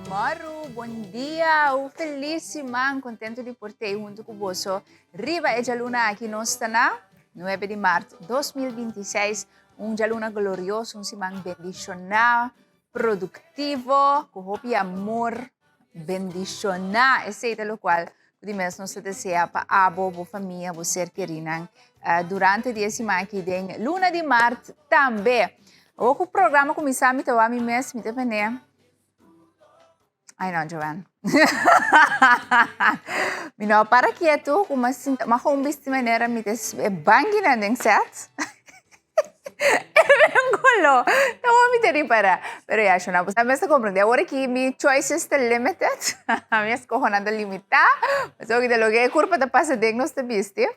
Maru, bom dia! O feliz man, contento de por ter junto com você. Riba é a luna aqui nós está na 9 de março de 2026. Luna glorioso, semana bendicional, produtivo, com hope e amor, bendicional. Esse é o qual podemos nos desejar para a boa família, você ser querida. Durante a semana aqui, luna de março também. O programa começar a me mês, me depende. Ai não, Joanne. Não, para quieto, como assim, mas home de maneira me des bangi na nem set. Angolo. Não me teri para. Pero ya, shona, pues a mí se comprende. Ahora que mi choices estão limited, a mí escojo nada limitada. Mas eu que lo que curva da passa dignos de viste.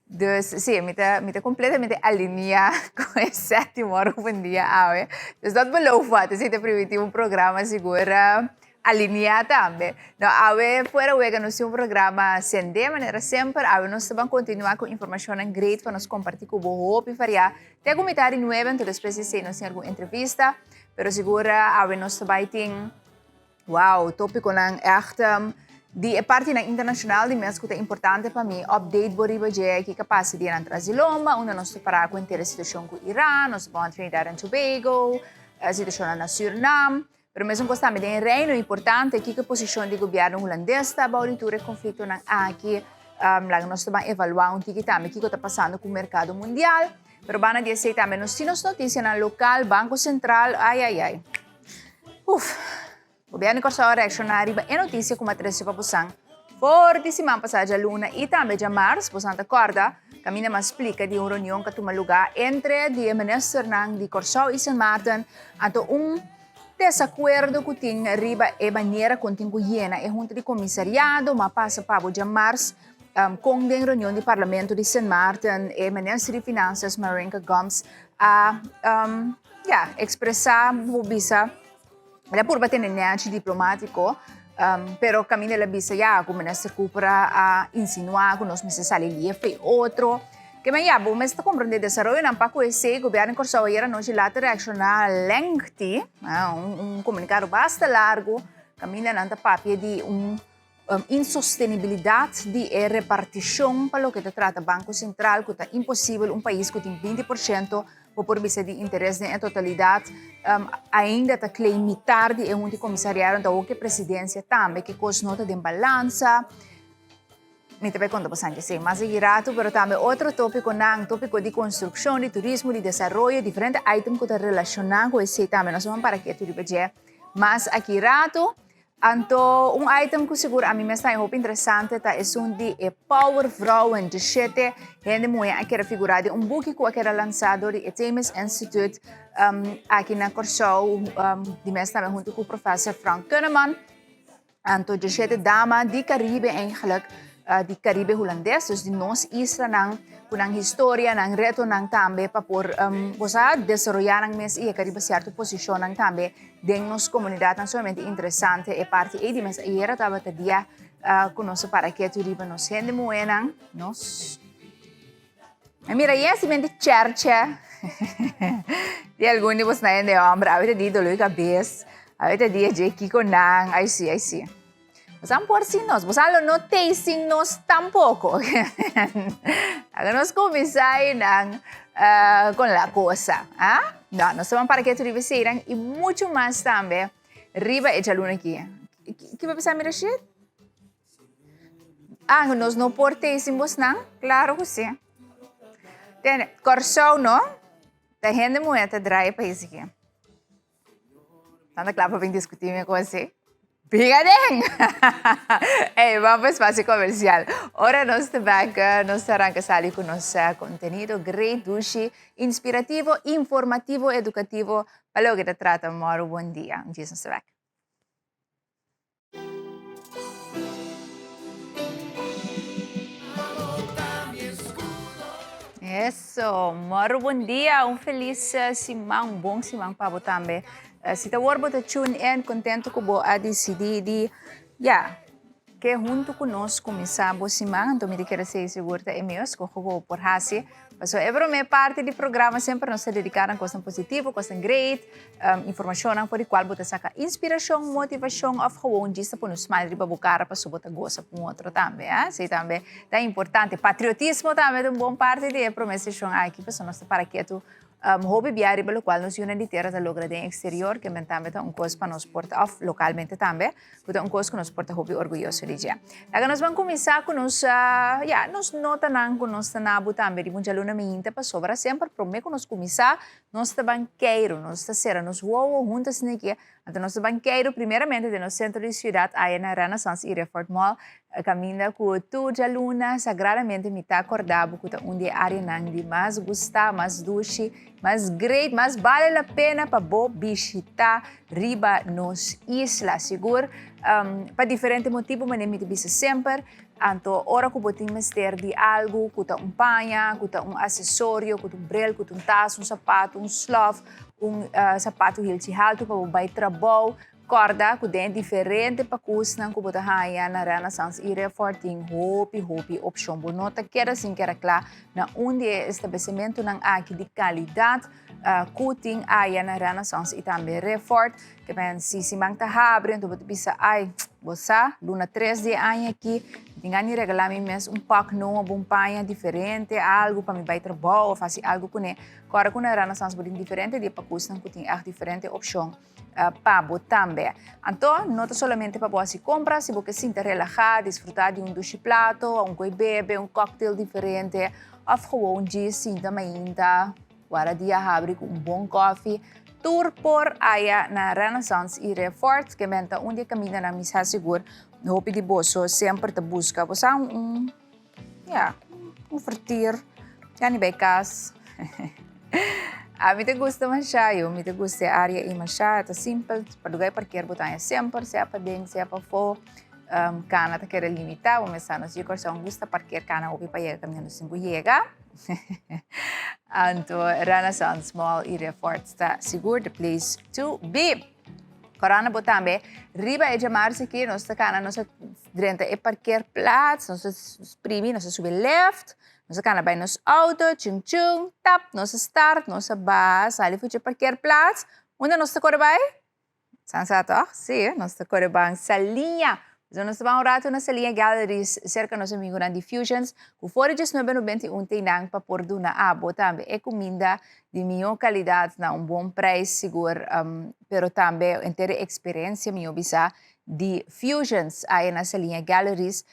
Dus sim, me tá completamente alinhada com esse sétimo bom dia, ave. Dus dat beloof wat, is het primitivo programa segura alinhada também. Não, ave fora o nós temos programa sem de maneira sempre, ave nós vamos continuar com informação great para nós compartilhar com o hope faria. Tem comentário novo, então depois se nós temos alguma entrevista, pero segura ave nós vai ter wow, tópico nang echt die parte na internacional di mesmo que é importante para mim, update boriba je que capaz de entrar Ziloma, onde nós parar com a situação com o Irã, nós vamos Trinidad e Tobago, a situação na Suriname, pero mesmo que estamos em reino importante que a posição do governo holandês está para o conflito na aqui, lá nós vamos evaluar que está passando com o mercado mundial, pero van a dizer também nós temos notícias na local, Banco Central, ai. O governo Corsão reacionário é notícia como a trecha para você. Fortíssima passagem a luna e também de março, você acorda, caminha mais explica de uma reunião que toma lugar entre o ministro de Corsão e Sint Maarten, então desacordo que tem arriba e maneira que tem Guiana e junto de comissariado, mas passa para o de março, com a reunião do parlamento de Sint Maarten e o ministro de Finanças, Marinka Gomes, a expressar o visa. Ela por bater nesse diplomático, pero caminho ela bisa já como ministro Cooper a insinuar que nós necessitamos ali foi outro. Que mas já bom, mas está compreendendo desenvolvimento não para conhecer o governo Corsão era nós lá reaccionar lengthy, comunicado bastante largo, caminho não está papel de insostenibilidade de repartição para o que trata Banco Central, que está impossível país que tem 20% por vista de interesse na totalidade, ainda está limitar de um comissariado da outra presidência também, que cos nota de balança. Me também conta bastante, sim, mas é girato, mas também outro tópico de construção, de turismo, de desenvolvimento, diferentes itens que estão relacionados com esse também, nós vamos para aqui tudo bem, mas aqui rato, então, item que seguro a mim me está interessante é de Power Vrouwen de 7 gente mulher que era figurada book que era lançado do Themis Institute aqui na Corsão de me está junto com o professor Frank Kunneman. Então, de 7 damas de Caribe eigenlijk de Caribe holandês, dus de nós isla com história, nang reto nang também para por você desenvolver nang mes e Caribe certa posição nang também dentro nos comunidade não somente interessante e parte e de mes e era tava dia conosco para que tu riba nos gente moena nos mira e assim de church de algum de você de homem a ver de dolor cabeça a ver de dia que com nang I see Vamos por si nos, vos no tasting nos tampoco. Hagamos começar con la cosa. No, nos vamos para que tu rivesiran y mucho más también. Riba e luna aqui. ¿Qué va a pasar, Mirashid? Nos no por tasting vos não? Claro que sim. Corsão, não? Da gente mulher te drai para isso aqui. Tanta claro para vir discutir com você. Brigadem! Hey, vamos para o espaço comercial. Ora, nós nós arrancamos com nosso conteúdo great, dulce, inspirativo, informativo, educativo, para o que trata Maru. Bom dia. Jesus back. Isso, Maru, bom dia. Feliz semana, bom semana para você também. Se você está tune in, contento com a decidir de, que junto conosco começamos semana, então me quero ser segura é meus, que eu por hasi. Mas é para mim parte do programa sempre nós dedicamos a coisas positivas, coisas great, informação por a qual você saca inspiração, motivação, ou gewoon disso para nos mais riba bucara para subir goza com outro também, sei também é importante patriotismo também é uma boa parte de promessa aqui para nós para que tu hobby biari pelo qual nos une di terra da logra de exterior que mentame ta un cos para nos porta off localmente também puta un cos que nos porta hobby orgulhoso de dia. Daga nos vamos começar com nos nota nan com nos nabu também de muita luna minta para sobra sempre promete que nos começar nos banqueiro nos será nos uou juntas niki então nos banqueiro primeiramente de nosso centro de cidade aí na Renaissance e Refort Mall caminha com tu já luna sagradamente me tá acordado com onde área nang de mais gusta mais doce mais great, mais vale a pena para visitar riba nos isla, seguro. Para diferentes motivos, mas me bisa sempre. Então, ora que botin mister de algo, kuta panha, kuta acessório, kuta brel, kuta taça, sapato, slof, sapato hilti halto para o trabalho. Corda, que tem diferente para custar que você haya na Renaissance e Reforting hopi opção. Nota que era assim que era claro na onde é estabelecimento ng aqui de qualidade, cutting haya na Renaissance e também Refort, que bem se mangta abre, então você bisa ai, você luna 3 de ano aqui, tingani regalar me mes pack novo, panha diferente, algo para me vai trabalho, ou fazer algo com ele. Agora com a Renaissance bem diferente de para custar que tem diferente opção. Pabo também. Então, não somente para você comprar, se você se sente relaxado, desfrutar de duche plato, coi bebe, cocktail diferente, ou gewoon de sinta mainda, para dia abre com bom coffee, tour por aí na Renaissance e Refort, que menta onde caminha na missa seguro, no hopi de bolso, sempre te busca, você vertir, já nem vai casa. Me te gusta masyado, me te gusta área e masyado, simple, padugay parquear botanya sempre, siya pa ding, siya pa fo, kana ta kera limitado, mesanos yo korsa ang gusta parquear kana upi pa yega kami nos llega. Anto Renaissance Mall e Refort está seguro the place to be. Corana botambe, riba e jamarse aqui, nós ta kana nós drenta e parquear plaats, nós primi, nós sube left. Nós kana bij nos auto, chung tap, nós start, nós bus, ali fuche parquear plaats. Onde nós corre bij? Sansato? Sim, nós corre bang salinha. Nós vamos um rato na salinha galleries cerca nos amigos na Diffusions. O fora de 991 tem nang para pôr do na abo também é comida de melhor qualidade na bom preço seguro, pero também inteira experiência minha bisa de Fusions aí na salinha galleries.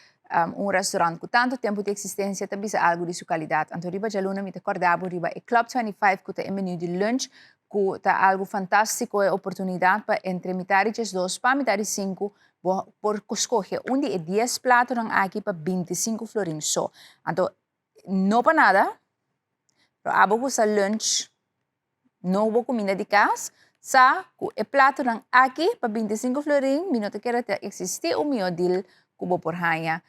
Restaurante com tanto tempo de existência também é algo de sua qualidade. Então, riba já luna me acordava, riba é Club 25, que é menu de lunch, que é algo fantástico, é oportunidade para entre metade de 2 para metade de 5, por escolher onde é 10 pratos aqui para 25 florins só. Então, não para nada, para abo sa lunch, não vou comida de casa, sa é prato aqui para 25 florins, minuto que era existir o meu deal que por hanya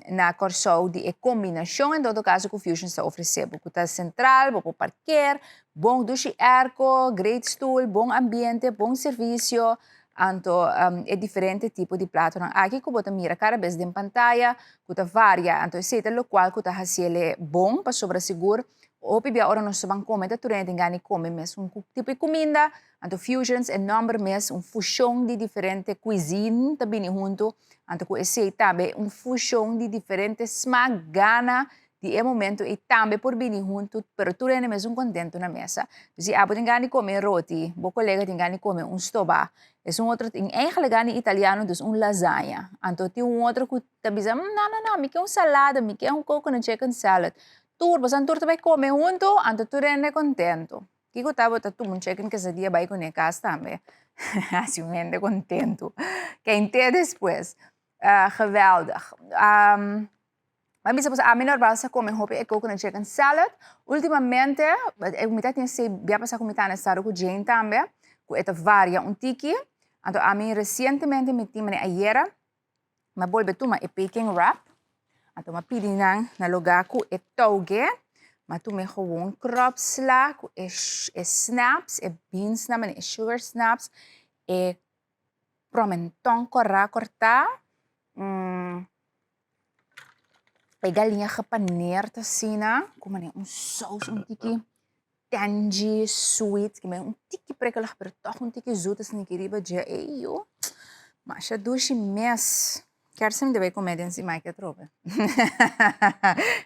na Corsou de combinação, em todo caso, que o Fusion está oferecendo. Que está central, bom parquear, bom duche arco, great stool, bom ambiente, bom serviço. Então, é diferente tipo de prato. Aqui, que você mira cada vez em pantalla, que está varia. Então, esse é o qual que está fazendo bom para sobre seguro. Ou pibia ora nós vamos comer, tu rende engane come mesmo tipo de comida. Então, Fusions é número mesmo, fusão de diferente cuisine também junto. Então, com esse também fusão de diferentes smack, gana de momento e também por vir junto, pero tu rende mesmo contento na mesa. Se abo tem engane comer roti, o colega tem engane comer stoba. É outro, em engane italiano, dus lasanha. Então, tem outro que também diz, não, me quer salada, me quer coconut chicken salad. Tur, basan tur vai comer junto, anto tu rende contento. Kiko tabo tu mun chicken quesadilla vai com casa também. Assim, um rende contento. Quem tem depois. Geweldig. Mas bisa a menor base come hope e coconut chicken salad. Ultimamente, eu me tinha se bia passar com mitad estado com Jane também, com esta varia tiki. Então, a mim recentemente me tinha ayer, mas volve tu ma e baking wrap. Então, ma pidi na lugar com e touge, mas tu me gewoon crop sla, com e snaps, e beans na e sugar snaps, e promentão cortar, é galinha gepaneerd assim, com saus, tiki tangy, sweet, que é tiki prikkelig, pero toch tiki zoet, assim, que riba dia, yo. Mas a dushi mes. Quero sempre de comer em cima que trobe.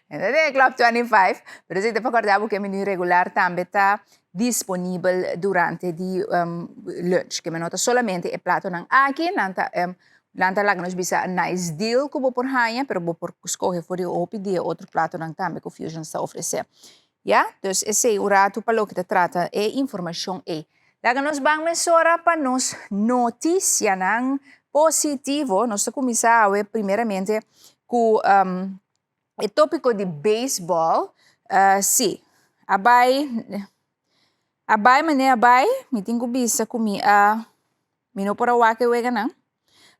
É Club 25, pero se te acordava que o menu regular também está disponível durante o lunch, que me nota solamente o prato não aqui, nanta lá nos bisa nice deal que vou por rainha, pero vou por escolher for o pedir outro prato não também que o Fusion está oferecendo. Ja, dus esse o rato para o que te trata é informação é. Daí nós vamos agora para nos notícia não positivo. Nós começamos primeiramente com o tópico de beisebol. Sim, abai, me tenho bisa comi mino para o que wega não.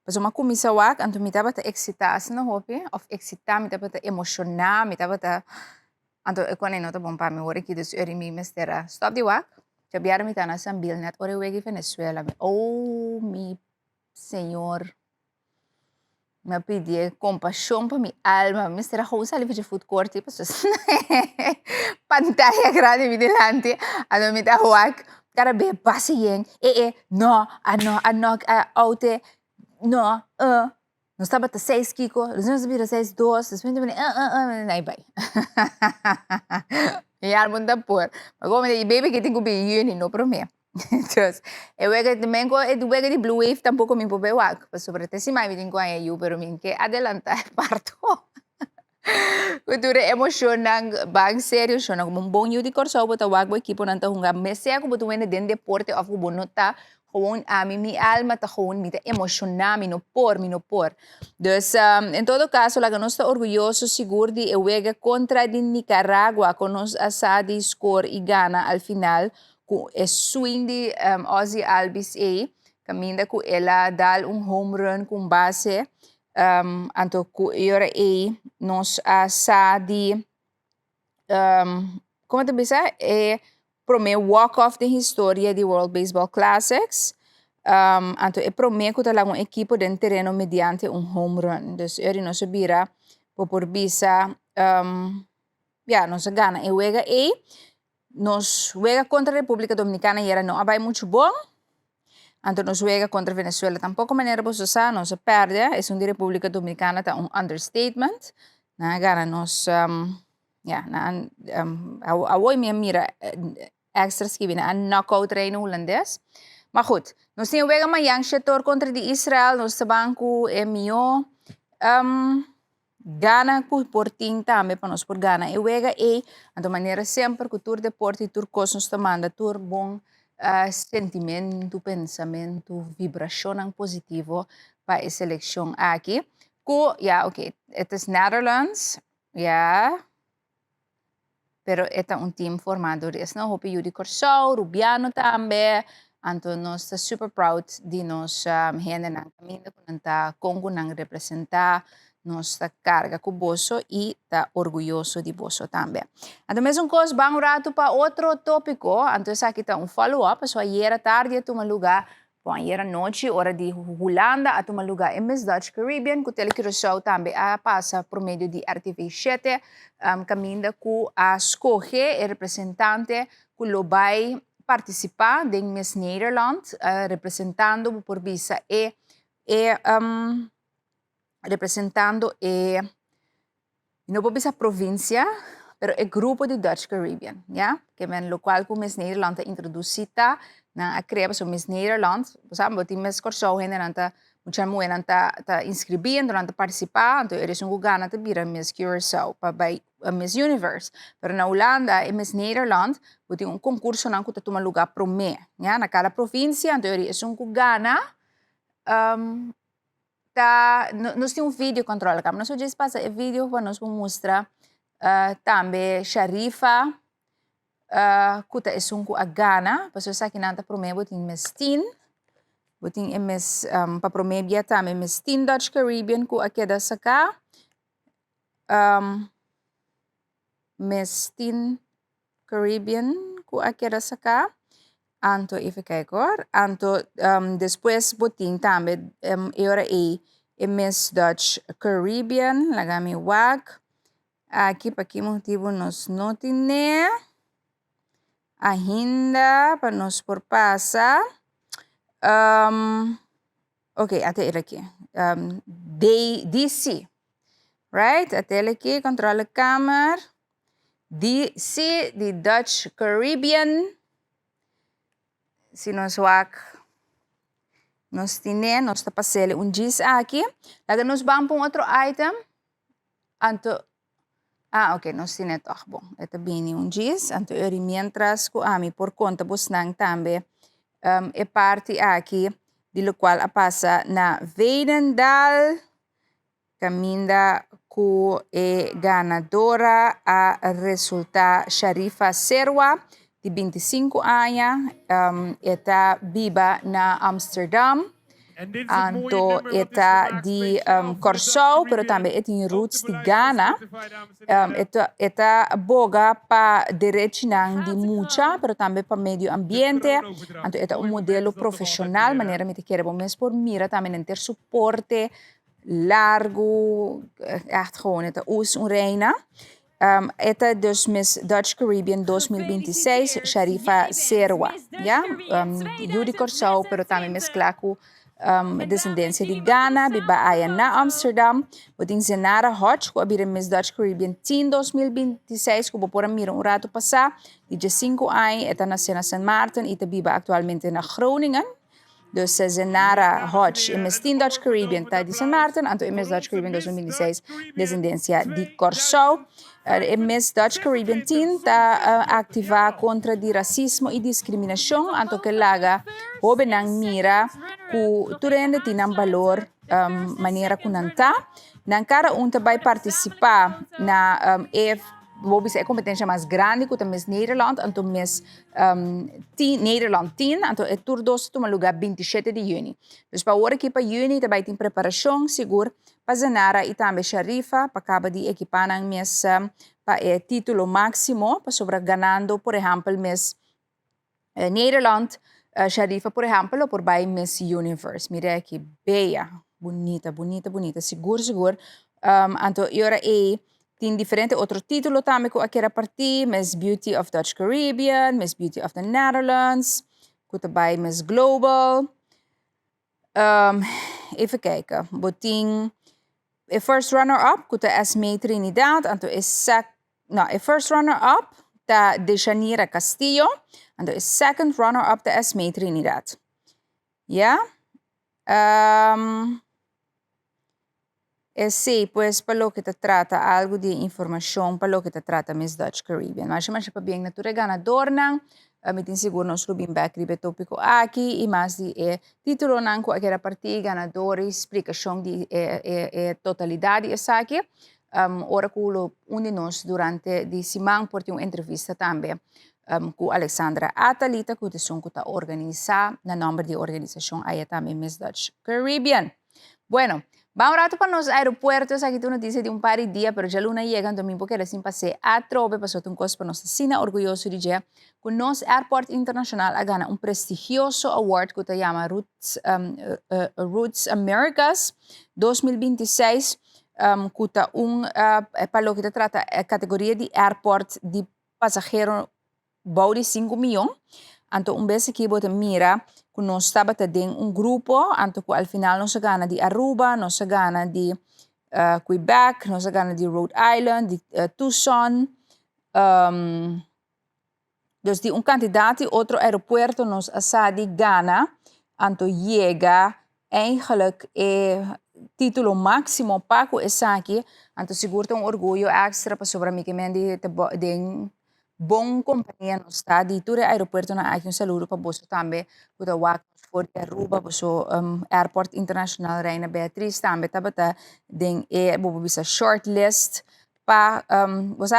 Mas uma comissa wak, anto me tava excitar assim no hopi, of excitar, me tava emocionar, me tava anto eu quando não tá bom para mim, ora que dos eri me mestera. Stop de wak. Já biara me tá na sambil net, ora wegi Venezuela. Oh, mi senhor. Me pedi compaixão para minha alma. Me será que usa ali de food court, tipo, pantalla grande me delante. Ano me tá wak. Cara be pasien. No, aute. No, não estava até 6 kiko, nós vira 6 2, depois de aí vai. E a mundo por. Mas como de baby que tem que be uni no prome. Então, eu vejo também com o vejo de Blue Wave tampouco me pode ver, mas sobre esse mais me tem que ir eu, pero me que adelantar parto. Cultura emocionante, bang sério, chona como bom eu de corso, bota o equipo não tá jogando, mas se é como tu vende dentro deporte, of como não tá gewoon a minha alma está gewoon me emocionar, me no por. Dus, em todo caso, lá que nós está orgulhoso, seguro de eu contra de Nicaragua, com nós assadi score e gana al final, com o swing de Ozzy Albies caminha com ela dar home run com base, anto com ora nós assadi, como te bisa, prome walk-off de história de World Baseball Classics. Anto prome que tá um equipo de terreno mediante home run. Dus nós bira por bisa nós gana e wega nós wega contra a República Dominicana e era não abai muito bom. Anto nós wega contra Venezuela tampouco maneira bososa, nós perde, é de República Dominicana tá understatement. Na gana nós awoi minha mira extras que vinha a knockout treino holandês. Maar goed, nós temos wega uma young setor contra de Israel, nós banco é mio Gana por ting também para nós por Gana. E wega de maneira sempre que tur deporte e tur coisas nos manda tur bom sentimento, pensamento, vibração positivo para essa eleição aqui. Ok, het is Netherlands, pero é team formado res, não? Hope Yuri Corsau, Rubiano também, então nós estamos super proud de nós gente na caminho com a Congo não representar, nós está carga com o bolso e está orgulhoso de bolso também. Então mesmo coisa, vamos rato para outro tópico, então aqui está follow-up, só ayer à tarde eu tomei lugar. Bom, ayer à noite, hora de Holanda, a tomar lugar em Miss Dutch Caribbean, que o Telecurso também passa por meio de RTV7, caminha com a escolher o representante que vai participar de Miss Nederland, representando por visa representando não por visa província, pero o grupo de Dutch Caribbean, que é o qual que Miss Nederland introduzita na a criar so Miss Nederland, sabe, botin Miss Corso hen nanta mucha moeda nanta inscribindo nanta participar, então eles gana te bira Miss Curaçao para Miss Universe, pero na Holanda e Miss Nederland botin concurso nan que toma lugar pro me, na cada província, então eles gana nós temos vídeo controla, nós hoje passa o vídeo para nós mostrar também Sharifa kuta esunku agana, paso sa kinanta prome botin mestin, botin emes pa promebia tame mestin Dutch Caribbean ku akeda saka, mestin Caribbean ku akeda saka, anto ifikay kor, anto después botin tame eora Miss Dutch Caribbean, lagami wag. Aqui, para que motivo nos notine. Ainda, para nos por passa. Ok, até ele aqui. DC. Right? Até ele aqui, controla a câmera. DC, de Dutch Caribbean. Se nos wag. Nos tine, nos tapasele gis aqui. Laga nos vamos para outro item. Anto, ok, nos tine toch bom. Ito bini gis. Anto eri mientras ko ami por conta bus nang tambe. E parte aqui, de lo qual passa na Veenendaal. Caminda ku e ganadora a resulta Sharifa Serwa, de 25 anos, está viva na Amsterdam. Anto está de Curaçao, pero também tem roots de Ghana. Está boga para direito de mucha, pero também para meio ambiente. Anto está modelo profissional, maneira me te quer bom mesmo por mira também ter suporte largo, echt gewoon het is reina. Esta dus Miss Dutch Caribbean 2026, Sharifa Serwa, ja? Judy Curaçao, pero também mezcla com descendência de Ghana, biba aya na Amsterdam, boting Zenara Hodge, ko abira Miss Dutch Caribbean Teen 2026, ko por mira rato passar, de 5 anos, eta na San Martin, ita biba actualmente na Groningen. Dus Zenara Hodge, Miss Teen Dutch Caribbean, tá de San Martin, anto Miss Dutch Caribbean 2016, descendência de Curaçao. Miss Dutch Caribbean Teen tá ativa contra de racismo e discriminação, anto que laga hobenang mira ku turende tinang valor maneira kunanta. Nankara unta vai participar na Bobis é competência mais grande que o Miss Nederland, então Miss Nederland 10, então é tur dos toma lugar 27 de junho. Dus para hora aqui para junho também tem preparação seguro para Zenara e também Sharifa para acabar de equipar ang Miss para título máximo para sobre ganando, por exemplo, Miss Nederland, Sharifa, por exemplo, por vai Miss Universe. Mira aqui, bella, bonita, seguro. Então, agora tem diferente outro título também que eu quero partir, Miss Beauty of Dutch Caribbean, Miss Beauty of the Netherlands, que também Miss Global. Even kijken, boting a first runner-up, que é Esme Trinidad, então a first runner-up da Dejanira Castillo, então a second runner-up da Esme Trinidad. Yeah? Sí, pues para lo que te trata algo de información, para lo que te trata Miss Dutch Caribbean. Mas para bem natura ganador nang, me tin seguro nos rubin back ribe tópico aqui e mais de título nang ko aquela partir ganador explicação de totalidade essa aqui. Ora kulo um de nós durante de semana por ter uma entrevista também com Alexandra Atalita, que está organizada na nome de organização aí também Miss Dutch Caribbean. Bueno, vamos rato para los aeropuertos. Aquí tú nos dices de un par de días, pero ya luna llegan también porque recién pasé a Trobe, pasó un costo para nuestra cena orgulloso de ya. Con nos Airport Internacional ha ganado un prestigioso award que se llama Roots Americas 2026, que está para lo que te trata categoría de airport de pasajero bau de 5 milhões. Então, vez aqui você mira que nós estava tendo grupo, então que ao final nós gana de Aruba, nós gana de Quebec, nós gana de Rhode Island, de Tucson. Dus de candidato outro aeroporto nós asa de Ghana, então chega eigenlijk título máximo para essa aqui, então seguro orgulho extra para sobre mim que me de bom companhia no estado. E todo o aeroporto na aqui saludo para você também, que o WAC for Aruba, você Airport Internacional Reina Beatriz também tá den bisa shortlist para você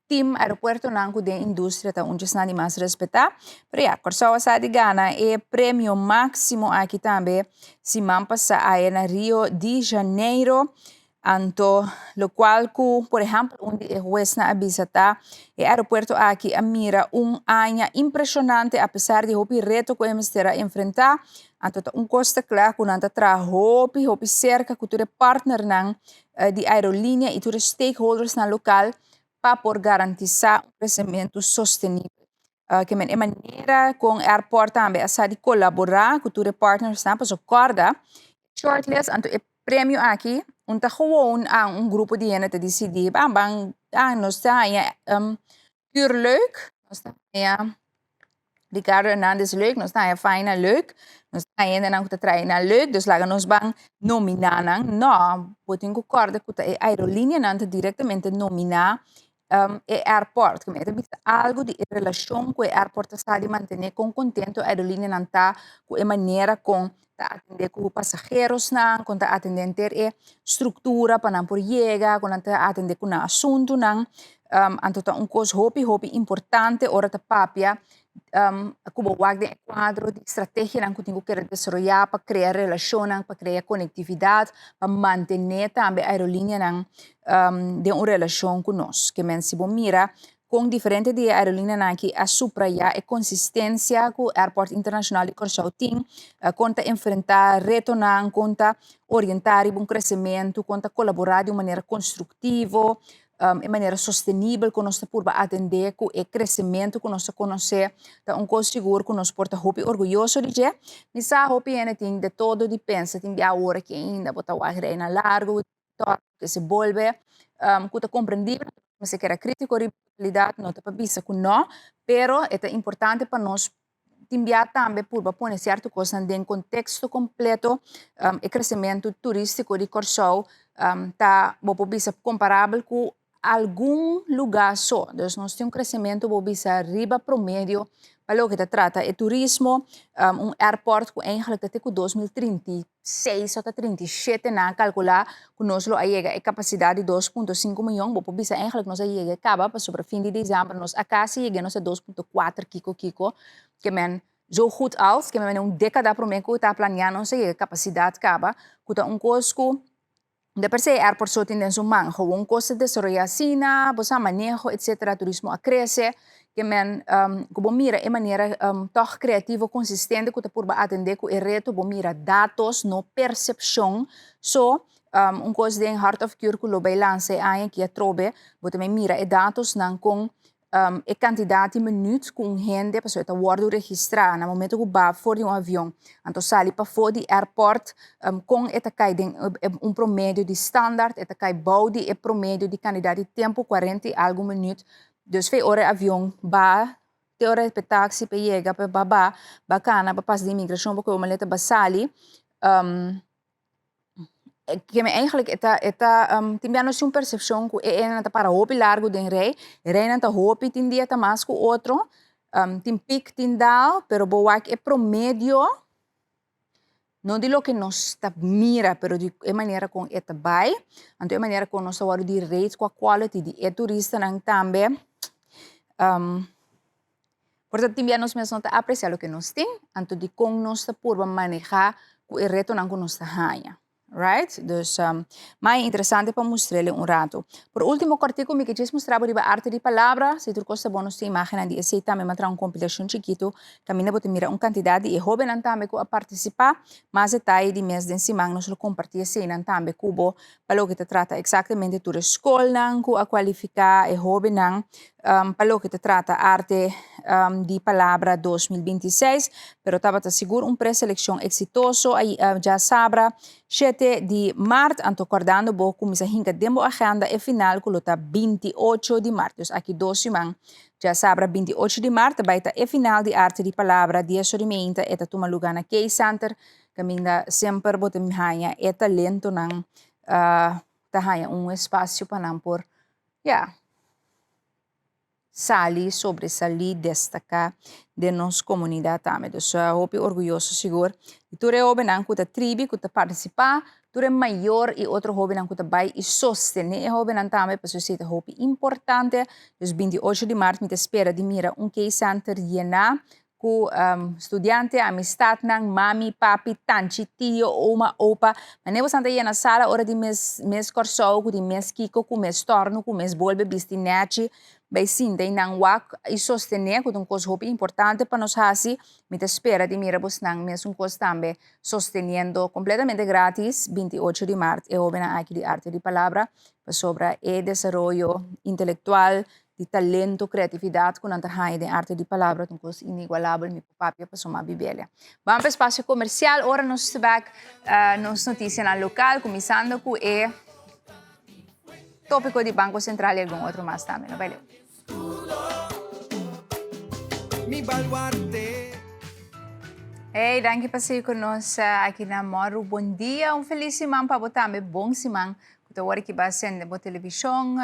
team aeroporto nangu den indústria tá onde está mais respeitar. Pero Curaçao sa de Ghana prêmio máximo aqui também se man passa aí na Rio de Janeiro. Anto, lo cual, por ejemplo, onde é juez na abisata, o aeropuerto aqui a mira año impressionante, apesar de hopi reto que hemos terá enfrentar, anto costa claro, que nanta tra hopi cerca, que tu partner nang de aerolínea e tu stakeholders na local, para por garantizar crescimento sostenível. Que men maneira com airport também essa de colaborar com tu partners na para corda shortlist anto e prêmio aqui gewoon aan grupo de gente te decidir bang nós está puur leuk nós está Ricardo Hernandez leuk nós está fina leuk nós está ainda não está traina leuk dus laga nós bang nominar não botin com corda com a aerolínea não diretamente nominar e airport, come algo de relação com o airport está de manter com contento a aerolínea não está com a maneira com atender com passageiros não com atender ter estrutura para não por chegar com atender com assunto não anto coisa hopi importante ora ta papia como wag de quadro de estratégia não que tenho que desenvolver para criar relação para criar conectividade para manter também a aerolínea não de uma relação conosco que men se mira com diferente de aerolínea não que a subrayar a consistência com o aeroporto internacional de Curaçao tem conta enfrentar reto não conta orientar um crescimento conta colaborar de uma maneira construtiva de maneira sostenível que nós por atender com o crescimento que nós conhecer coisa seguro que nós porta hopi orgulhoso de je misa hopi anything de todo depende tem a hora que ainda botar o na largo que se volve que compreendível mas se quer crítico de realidade não para bisa que não pero é importante para nós enviar também por pôr certo coisa em contexto completo o crescimento turístico de Curaçao tá vou bisa comparável com algum lugar só. Então, nós temos crescimento bobisa riba promédio para o que se trata. É turismo, aeroporto que eigenlijk até 2036 ou 37 na calcular que nós lo chega a capacidade de 2,5 milhões, bobisa eigenlijk nós chega acaba para sobre fim de dezembro nós acá chegamos a 2,4 kiko que men zo goed als que men década promédio que está planeando nós chega capacidade acaba que tá coisa de per se airport só tem dentro man, gewoon costa de sorriasina, bosa manejo, etc. Turismo a cresce, que men como mira é maneira toch criativo, consistente que por atender com o reto, bom mira dados, no percepção, coisa de Heart of Cure que lo bailance aí que a trobe, bote me mira e dados não com e quantidade de minutos com gente para o worden registrar no momento que vai fora de avião. Então, sali para fora do aeroporto com promédio de standard, bouw de promédio de quantidade de tempo, 40 e algo minutos. Dus, 2 horas avião vai, 2 horas para táxi, para chegar, para babá, bacana, para passar de imigração, para que o maleta para sali. Que me eigenlijk temos uma percepção que é para hopi largo de rei nanta hopi tem dia tá mais que outro tem pic tem dal pero boak é promédio não de lo que nós tá mira pero de maneira com é vai então é maneira com nós agora de rates com a quality de turista nang também portanto também nós mesmos tá apreciar o que nós tem então de como nós tá por manejar o reto nang com nós tá ganha. Right? Dus, mais interessante para mostrar-lhe rato. Por último, cortico, me quis mostrar a arte de palavra. Se tu gosta bom, esta imagem de esse também mostrar compilação chiquito. Também pode mirar quantidade de jovens também a participar. Mais detalhe de mês de cima, nós compartilhar assim também cubo para o que te trata exatamente tu escola, a qualificar e jovem para o que te trata arte de palavra 2026. Pero estava seguro pré-seleção exitoso. Aí já sabra 7 de março, estou acordando um pouco, mas ainda temos a agenda e final que está 28 de março. Então, aqui 2 semanas, já sabra 28 de março, vai estar a final de arte de palavra, 10 de meia, e está tomando lugar na Key Center, que ainda sempre botem hanha, e talento nang hanha espaço para não por, sali, sobresalir, destacar de nossa comunidade também. Então, eu estou orgulhoso, seguro. E tu é jovem que está tribo, que está participar, tu é maior e outro jovem que está vai e sostener jovem também, porque isso é importante. Então, 28 de março, me espera de mira Key Center llenar, ku estudiante, amistad ng mami, papi, tanchi, tio, oma, opa. Manevo santa na sala ora di mes corso, ku di mes kiko, ku mes torno, ku mes bolbe bistineci, bei sindei nang wak e sostener ku un cos hopi importante para nos hasi, mi te espera di mirabos nang mes un cos tambe sosteniendo completamente gratis 28 de março e obena aqui de arte de palavra sobre e desarrollo intelectual de talento, criatividade, com anta raia de arte de palavra, um coisa inigualável, me papia para somar bibélia. Vamos para o espaço comercial, ora nós estamos nos notícias na local, começando com o tópico de Banco Central e algum outro mais também, não valeu? Hey, danke por ser conosco aqui na Moro. Bom dia, feliz semana para você, bom semana. Agora que vai ser na televisão,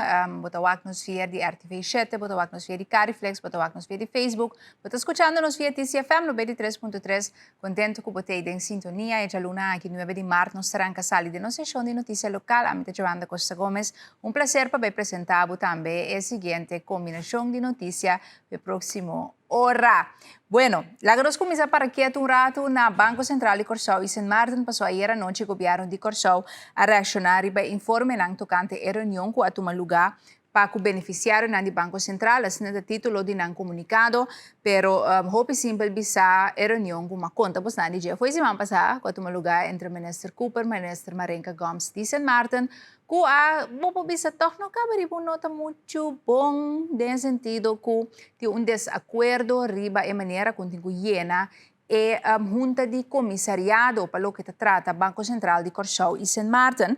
botawak nos via de RTV7, botawak nos via de Cariflex, botawak nos via de Facebook, bota escuchando nos via de TCFM 93.3. Contento que você em sintonia. E já luna aqui 9 de março nós será casali de nossa sessão de notícia local. A minha Joanda Costa Gomes. Prazer para apresentar também a seguinte combinação de notícia para o próximo hora. Bueno, lagros começa para aqui um rato na Banco Central de Corsau e St. Martin passou ayer a noite o governo de Corsau a reaccionar e informe ng tocante a reunião com a toma lugar para o beneficiário do Banco Central, assim é título de não comunicado, pero hope simple bisa a reunião com uma conta pois nada dia foi semana passada com a toma lugar entre o Minister Cooper, Minister Marenca Gomes de St. Martin, que a bobo bisa toch não cabe uma nota muito bom, no sentido que tem desacordo riba e maneira com que llena e junta de comissariado para o que trata Banco Central de Corsau e St. Martin.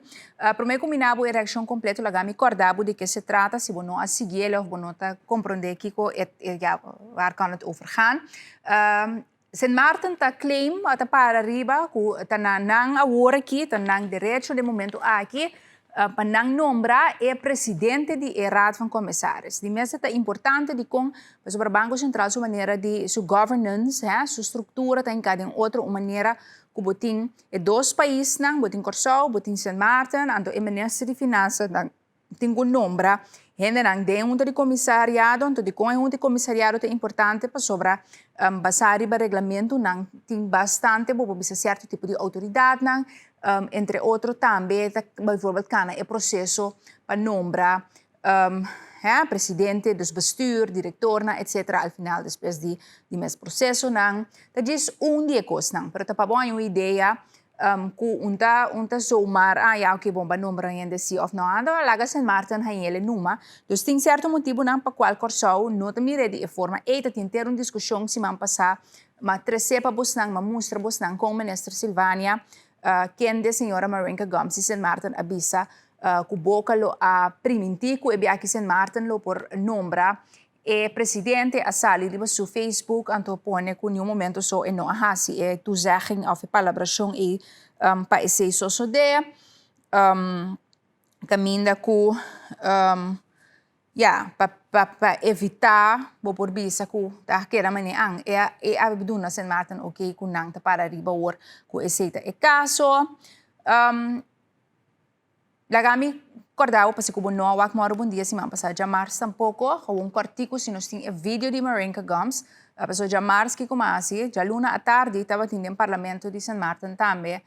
Primeiro combinava a reação completa, lagami acordava de que se trata, se você não a seguir, ou você não compreender que waar kan het over gaan. St. Martin está claim até para arriba, que está nang agora aqui, está nang direito de momento aqui, para não nombrar o presidente da Raad van Commissaris. Die mensen é importante de com sobre o Banco Central sua maneira de sua governance, sua estrutura tem cada outra maneira que botin e dois países não, botin Corsau, botin St. Martin, ando o ministro de Finanças tem que nombrar gente não de um de comissariado, então de com um de comissariado é importante para sobre basar o regulamento não tem bastante para bisa certo tipo de autoridade não. Entre outros também, bijvoorbeeld kan o processo para nombrar presidente dos bestuur, diretor, etc. Al final, depois de mes processo, não. Dat is dia coisa, não. Pero tá bom uma ideia que unta zomaar, ja, ok, bom, para nombrar ainda sim of não, anda, laga St. Martin, ele numa. Dus tem certo motivo, não, para qual Corsau, não tem mire de forma, e tem ter uma discussão, se man passar, mas trecepa bus não, mas mostra bus não, com o ministro Silvânia, quem a senhora Marenca Gomes de St. Martin avisa que boca lo a primitico e aqui St. Martin lo por nombra e presidente a sali de seu Facebook anto pone que nenhum momento só e não hasi e tu zeggen of palabração e pa esse so de caminda ku para evitar por bisa ku ta kera mani ang e abduna St. Martin okay ku nang ta para riba or ku aceita e caso lagami acordava para se kubo no wak moro bom dia semana passada jamars tampouco com um cortico se nós tem vídeo de Marenca Gomes a pessoa jamars que comasi já luna à tarde estava tendo parlamento de St. Martin também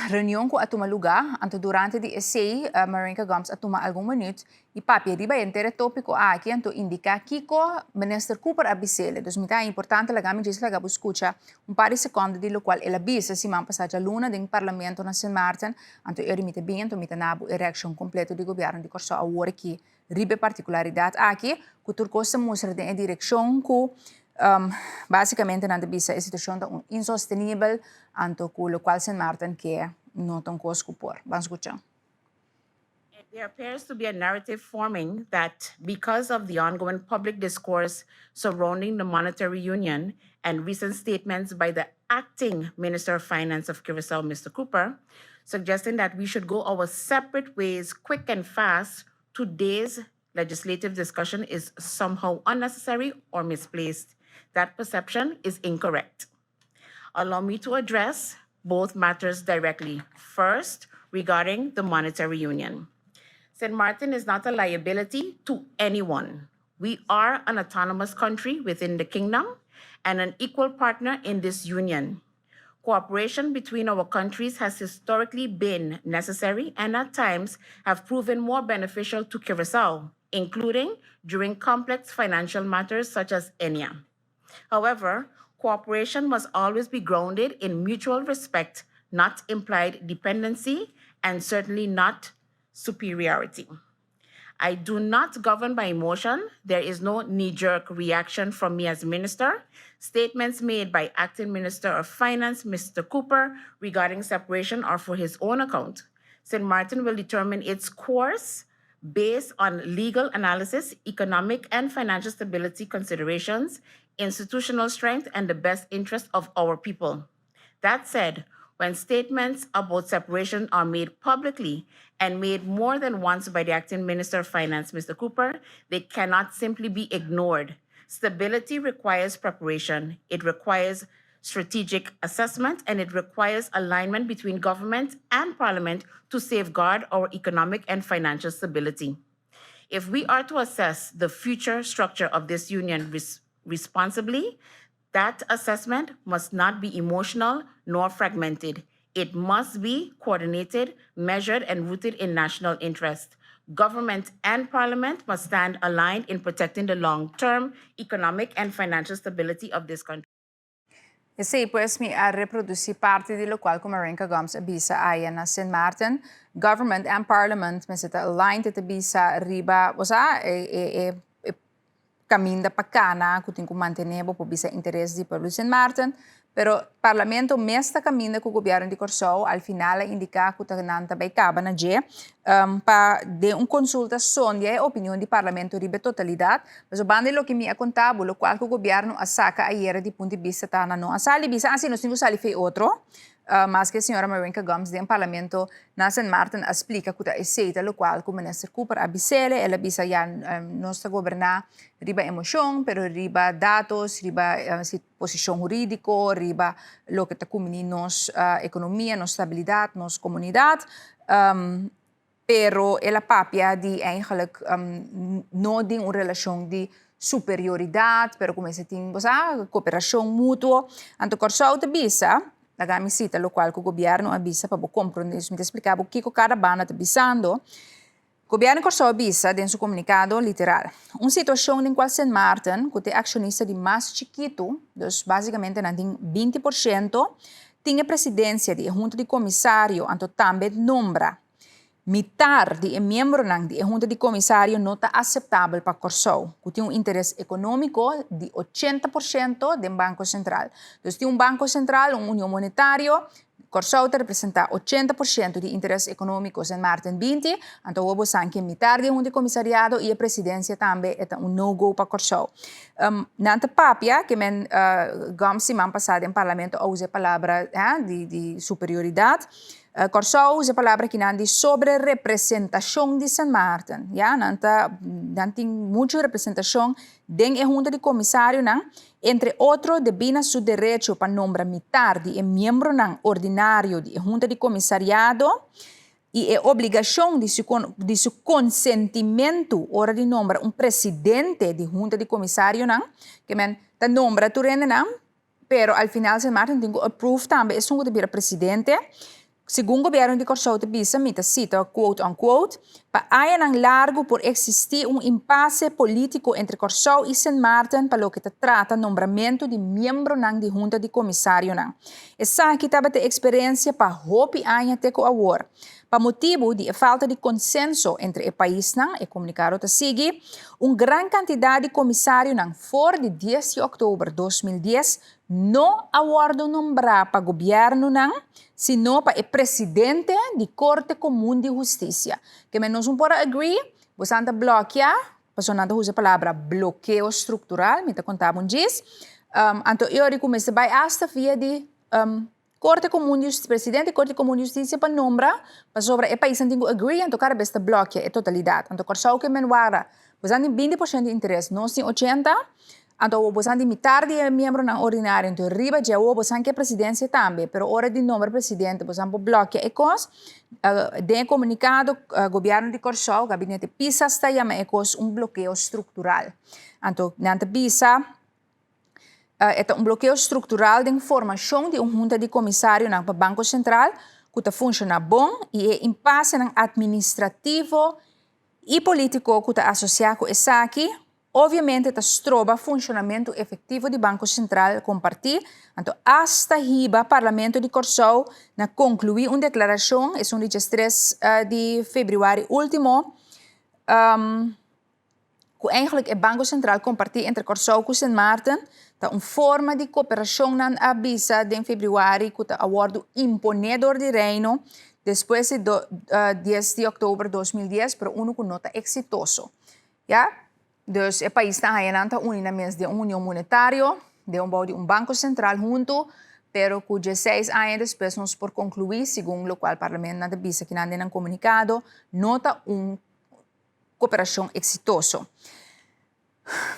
reunião com a toma lugar, anto durante de essay, Marenca Gomes a toma algum minuto e papi riba inteiro tópico aqui, anto indica Kiko, Minister Cooper abisele. Dus mita é importante la gami diz la gabu escucha par de segundos de lo qual ela bisa se man passaggia luna del Parlamento na St. Martin, anto eri mita bem, anto mita nabu e reaction completo de governo de Corsau a hora que ribe particularidade aqui, que turcosta mostra de direção que basicamente nada bisa a situação insostenível anto com o qual St. Martin quer não tão cosco por. Vamos escutar. There appears to be a narrative forming that because of the ongoing public discourse surrounding the monetary union and recent statements by the acting Minister of Finance of Curaçao, Mr. Cooper, suggesting that we should go our separate ways quick and fast, today's legislative discussion is somehow unnecessary or misplaced. That perception is incorrect. Allow me to address both matters directly. First, regarding the monetary union. St. Martin is not a liability to anyone. We are an autonomous country within the kingdom, and an equal partner in this union. Cooperation between our countries has historically been necessary and at times have proven more beneficial to Curacao, including during complex financial matters such as ENIA. However, cooperation must always be grounded in mutual respect, not implied dependency, and certainly not superiority. I do not govern by emotion. There is no knee-jerk reaction from me as minister. Statements made by Acting Minister of Finance, Mr. Cooper, regarding separation are for his own account. St. Martin will determine its course based on legal analysis, economic and financial stability considerations, institutional strength, and the best interest of our people. That said, when statements about separation are made publicly and made more than once by the Acting Minister of Finance, Mr. Cooper, they cannot simply be ignored. Stability requires preparation. It requires strategic assessment, and it requires alignment between government and parliament to safeguard our economic and financial stability. If we are to assess the future structure of this union responsibly, that assessment must not be emotional nor fragmented. It must be coordinated, measured, and rooted in national interest. Government and parliament must stand aligned in protecting the long-term economic and financial stability of this country. E sì, pues mi a reproduci parte di lo qual come Marinka Gomes abisa aya na St. Martin, government and parliament, me sita aligned te bisa riba, osa, caminda pacana, que tem que manter por bisa interesse para St. Martin, pero parlamento mesta caminda com o governo de Corsou, al final indica que o nanta vai caba na G, para de consultação de opinião do parlamento ribe totalidade, mas o bando lo que me contava, lo qual o governo saca ayer de ponto de vista tá na não asali bisa, assim nós temos ali fei outro. Mas que a senhora Marinka Gomes, do parlamento na St. Martin, explica que é aceita, lo qual o ministro Cooper abisele, ela bisa já nós governar riba emoção, pero riba dados, riba posição jurídico, riba lo que está comuni nos economia, nos estabilidade, nos comunidade, pero ela papia de eigenlijk não tem uma relação de superioridade, pero como se tem cooperação mútua, então Corsou te bisa la camiseta, lo qual o governo avisa para o compromisso. Me explicava o que cada banda está avisando. O governo Corsou avisa, em seu comunicado literal, uma situação em qual St. Martin, que é acionista de mais chiquito, então, basicamente, tem 20%, tinha presidência de junta de comissário, então também nombra metade de membro de junta de comissário não está aceitável para Corsou, que tem interesse econômico de 80% do Banco Central. Então, tem Banco Central, União Monetária, Corsou representa 80% de interesse econômico em Martin 20, então houve sangue metade de junta de comissariado e a presidência também é no-go para Corsou. Nanta papia, que men Gomes semana passada em parlamento usa a palavra de superioridade, Corsou usa a palavra que não de sobre representação de St. Martin, não tem muita representação dentro da junta de comissário, entre outros, debina seu direito para nombrar metade de membro ordinário de junta de comissariado e é obrigação de seu consentimento hora de nombrar presidente de junta de comissário, que men ta nombra tu rende, pero al final St. Martin tem que approve também, é de vir presidente. Segundo o governo de Corsou, me cita, quote unquote, para haver largo por existir impasse político entre Corsou e St. Martin para o que trata nombramento de membro de junta de comissário. Essa aqui estava a experiência para hopi anos até agora. Para motivo de falta de consenso entre o país, é comunicado a seguir, grande quantidade de comissários fora de 10 de outubro de 2010 não aguardam nombrar para o governo, sino para o presidente da Corte Comum de Justiça. Que nós não podemos agree, você anda bloquear, você não usa a palavra bloqueio estrutural, me está contando disso. Então, eu recomendo vai hasta via de Corte Comum de Justiça, presidente da Corte Comum de Justiça para nombrar, para sobre o país não tem que agree, então cada vez bloqueia a totalidade. Então, Corsou que menwara, você tem 20% de interesse, nós temos 80%, então, você tem metade de membro ordinário, então, riba já você tem que a presidência também, pero hora de nombrar presidente, você tem que bloquear e coisa. De comunicado, o governo de Corsou, o gabinete PISA, está chamando bloqueio estrutural. Então, não PISA, é um bloqueio estrutural de formação de junta de comissário no Banco Central, que está funcionando bom e é impasse administrativo e político que está associado com isso aqui. Obviamente, está estroba funcionamento efetivo do Banco Central com partido. Então, hasta riba, Parlamento de Corsou, na concluir uma declaração, é um dia 3 de fevereiro último, que eigenlijk o Banco Central compartilha entre Corsou e Sint Maarten, tá uma forma de cooperação na avisa de fevereiro que está acordo imponedor de reino depois de 10 de outubro de 2010, para que nota exitoso. Ja? Dus o país está aí na mês de união monetária, de um banco central junto, pero que 16 anos depois nós por concluir, segundo o qual o parlamento na avisa que não tem comunicado, nota cooperação exitoso.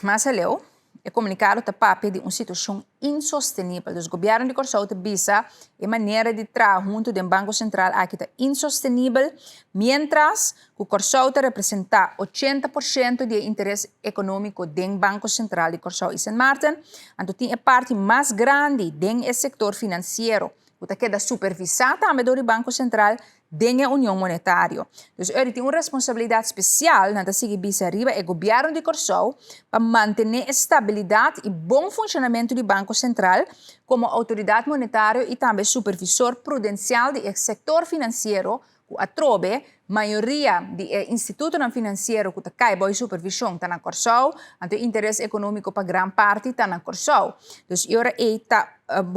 Mas além, o comunicado está papel de uma situação insostenível. Os governos de Corsou avisa a maneira de trabalhar junto do Banco Central aqui está insostenível, mientras que Corsou representa 80% do interesse econômico do Banco Central de Corsou e Sint Maarten, então tem a parte mais grande do setor financeiro, que queda supervisada também do Banco Central da União Monetária. Então, ele tem uma responsabilidade especial na seguir bisa arriba o governo de Corsou para manter a estabilidade e bom funcionamento do Banco Central como autoridade monetária e também supervisor prudencial do setor financeiro que atrobe maioria do instituto financeiro que cai boa supervisão está na Corsou, então interesse econômico para grande parte está na Corsou. Então, agora está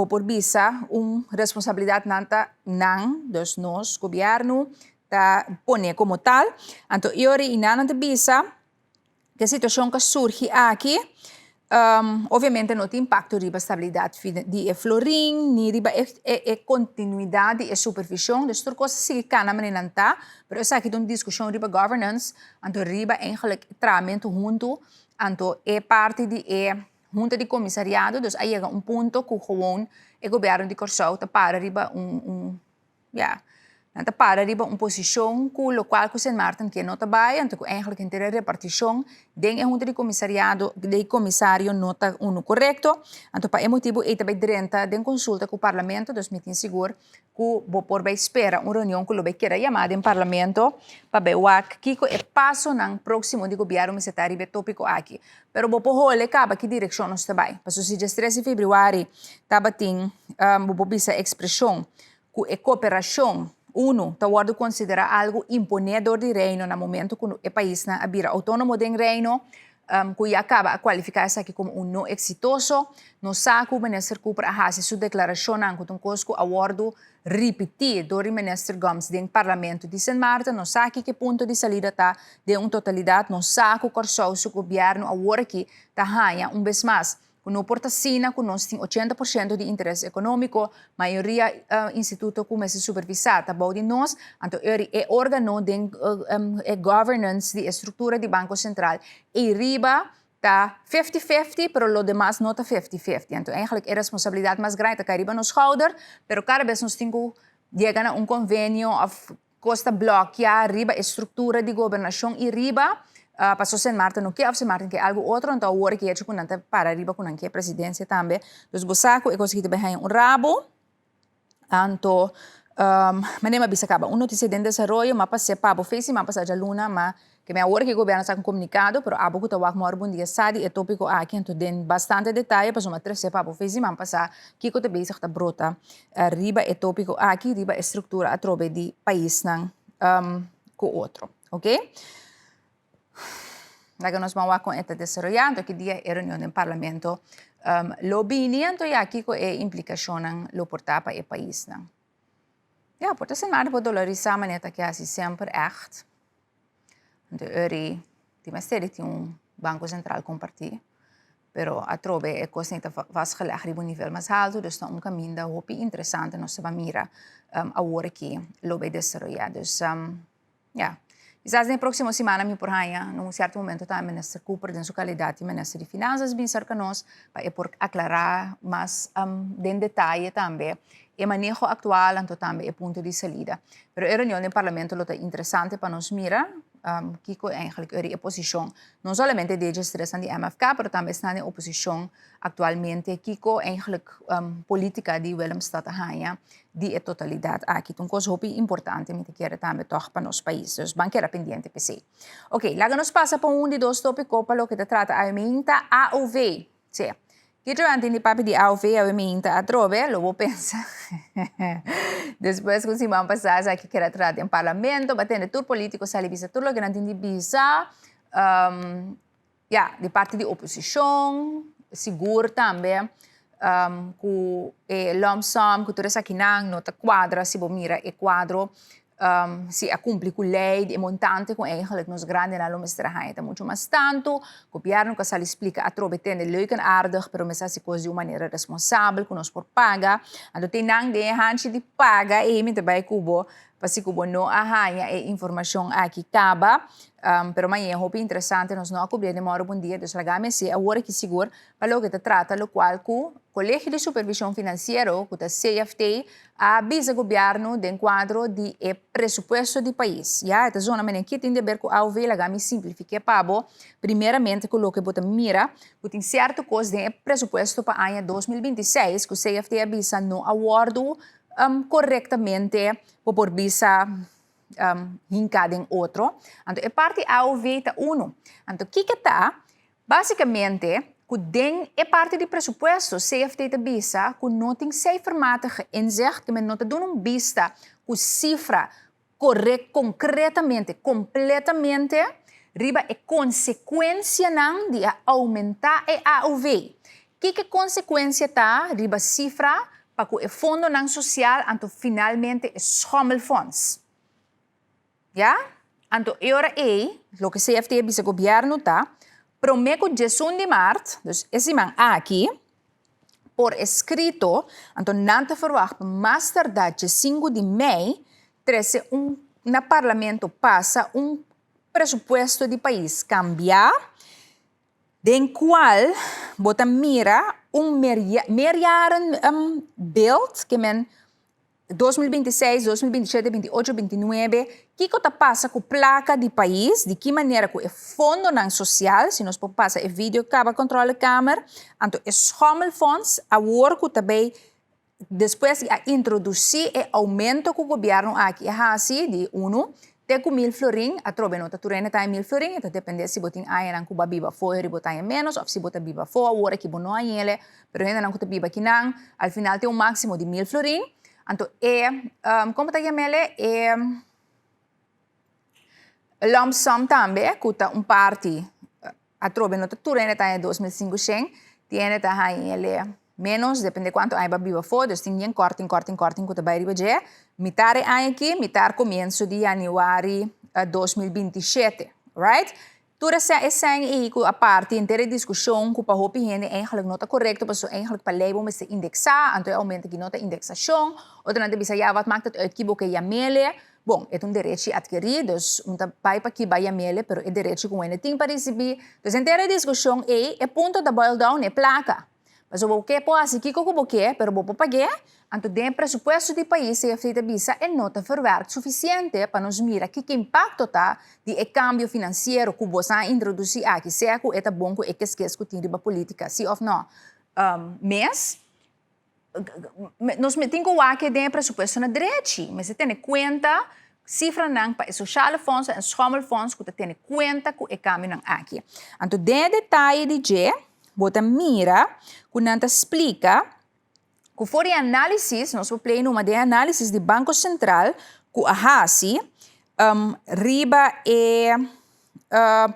por bisa uma responsabilidade dos nós, governo, está põe como tal. Então, agora não bisa que a situação que surge aqui, obviamente não tem impacto riba estabilidade de florim, nem riba continuidade e supervisão. Dus er coisas que na maneira tá, pero essa aqui é uma discussão riba governance, então riba eigenlijk tratamento junto, então é parte de junta de comissariado, dus aí chega ponto que gewoon o governo de Corsou tá para riba para riba uma posição que o qual que Sint Maarten que não trabalha, então eigenlijk inteira repartição den junta de comissariado de comissário nota correto, então para motivo é também direta den consulta com o parlamento, dus me tem seguro que vou por bem espera uma reunião que o bem queira chamada em parlamento para ver o que é passo no próximo de governo se está riba tópico aqui, pero vou por role acaba que direção nós trabalha, para se dia 13 de fevereiro tava tem vou bisa expressão que é cooperação. Está guardo considera algo imponedor de reino no momento que o país na abira autônomo de reino, que acaba a qualificar isso aqui como não exitoso, no saco o ministro Cooper a fazer sua declaração que um cosco awardo repetir do ministro Gomes do parlamento de Sint Maarten, no saco que ponto de saída está de uma totalidade, no saco Corsou o governo agora que está ganha vez mais. No Portacina, que nós temos 80% de interesse econômico, maioria instituto começa a supervisar, tá bom de nós, então é órgão de governance de estrutura do Banco Central. E riba tá 50-50, pero lo demás não tá 50-50. Então, eigenlijk é responsabilidade mais grande que riba nos schouder, pero cada vez nós temos chegar a convênio of costa bloquear riba estrutura de governação e riba passou Sint Maarten, não quer Sint Maarten que algo outro, então agora que é tipo não para arriba com a presidência também, dos bosaco é conseguido bem rabo, então mas bisa acaba notícia de desenvolvimento, mas passei para fez mas passar já luna, mas que me agora que o governo está com comunicado, pero abo que tá o maior bom dia sabe é tópico aqui, então tem bastante detalhe, passou uma três para fez mas passar que o bem está brota, riba é tópico aqui, riba é estrutura a trobe de país não com outro, ok? Daí nós vamos com esta desarrollando que dia é reunião do parlamento lobbying e aqui com a implicação lo portar para o país não. Ja, por isso nada por dolarizar maneira que assim sempre echt. Então ele tem banco central compartilhado, pero a trobe é coisa que faz gelegd op nível mais alto, dus está caminho da hopi interessante nós vamos mirar agora que lo vai desarrollar. Dus ja. Quizás na próxima semana, me porranha, num certo momento, está o ministro Cooper, em sua qualidade de ministro de Finanças, bem cerca nós, para aclarar mais em detalhe também o manejo atual, então também o ponto de saída. Mas a reunião do parlamento é interessante para nós mirar, Kiko eigenlijk de oposição, não somente de estresse de MFK, pero também está na oposição atualmente. Kiko eigenlijk política de Willem staat hanha de totalidade aqui. Então, coisa hopi importante, me quer também toch para nosso país. Dus, banqueira pendiente PC. Ok, lá nos passa para de dois tópicos para o que trata a minta AOV. Sim. Que eu entendo papi de AOV, a minta a trove, lo vou pensar. Depois, quando se vão passar, aqui que trata em parlamento, batendo tudo político, sali bisa tudo o que não entende bisa, de parte de oposição, seguro também, que lump sum, que tudo isso aqui não, nota quadra, se você mira o quadro, se cumpre com a lei de montante com eigenlijk nos grandes na lomestrahanha tá muito mais tanto o governo que sal explica a trobe tem leuk en aardig pero mas se coisa de uma maneira responsável que nós por paga ando tem nang de hanche de paga e me também cubo para se cubo não arranha e informação aqui caba pero amanhã hope interessante nós não cobrir demora bom dia dus lagame se agora que seguro para o que trata lo qual o Colégio de Supervisão Financeira, que é CFT, avisa o governo de quadro de presupuesto do país. Já, esta zona que tem a ver com a AOV, me simplifique para primeiramente, coloque bota mira, que tem certo coisa de presupuesto para o ano 2026, que o CFT avisa não awardo corretamente por visa hincada em outro. Então, é parte AOV está uno. Então, o que está? Basicamente, den é parte do presupuesto, CFT te bisa, que não tem cijfermatige inzicht, que men não te doen vista, que cifra concretamente, completamente, riba é consequência não de aumentar a AOV. Que consequência tá, riba cifra, para que o fundo não social, então finalmente é schommelfonds. Ja? Então, agora o que CFT bisa governo tá, prometo 18 de março, dus esse man aqui, por escrito, então não te verwacht, mais tardar 5 de maio, na parlamento passa presupuesto de país cambiar, den qual bota mira meerjaren beeld, que men 2026, 2027, 2028, 2029, que está passa com placa de país, de que maneira que o fundo não social, se nós passa o vídeo, acaba controle câmera, então o schommelfonds, a work também, depois a introduzir o aumento que o governo aqui assim de 1, até com 1.000 florin, a trobe nota turene tá 1.000 florin, então depende se botin aí não cuba biba foi, botar menos, ou se botar biba foi, a hora que bono aí ele, pero ainda não cuba biba que não, al final tem máximo de 1.000 florin. Então, como está chamando, lump sum também, que está parte, a trobe nota turene está em 2.500, tiene está aí ele menos, depende de quanto aí vai viva for, dus tem um corte, que está vai riba metade aí aqui, metade começo de janeiro 2027, right? Toda essa aí, a parte inteira de discussão, que para o gente eigenlijk não está correto, mas eigenlijk para lei vamos indexar, então aumenta que nota indexação, ou dan bisa ja, wat maakt het uit que boke jamele? Bom, é direito adquirido, dus vai para que vai jamele, pero é direito que ele tem para receber. Então, inteira discussão é ponto da boil down, é placa. Mas o que pode ser que o boque, pero vou pagar, então tem presupuesto do país se feita bisa é nota verwerkt suficiente para nos mirar que impacto tá de cambio financeiro que você introduzir aqui, se é que é bom que é que esquece que tem política, se ou não. Mas nós temos que tem presupuesto na direita, mas você tem conta cifra não para sociale fonds e schommelfonds que tem conta que é cambio não aqui. Então, de detalhe de G, bota mira, que não te explica que for de análise, nós vamos play numa de análise do Banco Central, que a HASI, riba é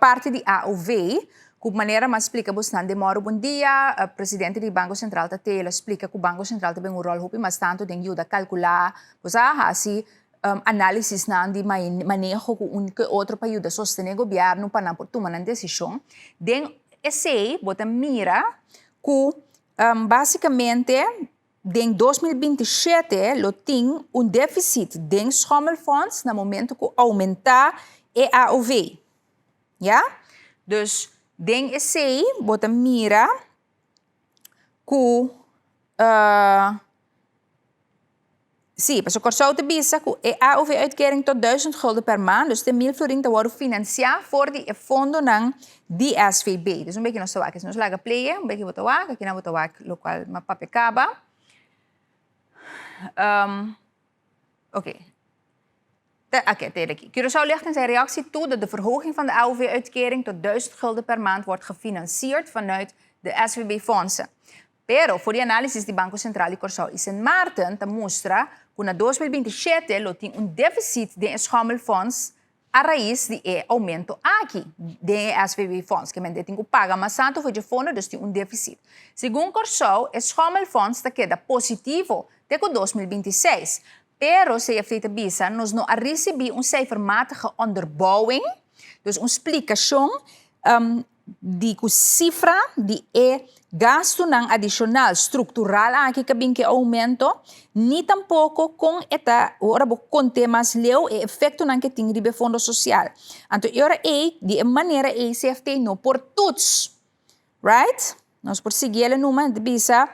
parte de AOV, que maneira mais explica bastante, demora um dia, o presidente do Banco Central ele explica que o Banco Central tem um rol mais tanto de ajuda a calcular, pois a HASI, análise não de manejo que outro para ajudar a sostener o governo para não tomar uma decisão. Esse bota mira que basicamente em 2027 lo tem déficit de schommelfonds no momento que aumentar a AOV. Ja? Dus den esse bota mira que Sim, mas o Corsau te bisa que é AOV-uitkering tot 1000 gulden per maand, dus de 1000 florin te worden financiar voor die fondo ng DSVB. Dus een beetje nos tawag, nos laga play, een beetje wat tawag, aqui na wat tawag local mapapekaba. Oké. Oké, aqui. Curaçao legt in zijn reactie toe dat de verhoging van de AOV-uitkering tot 1000 gulden per maand wordt gefinancierd vanuit de SVB-fondsen. Pero, voor die analysis die Banco Central de Curaçao is in maarten, te mostra que na 2027 lo tem déficit de eschamelfonds a raiz de aumento aqui de SVB-fonds, que men tem que pagar mais tanto foi de fundo, dus tem déficit. Segundo Curaçao, eschamelfonds te queda positivo até 2026. Pero, se je bisa, nós não recebemos cijfermatige onderbouwing, dus uma explicação de cifra de gasto ng adicional estrutural aqui que aumento, ni tampouco com eta ora com temas leu e efeito ng que tem ribe fundo social. Então, ora de maneira CFT no por todos, right? Nós por seguir a numa de bisa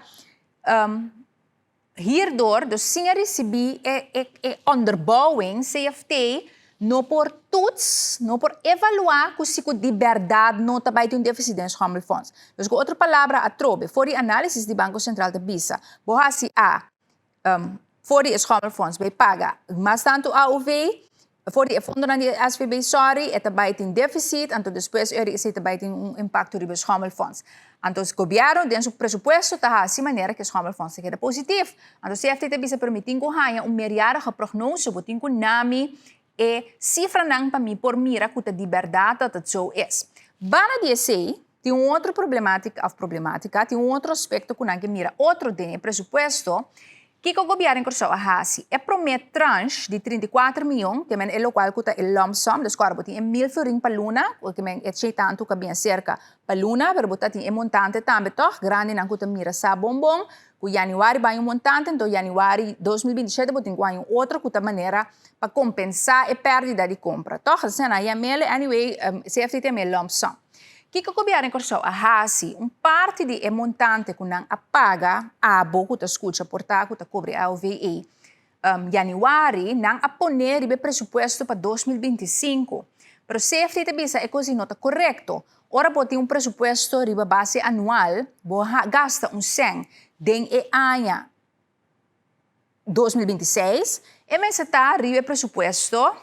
hierdoor dus sem receber onderbouwing CFT no por toets, no por evaluar que se de verdade não está bij um déficit de eschamelfonds. Dus com outra palavra, a trobe, voor die análise do Banco Central de Bisa, bohasi voor die eschamelfonds bij paga, mas tanto AOV, voor die fundo na SVB, sorry, está bij um déficit, então depois está bij um impacto de eschamelfonds. Então, o governo tem seu presupuesto tá assim maneira que os eschamelfonds queda positivo. Então, se CFT bisa permitir que haja meerjarige prognose, botin que nami cifra não para mim por mira que de verdade dat het zo is. Bana DSA tem outra problemática, tem outro aspecto que não mira outro de presupuesto que o governo Curaçao hasi promete tranche de 34 milhões, que é o qual custa el lump sum, dus agora botin 1000 florin para luna, que é tanto que bem cerca para luna, pero botin montante também toch, grande não custa mira sa bombom, que januário vai montante, então januário 2027 botin com outro custa maneira para compensar a perda de compra. Toch, assim, anyway, CFT tem lump sum. Que o governo Curaçao hasi parte de montante que não apaga abo que escuta portar que cobre a OVE januário não aponer o presupuesto para 2025. Pero CFT bisa é coisa não está correto. Ora botem presupuesto riba base anual, gasta 100 den ano 2026 e men está riba presupuesto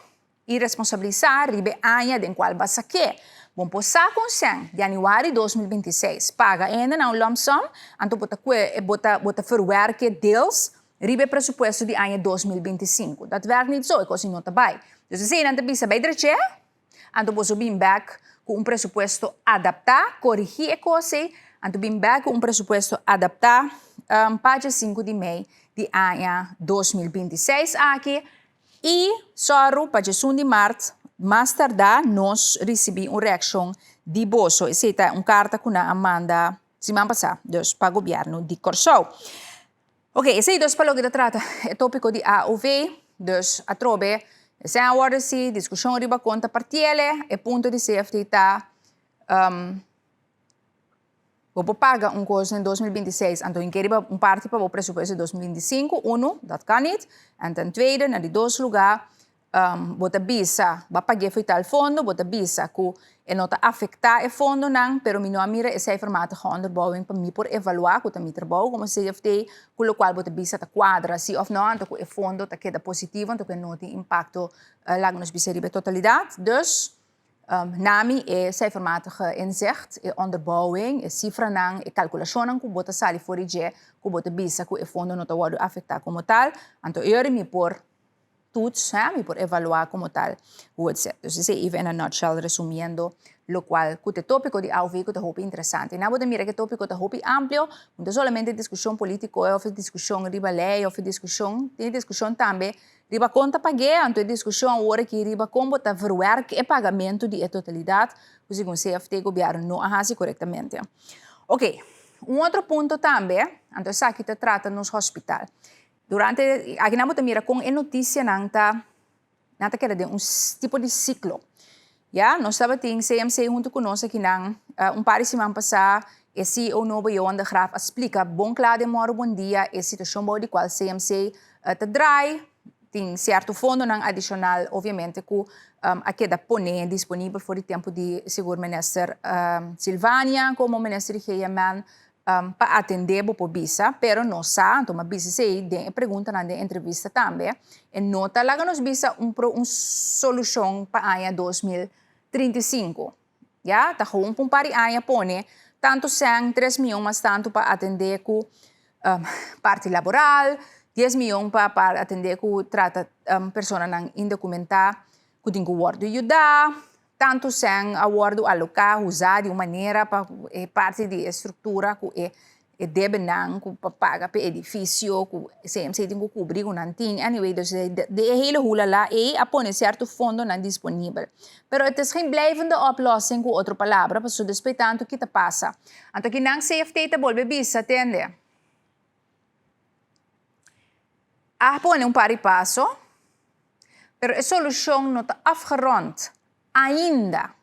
e responsabilizar riba ano den qual basa que bom posar com 100 januário 2026 paga ainda não lump sum, então bota verwerken deels ribe presupuesto de ano 2025. Dat werkt niet zo, ik was niet erbij. Dus we zien aan de bisa bij de então você vem back com presupuesto adaptar, corrigir a coisa, então vem back com presupuesto adaptar para 5 de maio de ano 2026 aqui e só para 1 de março mais tardar, nós recebemos uma reação de bolso. Essa é uma carta que nós manda semana passada para o governo de Curaçao. Ok, esse é para o que trata o tópico de AOV, a trobe, essa é a hora de discussão riba conta partiele, e ponto de CFT está vou pagar coisa em 2026, então em que riba parte para o presupuesto de 2025, dat kan niet, en ten tweede, na die dois lugar, bota bisa, vai pagar foi tal fundo, bota bisa que não está afetar o fundo não, pero minha mira essa informação onderbouwing para mim por evaluar que também trabalho como CFT, com o qual bota bisa tá quadra, se of não, então o fundo tá queda positivo, então não tem impacto lá nos bisa ribe totalidade, dus nami essa informação inzicht, onderbouwing, cifra não, calculação que bota sali fora de, que bota bisa que o fundo não tá word afetar como tal, então eu me por toets, y por evaluar como tal hoe het zit. Dus ese even in a nutshell, resumiendo, lo cual, el tópico de AOV que te hopi interesante. Y nada, mira que tópico te hopi amplio, no solamente discusión política, o discusión riba lei, o discussión, tem discussão também riba conta pagué, então discussão agora que riba como tá verwerk e pagamento de totalidade, o segundo CFT governo não ahasi corretamente. Ok, outro ponto também, então aqui te trata nos hospital. Durante, aqui na mira com a notícia nanta que era de tipo de ciclo. Ja, nós estava tem CMC junto conosco aqui par de semana passada, E CEO Novo Johan de Graaf explica, bom claro, moro bom dia, a situação boa de qual CMC te drai, tem certo fundo não adicional, obviamente, que a queda pone disponível por o tempo de seguro minister Silvânia, como ministro de GMN, para atender a bisa, pero não sabe, então a bisa sei, pergunta na entrevista também, e nota lá que nos bisa solução para a ano 2035. Ja, tá gewoon para pari aya pone, tanto sem 3 milhões, mas tanto para atender com parte laboral, 10 milhões para atender com trata pessoa não indocumentada, que tem que guardo ajudar, tanto sem acordo alocar, usar de uma maneira para parte da estrutura que deve não para pagar para edifício, que CMC tem que cobrir com nanting, anyway, dus de hele hula lá e apone certo fundo não disponível. Pero het is geen blijvende oplossing, com outra palavra, para despeitando que te passa. Então que não CFT te volve bisa, entende? Apone par passo, pero a solução não está afgerond. Ainda.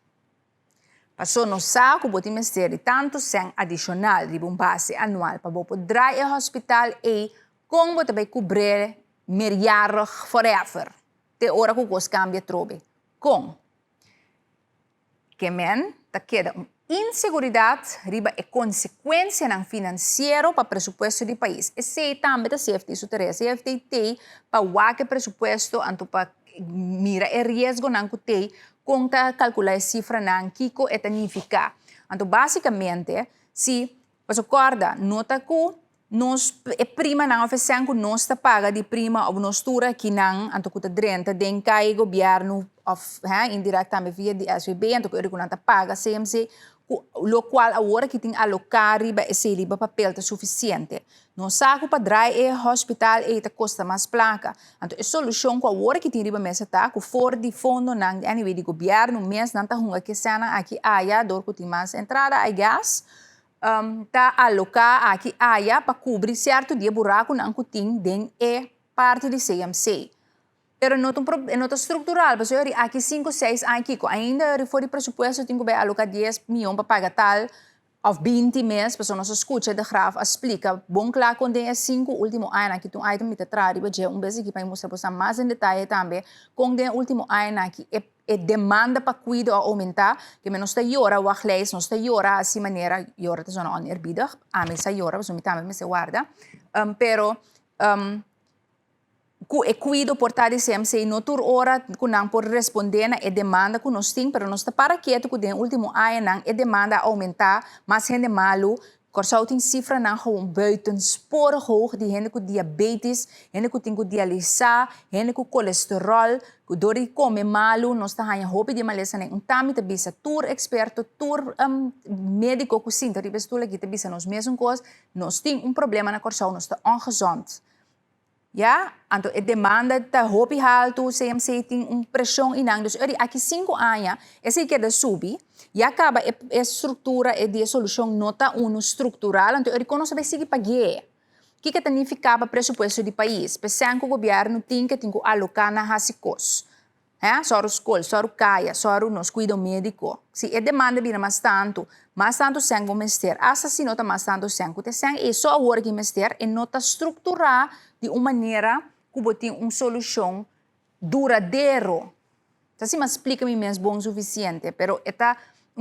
Passou no saco, o ministério tanto sem adicional de base anual para poder o hospital e como também cobrir milhares forever. De hora que os cambia trobe. Com que men, ta queda inseguridade riba é consequência não financeiro para o presupuesto do país. E se também da CFT isso teresa, CFT tem para o que presupuesto anto para mira e risco não que tem conta calcular a cifra não kiko é tanificar. Então basicamente se você acorda nota que nós é prima não oferecem que nós está paga de prima ou nós tura que não então que tá drenta den cai governo of indiretamente via de SVB então que não está paga CMC o qual agora que tem alocar riba esse riba papel tá suficiente não saco para drai o hospital e tá custa mais placa então a solução que agora que tem riba mesa tá que for de fundo não anyway de governo mês não tá hunga que sana aqui aya dor que tem mais entrada I guess tá alocar aqui aya para cobrir certo dia buraco não que tem den é parte de CMC. Pero nota estrutural, porque aqui 5, 6 anos, ainda for o presupuesto, tem que alocar 10 milhões para pagar tal, ou 20 meses, para nós escuta de Graaf explica, bom claro, quando é 5 último ano, aqui tem um item que traz, vez aqui para mostrar para mais em detalhe também, quando é último ano, aqui é demanda para cuidar ou aumentar, que menos está llora, o achleis, não está llora, assim maneira, llora, está zona onerbida, a mim está llora, porque também me se guarda, pero, que cuido por tal de CMC no tur hora que não por responder na demanda que nós temos, pero nós está para quieto que no último ano não demanda aumentar, mas gente malo, corso tem cifra não gewoon buitenspor hoog de gente com diabetes, gente que tem que dialisar, gente com colesterol, que dori come malo, nós está ganhando roupa de maleza nem tami te bisa tur experto, tur médico que sinta, ribes tu aqui te bisa nós mesmo coisa, nós tem problema na corso, nós está ongezond. Ja, então a demanda está roupa alto, CMC tem pressão inang, dus aqui 5 anos, esse que é subir, e acaba a estrutura e a solução nota estrutural, então ele conosce vai seguir pagar. O que significa para o presupuesto do país? Pensando que o governo tem que alocar na hasicos. Só o escola, só o caia, só o nosso cuidado médico. Se a demanda vira mais tanto sem o ministério, essa se nota mais tanto sem o tem é só agora que o ministério e nota estruturar de uma maneira que tem uma solução duradoura. Então, se me explica-me mesmo bom o suficiente, pero é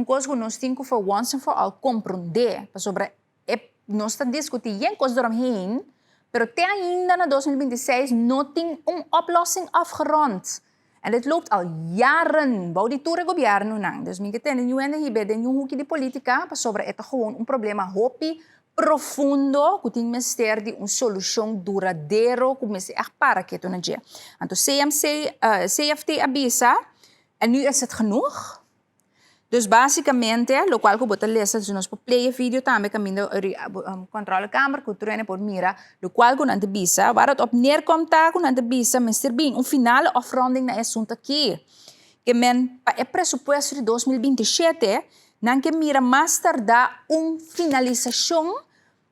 coisa que nós temos que once and for all compreender sobre nós estamos discutindo em coisas doorheen, pero até ainda na 2026 não tem uma oplossing afgerond. En dit loopt al jaren. Bouw die toere governo nang. Dus minke tenen nu en hibe de nu hoekje de politica, pas sobre het gewoon problema hopi profundo, que tem ministério de solução duradouro, que me echt para que tu naje. Então CFT avisa, en nu is het genoeg. Dus basicamente, lo qual que botar lesa, se nós play vídeo também caminho controle câmera, que treine por mira, lo qual que não te bisa, waar het op neerkomt tá, que não te bisa, Mr. Bean, final afronding na assunto aqui, que men pa presupuesto de 2027, não que mira mais tardar finalização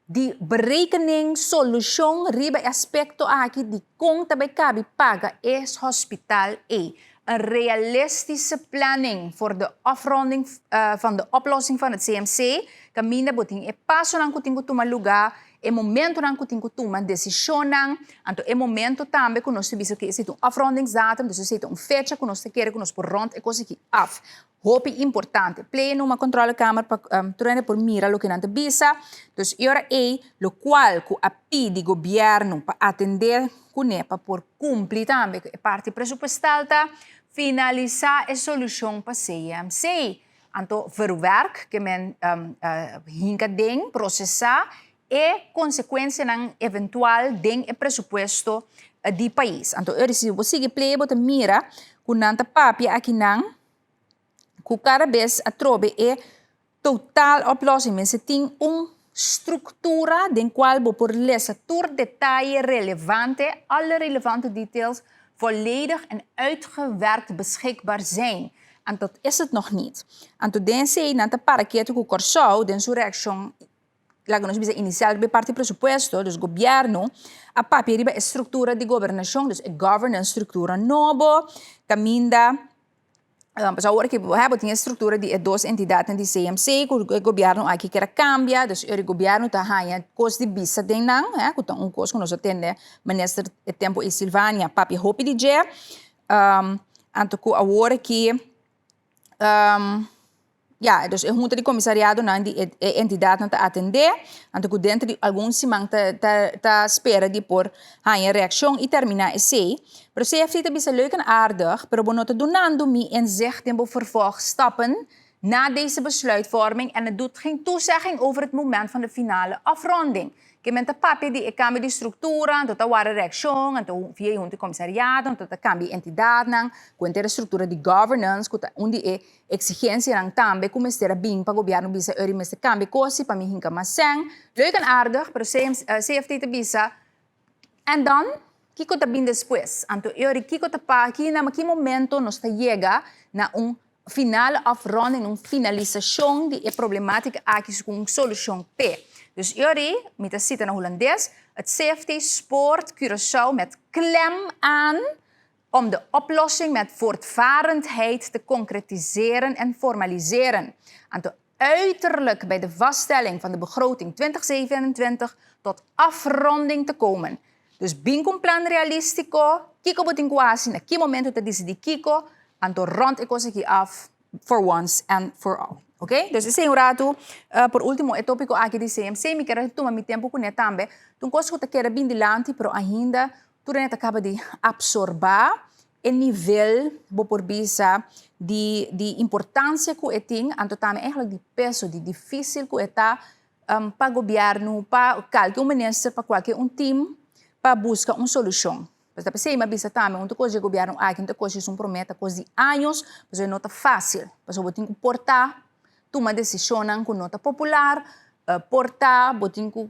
de berekening, solução, riba aspecto aqui de conta bij cabe paga es hospital e een realistische planning voor de afronding van de oplossing van het CMC. Caminda boting e passo nang kuting kutuma lugar, e momento nang kuting kutuma decisão nang, anto e momento também que nós temos que existe afrondingsdatum, dus existe fecha que nós queremos que nós por rond e coisa que af. Hoop importante. Play numa controlekamer para por mira lo que não te bisa. Dus ora e lo qual ku api di governo para atender kunepa por cumprir também a parte presupuestal ta finalizar a solução para CMC. Anto verwerk que men hinka ding processar e consequência ng eventual ding e presupuesto di país. Anto se você play bota mira kunanta papia aqui nang ku cada vez a trobe e total oplossing. Mensen ting structura den qual bo por lezen door detail relevante, alle relevante details volledig en uitgewerkt beschikbaar zijn. En dat is het nog niet. En toen den zei na te paraqueto ku corso den surreaction la que nos bisa inicial be parte presupuesto dos governo a papi riba estrutura di governação dus e governance structura novo caminda. Pues ahora que tiene estructura de dos entidades de CMC, que el gobierno aquí quiere cambiar, entonces el gobierno está haciendo cosas de visa de nang, que está un cosa que nos atiende minister de tempo e Silvania, papi hopi de je, anto que ahora que dus een junta de commissariado na die entidade não está atender, anto que dentro de alguns semana tá espera de por een reactie e terminar esse. Maar ze heeft het leuk en aardig, maar we moeten donando me inzicht in vervolgstappen na deze besluitvorming en het doet geen toezegging over het moment van de finale afronding. Que men ta papi di cambio di struttura, tot a ware reaction, en to via junta commissariado, tot a cambio entidade nang, quente a struttura di governance, kuta undi e exigentie nang tambe, como estera bing pa governo bisa eri meste cambio cosi pa mi hinka maseng. Leuk en aardig, pero CFT te bisa. En dan, kiko ta bin después. Anto eri kiko ta pa, na que momento nos ta llega na finale afronding, finalização de problemática aqui com solução P. Dus jullie, met de zitten naar Hollandes, het CFT spoort Curaçao met klem aan om de oplossing met voortvarendheid te concretiseren en formaliseren. En uiterlijk bij de vaststelling van de begroting 2027 tot afronding te komen. Dus bingo plan realistico, kiko botingkwasi na ki momento te decidi kiko, en to rond ik ons af for once and for all. Okay? Dus esse é um rato, por último, é tópico aqui de CMC, me quero tomar meu tempo com ele também. Então, coisa que eu quero bem dilante, pero ainda, tudo ainda acaba de absorver o nível, por visa, de importância que tem, então também eigenlijk de peso, de difícil que está para o governo, para qualquer ministro, para qualquer time, para buscar uma solução. Mas depois você bisa também, uma coisa que o governo aqui, uma coisa que promete, coisa de anos, mas não é fácil, mas eu tenho que portar uma decisão com nota popular, portar, botin ku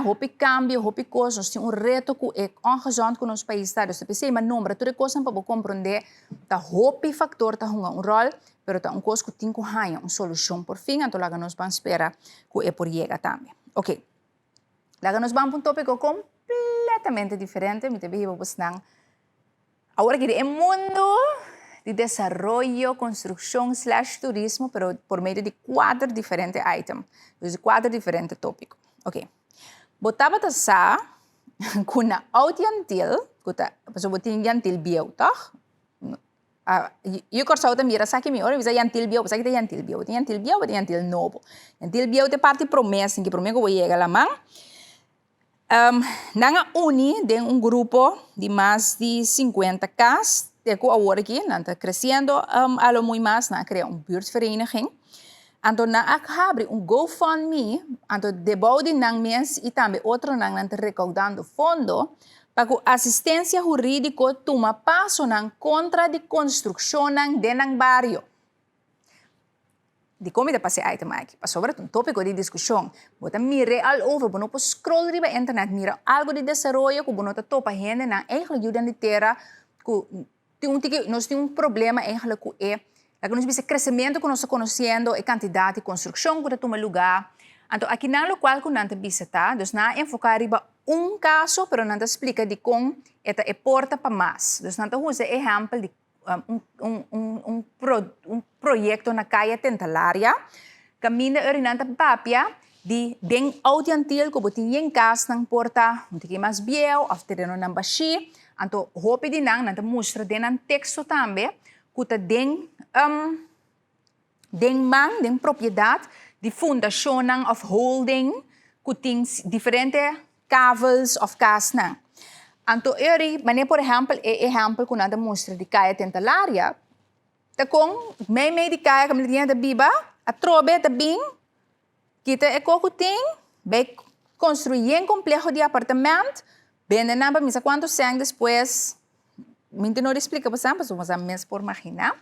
hopi cambio, hopi coisas, nós temos reto que é ongezond com nosso país está, dus pensei maar nombre, tudo coisa para compreender, tá hopi factor tá rol, pero tá coisa que tem que ganhar uma solução por fim, então lá nós vamos esperar que é por chegar também. Ok, lá nós vamos para um tópico completamente diferente, me teve nang, agora que é mundo de desarrollo, construcción / turismo, pero por medio de 4 diferentes items. Dus 4 diferentes tópicos. Ok. Botaba ta sa, kuna out yantil, kuta, paso botin yantil biau, toch? Eu corso ta mira sa que mi ora bisa yantil biau, pasa que yantil biau, yantil novo. Yantil biau te parte promessa, que promego voy llegar la man. Nanga uni de un grupo de más de 50 cas, que agora aqui, está crescendo a lo muy más, na crea uma buurtvereniging. Então, na abre GoFundMe, então debouw de nang mens e também outro nang nante recaudando fundo para que assistência jurídica toma passo nang contra de construção nang de nang barrio. De como passei item aqui, para sobre um tópico de discussão, bota mire all over, bono po scroll riba internet, mira algo de desenvolvimento, que bono ta topa gente na eigenlijk ajuda de terra, nós temos problema eigenlijk que é nós vemos crescimento que nós estamos conhecendo e quantidade de construção que toma lugar. Então, aqui na local que nós visita, dus na enfocar riba caso, pero nós explica de como é porta para mais. Dus nós usa exemplo de um proyecto na kaya tentalaria. Kamina orinanta papia di deng audiantil ko butin yung kas ng porta, hindi mas biel, of terreno ng bashi, anto hopi din nanta mustra din ang teksto tambe, kuta deng propriedad, di fundasyon of holding, kuting diferente cavels of kas nang. Anto eri, mane por exemplo, kung nada mustra di kaya tentalaria, takong may di kaya kami da biba, a trobe da bing, kita kuting, vai construir um complexo de apartamento, bem na misa quantos anos depois, minto não explica para sempre, mas a mesma por imaginar.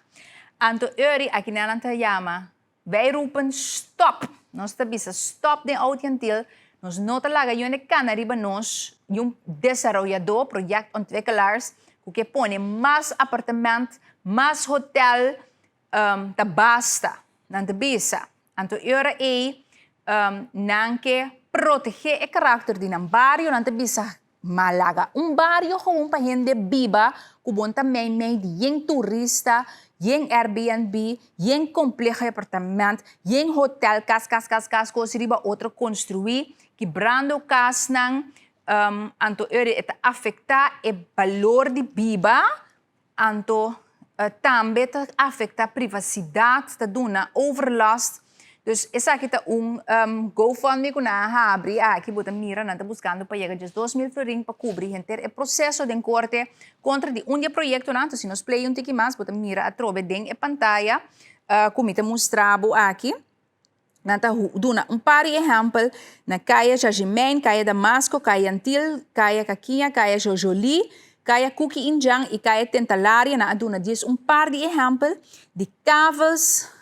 Anto eri, aqui na nanta yama, vai roepen stop, nós tabisa stop de audiantil, nós não talaga yun e canariba nós, yung desarrollador, projectontwikkelaars, que põe mais apartamento, mais hotel, ta basta, nanta bisa. Anto eri nanke proteger o caráter de um barrio, não bisa malaga. Barrio gewoon para gente viva, kubon também de turista, yen Airbnb, yen complexo apartamento, yen hotel, cas, riba outro construir, quebrando cas nang, anto eta afecta o valor de viva, anto também afecta a privacidade, ta duna overlast. Dus essa aqui tá GoFundMe que na abri aqui bota mira nanta buscando para chegar de 2.000 florins para cobrir enter o processo de corte contra de projeto nanto se nos play tiki mais bota mira a trobe den e pantalla como te mostrabo aqui nanta duna par exemplo na caia Jajimen, caia Damasco, caia Antil, caia Caquinha, caia Jojoli, caia Cookie Injang e caia Tentalaria na duna diz par de exemplo de cavas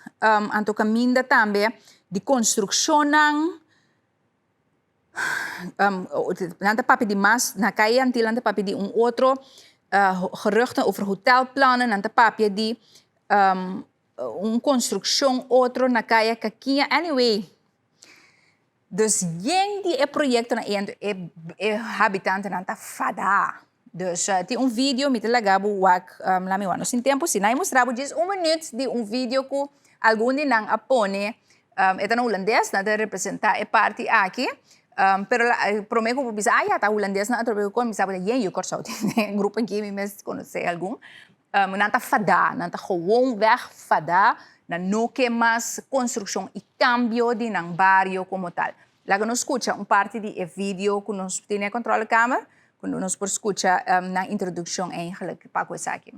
anto caminda também de construção nanta papi de mas na caia Antil nanta papi de outro geruchten over hotelplannen nanta papi de construção outro na caia Caquinha anyway dus yen die projecto na e habitante nanta fada. Dus tem vídeo me lagabo wak lá me wano sin tempo se nai mostrabo diz minuto de vídeo com algum de nang apone eta na holandês nada representar e parte aqui pero prometo que bisa ya ta holandês na atro ko mi sabe yen yo corso tem grupo aqui me mes conhecer algum nanta fada nanta gewoon weg fada na no que mais construção e cambio de nang barrio como tal. Lá nos escuta parte de vídeo que nos tem controle câmera quando nos por escuta na introdução eigenlijk para coisa aqui.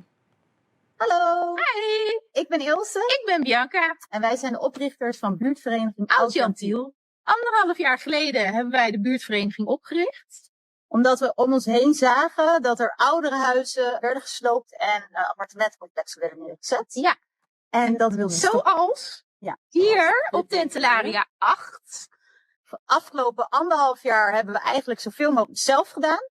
Hallo, Hi, ik ben Ilse ik ben Bianca, en wij zijn de oprichters van buurtvereniging Oud-Jan Tiel. 1,5 jaar geleden hebben wij de buurtvereniging opgericht. Omdat we om ons heen zagen dat er oudere huizen werden gesloopt en appartementencomplexen werden neergezet. Ja, En dat wilden we stoppen. zoals Ja. hier op Tentelaria 8. Afgelopen 1,5 jaar hebben we eigenlijk zoveel mogelijk zelf gedaan.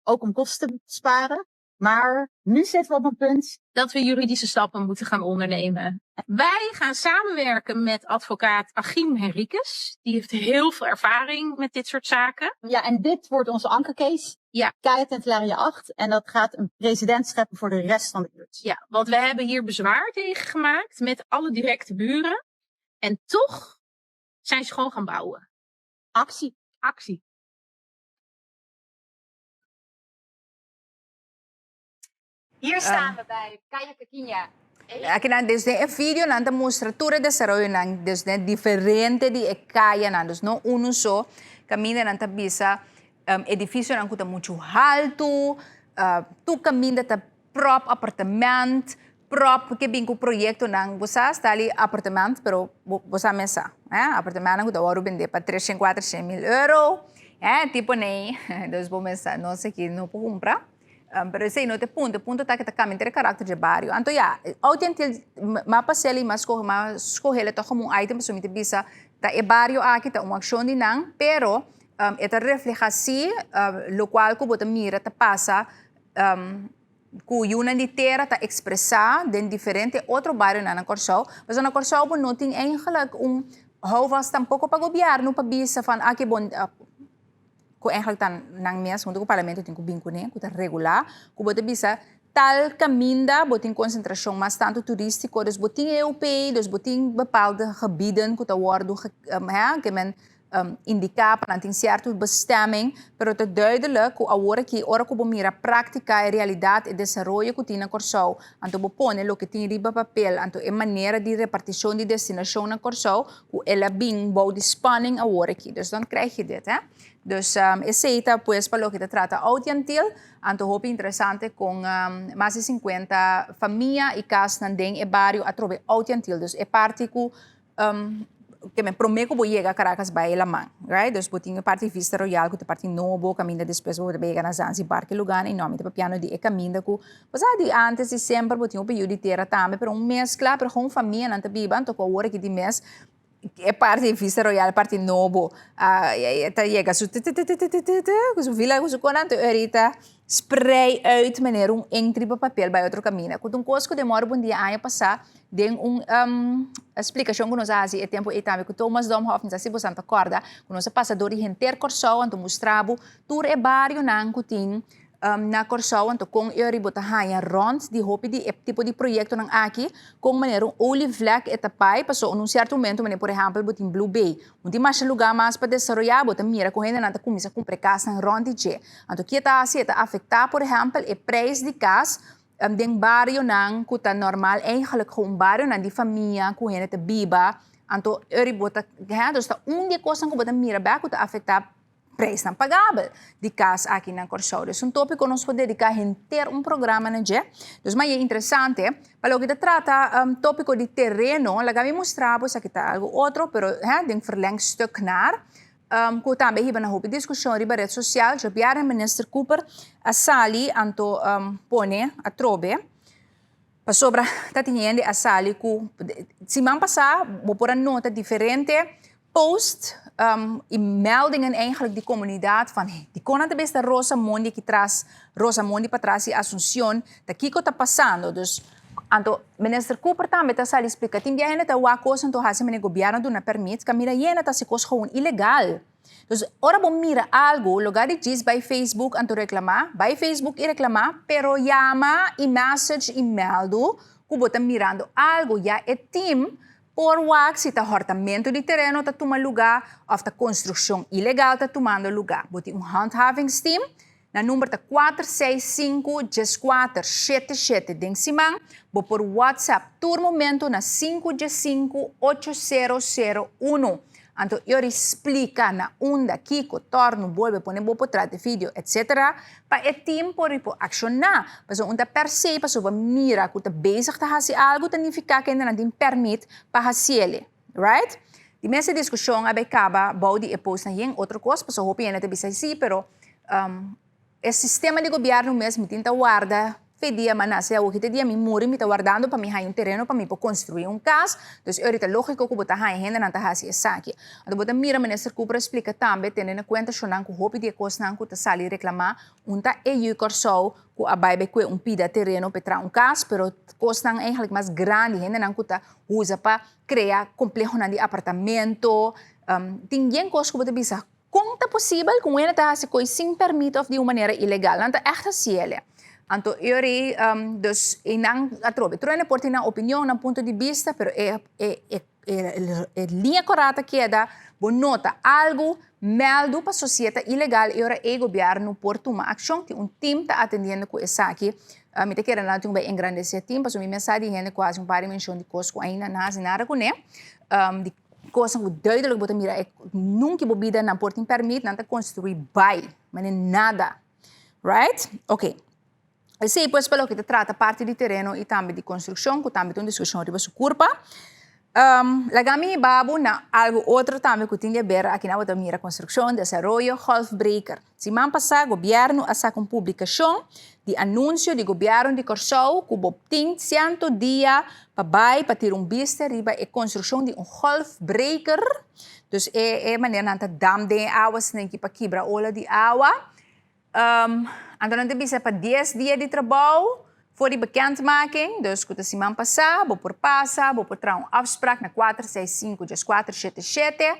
Ook om kosten te sparen. Maar nu zitten we op een punt. Dat we juridische stappen moeten gaan ondernemen. Wij gaan samenwerken met advocaat Achim Henriques. Die heeft heel veel ervaring met dit soort zaken. Ja, en dit wordt onze ankercase. Ja. Kaya Tentelaria 8. En dat gaat een precedent scheppen voor de rest van de buurt. Ja, want we hebben hier bezwaar tegen gemaakt met alle directe buren. En toch zijn ze gewoon gaan bouwen. Actie. Actie. Hier staan we bij Kaya Caquinha. Aqui na desde e vídeo nanta mostra tudo o desarrollo nan desde diferente de caia nan dus no uno só caminha nanta bisa edifício nan kuta muito alto tu caminha ta prop apartamento prop porque bingo projeto nan você está ali apartamento pero você mesa apartamento kuta waru vender para 300 mil euro tipo nem dus vou mesa não sei que não pode comprar. Pero sei no te punto tá que tá caminhando o caráter de barrio. Então autentil mapa seli mas escolher to como item para sumir bisa tá e barrio aqui tá uma ação de nang, pero eta refleja assim lo qual que bota mira tá passa ku una de terra tá expressar den diferente outro bairro na Corsau, mas na Corsau não tem eigenlijk houvast tampouco para governo para bisa van aqui bon ko eigenlijk dan nang mes untuk parlamento tin ko bingko ne ko ta regular ko bote bisa tal caminda, botin concentração mais tanto turístico, dus botin europeu, dus botin bepaalde gebieden que worden que men indica para een certa bestemming, pero het duidelijk que agora que ora que mira prática e realidade e desarrollo que tinha Corsau, anto bopone lo que tinha riba papel, anto e maneira de repartição de destinação na Corsau, que ela bing bouw de spanning agora aqui. Dus dan krijg je dit, hè? Dus essa pues para lo que te trata audientil, anto hope interessante com mais de 50 famílias e casas nandeng e barrio atrove audientil. Dus e parte que me prometo vou chegar a Caracas by la man, right? Dus botinho parte Vista Royal, que te parte Novo, caminho depois vou chegar na Zanzibar, que lugar em nome de piano de caminho que pois de antes de sempre botinho período de terra também, pero mês claro, pero com família não te biban, to com hora que de mês é parte Vista Royal, parte Novo, tá chega so vila so konante erita spray uit meneer engtripe papel bij outro caminho. Quando coisa demora dia ano passar, tem explicação que nós fazemos, tempo e também que Thomas Domhoff, não sei se você acorda, que nós passador de gente Corsau, então mostrava tour e barrio nan kutin na Corsau, então com eu bota hanya rond de hope de tipo de projeto nan aqui, com maneira olivlek etapai, passou num certo momento, maneira por exemplo, botin Blue Bay, onde mais lugar mais para desarrollar, bota mira com ainda nada começa a comprar casa nan rond de então que está assim, está afetar por exemplo o preço de casa den barrio nang kuta normal eigenlijk gewoon barrio nang die familia ku hene te biba anto eri bota dus ta de coisa que bota mira ba kuta afetar preço não pagável de casa aqui na Corsau. Dus um tópico nós podemos dedicar inteiro programa na dia. Dus mas é interessante, para o que trata tópico de terreno, lá me mostrava isso aqui tá algo outro, pero den verlengstuk naar que também hebben een hoop discussão riba rede social. Já vieram minister Cooper a sali anto pone a trobe para sobra tatiende a sali que se man passar vou pôr a nota diferente post e meldingen eigenlijk die comunidade van die kon het beste Rosamondi que traz Rosamondi para trás e Assunção da que está passando. Dus anto minister Cooper também está sali explica tim dia tá wa coisa anto hasi mene governo do na permite camira yena tá se coisa gewoon ilegal. Dus ora bom mira algo lugar de diz by Facebook anto reclamar by Facebook e reclamar pero llama e message e meldo que bota mirando algo já é team por wak se tá hortamento de terreno tá tomando lugar of tá construção ilegal tá tomando lugar. Boti handhavingsteam na número 465-1477 den Simang, bo por WhatsApp tur momento na 515-8001. Então, eu explico na onda, Kiko, torno, volve, põe bo por trás de vídeo, etc. Para o tempo por accionar. Para onde percebe, para mira, que está bezig te fazer algo, significa que ainda não permite para fazer, right? Die mensen discussão acaba, bouw die post na yen, outra coisa, para hoop je net te bisa assim, pero o sistema de governo mesmo tenta guarda fedia manase o que te dia mi muri mi tá guardando para mi hain terreno para mi po construir casa. Dus ahorita lógico que bota hain renda nanta hasi essa aqui. Então bota mira minister Cooper explica também tendo em conta chonan que hope de coisa nan que tá sali reclamar unta EU Corsau que abai be que pida terreno para casa, pero coisa nan eigenlijk mais grande renda nan que tá usa para criar complexo nan de apartamento. Tem gente coisa que bota bisa como é possível que ele está fazendo coisa sem permito of de uma maneira ilegal? Não é echt assim. Então, eu dus não atrobe. Troine pode ter uma opinião, um ponto de vista, pero linha correta que é da nota algo meldo para a sociedade ilegal e ora o governo por tomar ação que time está atendendo com isso aqui. Me te quero não bem engrandecer time, para a minha mensagem é quase par de menção de coisas que ainda não há nada com ele. Coisa que duidelijk bota mira nunca bebida não pode permitir não construir by mas nada, right? Ok. Assim depois pelo que te trata parte de terreno e também de construção que também tem discussão riba su curva. Lagami babu na algo outro também que tinha a ver aqui na outra mira construção, desarrollo, Golfbreaker. Semana passada o governo asa com publicação de anúncio de governo de Corsau que obtém 100 dias para ter vista riba a construção de Golfbreaker. Dus é maneira nanta dam de água sem que para quebrar ola de água. Então não tem para 10 dias de trabalho voor die bekendmaking. Dus que semana passada vou por passa, vou por trouwen afspraak na 465-477.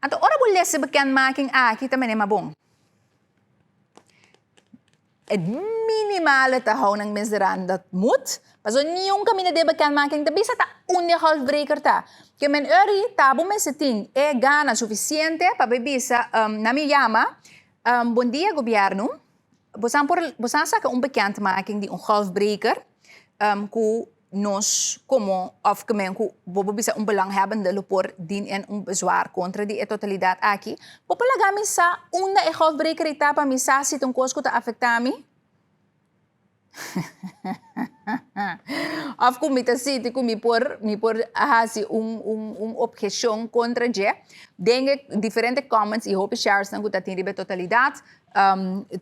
Então ora vou ler essa bekendmaking aqui também é bom. het minimale te houden ng mensen dat moet. Maar zo niet een kamine de bekendmaking, de bisa ta unia halfbreker ta. Que men eri tabo mensen ting gana suficiente para bebisa na mi llama. Bom dia governo. Bosan saka een bekendmaking die een halfbreker ku nos como of que men ku bobo bisa een belanghebbende por din en een bezwaar contra die totalidad aqui. Popolagami sa una halfbreker etapa misa si tong kosko ta afektami. Of kumita city kumi por hasi objeção contra je. Dengue diferente comments e hope shares na kuta tinribe totalidad.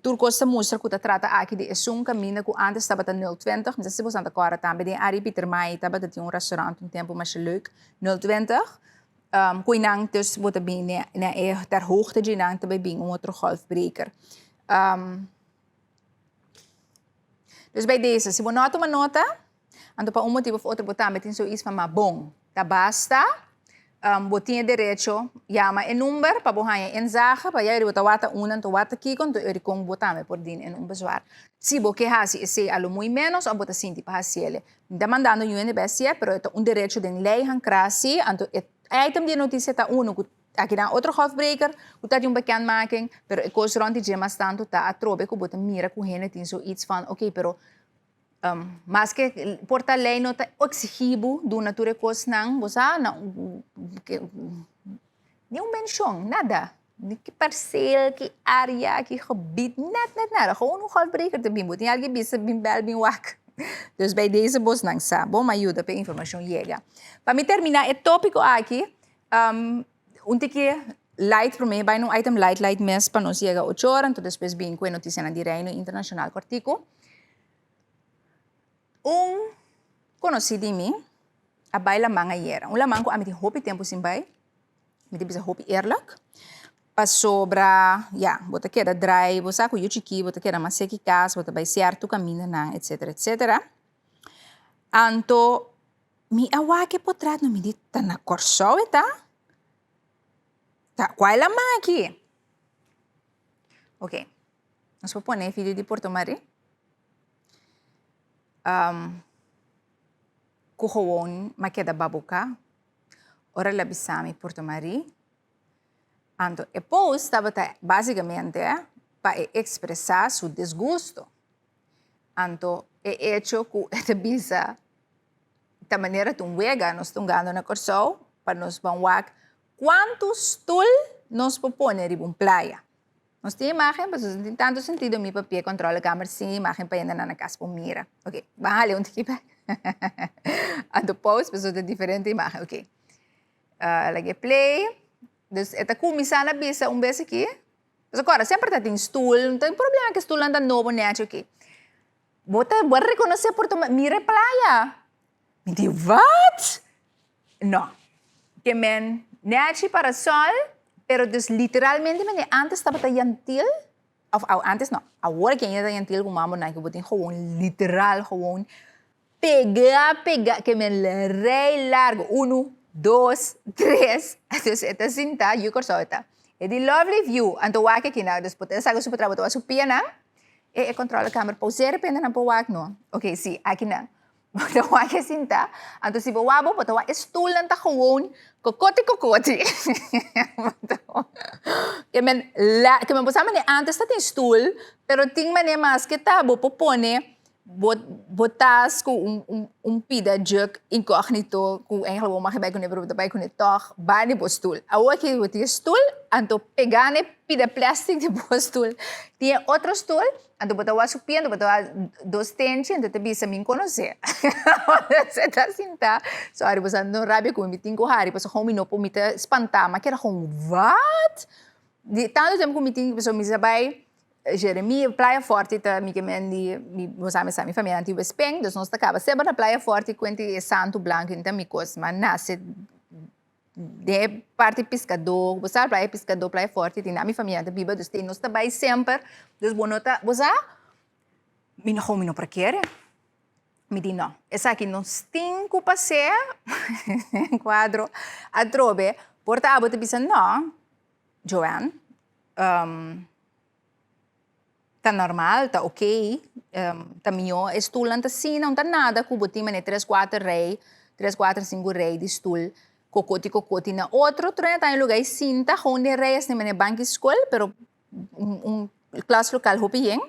Turco se mostra que trata aqui de um caminho que antes estava a 020, mas se você está agora também de Ari Peter Mai estava de um restaurante tempo mais leuk 020. Kuinang dus wordt bem na ter hoogte de nang também bem outro halfbreker. Dus bij deze, se você nota uma nota, ando para motivo of outro botar, metin zoiets van maar bom, tá basta. Botinha direito, chama e número para bohanha inzage, para jij wat wata unan to wata kikon to eri kong botame por din en bezwaar. Si bo que hasi ese alo muy menos o bota sinti para hasiele. Demandando yun besie, pero ito un direito den lei han krasi, anto item die noticia ta uno aqui na outro halfbreker, o tá de bekendmaking, pero ik koos rond die gemas tanto ta atrobe ko bota mira ku hene tin so iets van, okay, pero mas que porta lei não está exigido do natura cosnang, você não nenhum menção, nada, que parcela, que área, que gebied, nada, gewoon um halfbreker te bimbo, tem alguém bisa bimbel bim wak. Dus bij deze bos nang sa, bom ajuda para informação chega. Para me terminar, é tópico aqui, que light para mim, vai no item light mes para nós chega 8 horas, então depois bem com a notícia na direito internacional cortico. Conhecido de mim, a baila mangayera. Lamang ko amit hopi tempo simbay, mit bisa hopi eerlijk. Pas sobra, bota queda dry, bosa ko yuchiki, bota queda maseki kas, bota bay certo caminho nang, etc. Anto mi awake potrat no mi dit na corso eta. Ta qual lamang aqui? Okay. Nós vou poner filho de Porto Mari. Kuhawon makeda babuka, ora labisami Porto Mari. Anto e post estava basicamente para expressar seu desgosto. Anto e hecho que esta bisa da maneira tão wega nós tungando na corso para nos banwak quantos tul nos propõe ribum playa. Nós temos imagem, mas não tem tanto sentido mi papel controla a câmera sem imagem para ainda na casa por mira. Ok, vamos ali onde que vai. A depois, pessoas de diferente imagem. Ok, lagi play. Dus esta começar na bisa vez aqui. Mas agora sempre tem stool, não tem problema que stool anda novo net ok. Bota reconhecer por tomar mira playa. Me diz what? Não, que men net para sol. Pero dus literalmente, antes estava yantil, of antes não, agora que ainda yantil, como amo, que botem gewoon literal, gewoon pegar, que me rei largo, 1, 2, 3, dus esta cinta, eu corso esta. É de lovely view, anto wake aqui na, dus poten sago super trabalho, tu supia na, e controla a câmera, pausere pende na wak no, ok, sim, aqui na. Bota wake cinta, anto si wabo, bota wake stool nanta gewoon, kokote. Que men posama ni antes tá tem stool, pero ting mane mas que tabo popone botas com pida juk incognito com eigenlijk wel mag je bij kunnen beroepen bij kunnen toch bani bo stoel. Awa que botie stoel anto pegane pida plastic de bo stoel. Tinha outro stoel anto botawa supia anto botawa dos tenchi anto te bisa min conocer. Você tá sinta. Sorry, você não rabi com miting ko hari, pas gewoon mino po mita espantama, que era gewoon wat? De tanto tempo com miting pessoa me sabay Jeremy, Praia Forte, tá, minha família antiga Espanha, dus nós tacava sempre na Praia Forte, quando Santo Blanco, então me costa, mas nasce de parte pescador, você sabe, praia pescador, Praia Forte, tem na minha família antiga Biba, dus tem nós também sempre, dus bonota, você, me não para querer, me diz não, essa aqui nós tem que passear, quadro, a trobe, porta a bota bisa não, Joanne, tá normal, tá ok. Tá melhor stoel não tá assim, não tá nada. Cubo tem 3, 4 rei, 3, 4, 5 rei de stoel. Cocoti na outro, trein tá em lugar cinta, gewoon de reis nem mene banco escola, pero classe local hopi yeng.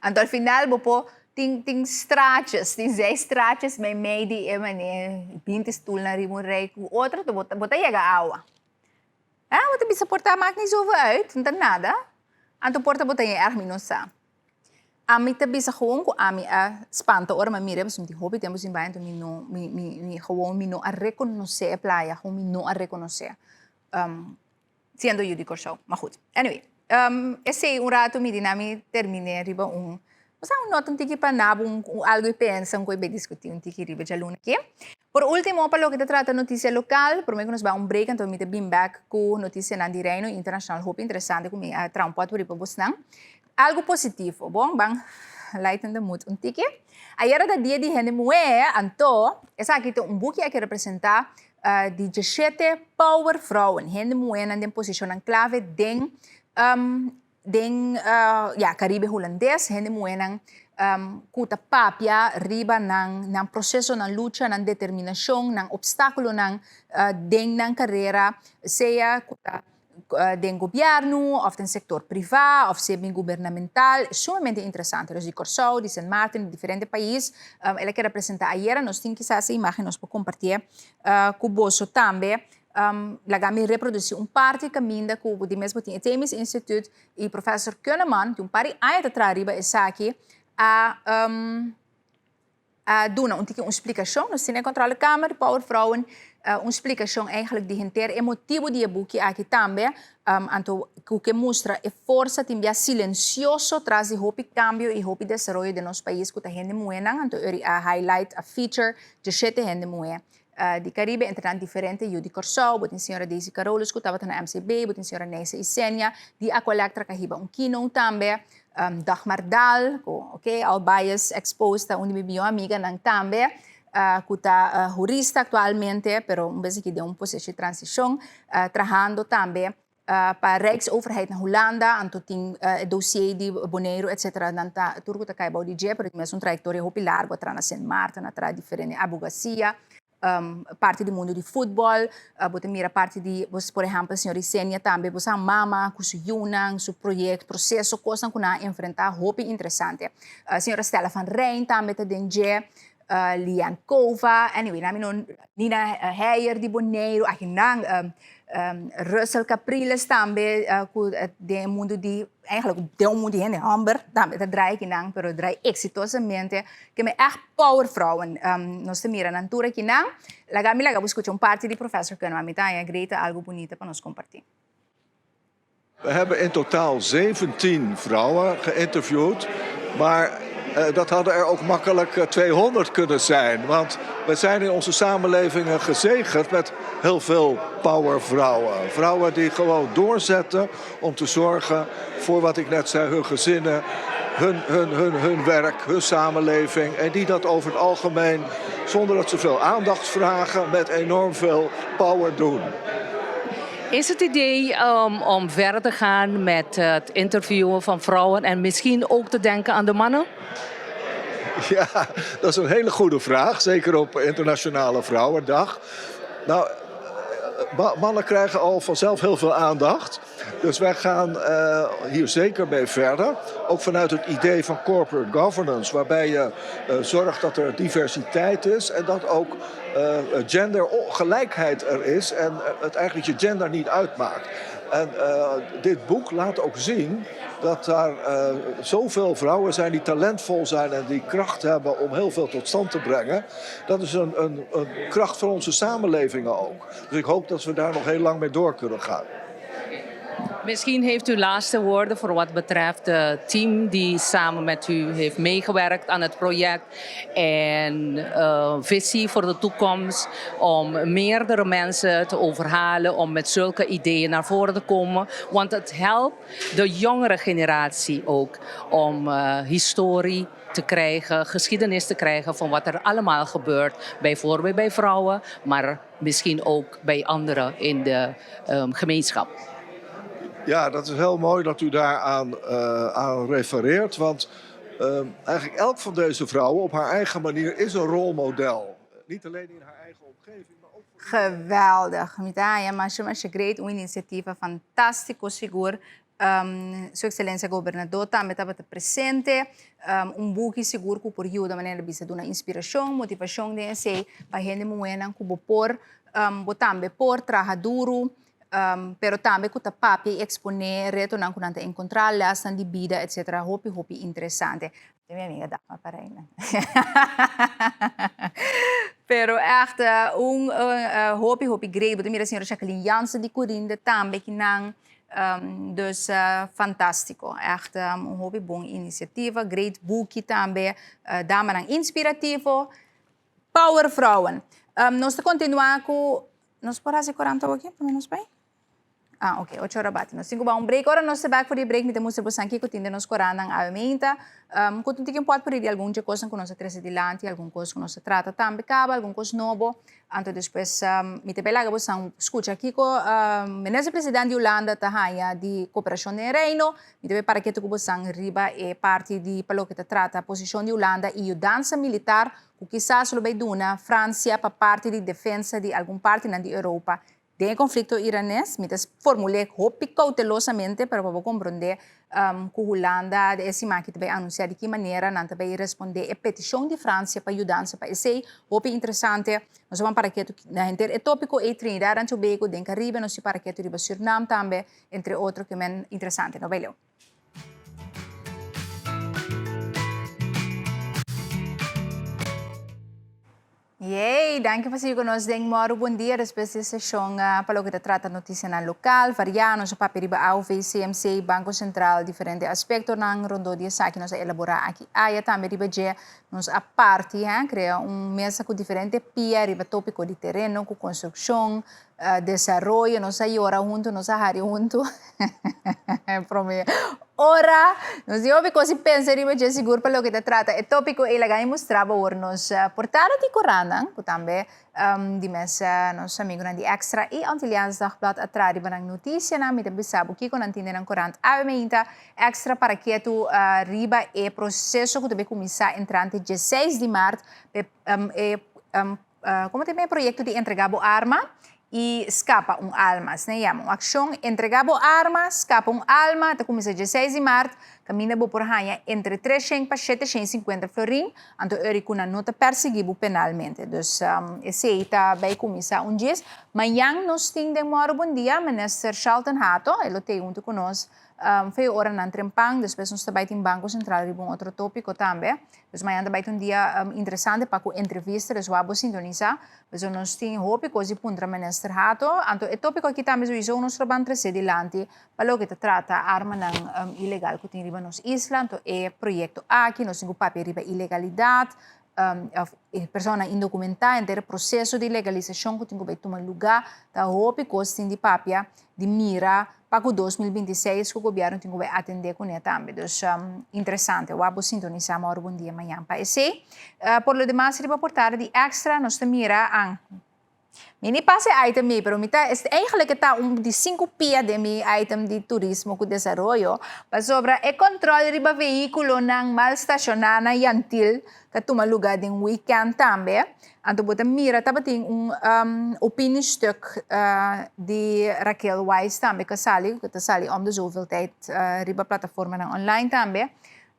Então, al final, bopo, ting straatjes, ting 6 straatjes, may meidi, mene, 20 stoel na rimon rei, outro, bota chega água. Bota bisa portar maakt niet zoveel uit, não tá nada. Então, porta bota je erg minosa. Ami te bisa gewoon ko ami spanta ora ma mire bus ti hobby temos in bain to mi gewoon mi no a reconocer a playa, gewoon mi no a reconocer. Siendo eu de Corsau, maar goed. Anyway, esse rato mi dinami termine riba Mas nota um tiki para nabo algo e pensa coi bem discutir tiki riba de aluno aqui. Por último, para o que trata notícia local, por mim que nos vai break então me te bim back com notícia na direino internacional, hope interessante com me tra pot por riba bosnang. Algo positivo, bom, bang, lighten the mood um tiki. Ayer da dia de Hende Moe, anto, essa aqui tem boek que representa die 17 power vrouwen. Hende Moe na den position en clave den Caribe holandês, Hende Moe nang kuta papia riba nang processo nang lucha nang determinação nang obstáculo nang den nang carreira, seja kuta den governo, of den sector privado, of semi governamental, sumamente interessante. Dus die Corsau, die Sint Maarten, diferentes países, ela que representa ayer, nós temos quizás essa imagem nós podemos compartilhar com você também. Lagami reproduzir parte caminho com o mesmo tem Themis Institute e professor Kuhneman, que pari aia atrás riba essa aqui a doen een explicação, nós temos controle Kamer, Power Vrouwen, uma explicação eigenlijk die inteiro emotivo die boekje aqui também, anto que mostra a força também silencioso traz de hopi cambio e hopi desenvolvimento de nosso país que tá gente moenang, anto a highlight a feature de sete gente moe. De Caribe, entre diferente, Judy Corsau, botin senhora Daisy Carolus, que estava na MCB, botin senhora Neisa Isenia, die aqualectra kahiba kino também, Dagmar Dal, ok, Albayas exposed, onde minha amiga nang também, que está jurista atualmente, pero vez que deu processo de transição, trabalhando também para a Rijksoverheid na Holanda, anto tem dossiê de Bonaire, etc. Nanta turco tá caiba o DJ, pero tem uma trajetória hopi largo, atrás na Sint Maarten, atrás diferente advocacia, parte do mundo de futebol, você mira parte de, por exemplo, a senhora Isenia também, você mama, com seu Yunang, seu projeto, processo, coisa que nós enfrentar, hopi interessante. A senhora Stella van Rijn também tá dentro, Lian Kova, anyway, Nina Heijer di Bonaire, akinang Russell Capriles também, de mundo de, eigenlijk de mundo de hende Amber, também tá draai kinang, pero draai exitosamente, que me echt power vrouwen. Nós te mira natura kinang, lagami busco parte di professor Kuhneman, mita é Greta algo bonito para nos compartilhar. We hebben in totaal 17 vrouwen geïnterviewd, maar dat hadden er ook makkelijk 200 kunnen zijn. Want we zijn in onze samenlevingen gezegend met heel veel powervrouwen. Vrouwen die gewoon doorzetten om te zorgen voor wat ik net zei, hun gezinnen, hun werk, hun samenleving. En die dat over het algemeen, zonder dat ze veel aandacht vragen, met enorm veel power doen. Is het idee om verder te gaan met het interviewen van vrouwen en misschien ook te denken aan de mannen? Ja, dat is een hele goede vraag. Zeker op Internationale Vrouwendag. Nou, mannen krijgen al vanzelf heel veel aandacht. Dus wij gaan hier zeker mee verder. Ook vanuit het idee van corporate governance. Waarbij je zorgt dat er diversiteit is. En dat ook gendergelijkheid er is. En het eigenlijk je gender niet uitmaakt. En dit boek laat ook zien dat daar zoveel vrouwen zijn die talentvol zijn en die kracht hebben om heel veel tot stand te brengen. Dat is een kracht voor onze samenlevingen ook. Dus ik hoop dat we daar nog heel lang mee door kunnen gaan. Misschien heeft u laatste woorden voor wat betreft het team die samen met u heeft meegewerkt aan het project. En visie voor de toekomst om meerdere mensen te overhalen om met zulke ideeën naar voren te komen. Want het helpt de jongere generatie ook om historie te krijgen, geschiedenis te krijgen van wat er allemaal gebeurt. Bijvoorbeeld bij vrouwen, maar misschien ook bij anderen in de gemeenschap. Ja, dat is heel mooi dat u daar aan refereert. Want eigenlijk elk van deze vrouwen op haar eigen manier is een rolmodel. Niet alleen in haar eigen omgeving, maar ook voor... Geweldig. Mitaya, mas great uma iniciativa fantástico, seguro. Sua Excelência Governador também estava presente. Book seguro que por ajuda a maneira de dar inspiração, motivação de ser para a gente moena que por também por trabalhar duro. Pero também que o papi exponer reto não kunanta encontrar las de vida etc. Hopi interessante. Minha amiga dá para aí, né? Pero echt hopi great. Mira a senhora Jacqueline Jansen de Corinda também que não dus fantástico. Echt hopi bom iniciativa, great boek também, dama nang inspirativo, power vrouwen. Nós continuar com nós podemos correr aqui, pelo menos bem. Ah, ok. 8 horas bate. Nós temos break. Agora nós back for the break. Nós temos aqui que temos nos corando a aumenta. Quando tem pode pedir alguma coisa que nós traz adiante, alguma coisa que nós trata também, alguma coisa novo. Então depois me te pela que você escuta aqui com o ministro presidente de Holanda Tahaya de cooperação de reino. Me te para que tu você riba é parte de pelo que trata a posição de Holanda e dança militar, que quizás lo vai duna França para parte de defesa de alguma parte na de Europa. De conflito iranês, me formulei hopi cautelosamente para compreender que a Holanda esse máquina vai anunciar de que maneira não vai responder a petição de França para ajudar para esse hopi interessante. Nós vamos para que na gente é tópico e Trinidad e Tobago, den Caribe, nós para que riba Suriname também, entre outros que é interessante, não vai. Yay, danke por seguir conosco. Moro, bom dia. Depois da sessão, para o que trata notícia na local, variar, nós papel riba AUV, CMC, Banco Central, diferentes aspectos na rondo de saque nós elaborar aqui. Aí também riba já nós a parte, cria mesa com diferentes pia, riba tópico de terreno, com construção, desenvolvimento, nós aí ora junto, nós ahari junto. Prometo. Ora, nós ouve coisa pensa riba já seguro para o que trata. É tópico e lagai mostrava nos portada de Corana, que também de mesa nosso amigo de Extra e Antilliaans Dagblad atrás riba ng notícia na mita bisabo que com antinde ng Corant. Avementa Extra para que tu riba e processo que deve começar entrante 16 de março como tem projeto de entregar arma e escapa almas, né? Uma ação entregar arma, escapa alma, até começa 16 de março, caminha por ranha entre 300 para 750 florim, então eu com a nota perseguido penalmente. Então, esse aí vai começar dia. Amanhã nós temos bom dia, ministro Charlton Hato, ele tem junto conosco. Foi hora na Trempang, depois nós também tem Banco Central, um outro tópico também. Então, amanhã também tem dia interessante para a entrevista, nós vamos sintonizar. Então, nós temos hopi coisa para o ministro Hato. Então, o tópico aqui também é nós trabalhamos trazer adiante para o que trata arma ilegal que tem riba nos islas. Então, é projeto aqui, nós temos papel riba ilegalidade. Persona indocumentada, inteiro processo de legalização que tem que tomar lugar, da hopi coisa de papel de mira para o 2026 que o governo tem que atender com ele também. Então, interessante. Eu vou sintonizar mais bom dia amanhã para esse. Por lo demais, riba portada de Extra, nós mira ang mini passe item me, pero eigenlijk está de 5 pia de mi item de turismo com desenvolvimento, para sobra é controle riba veículo nang mal estacionar na Yantil, que toma lugar de weekend também. Então, bota mira, tava tem opiniestuk de Raquel Weiss também, que sali om de zoveel tijd riba plataforma na online também.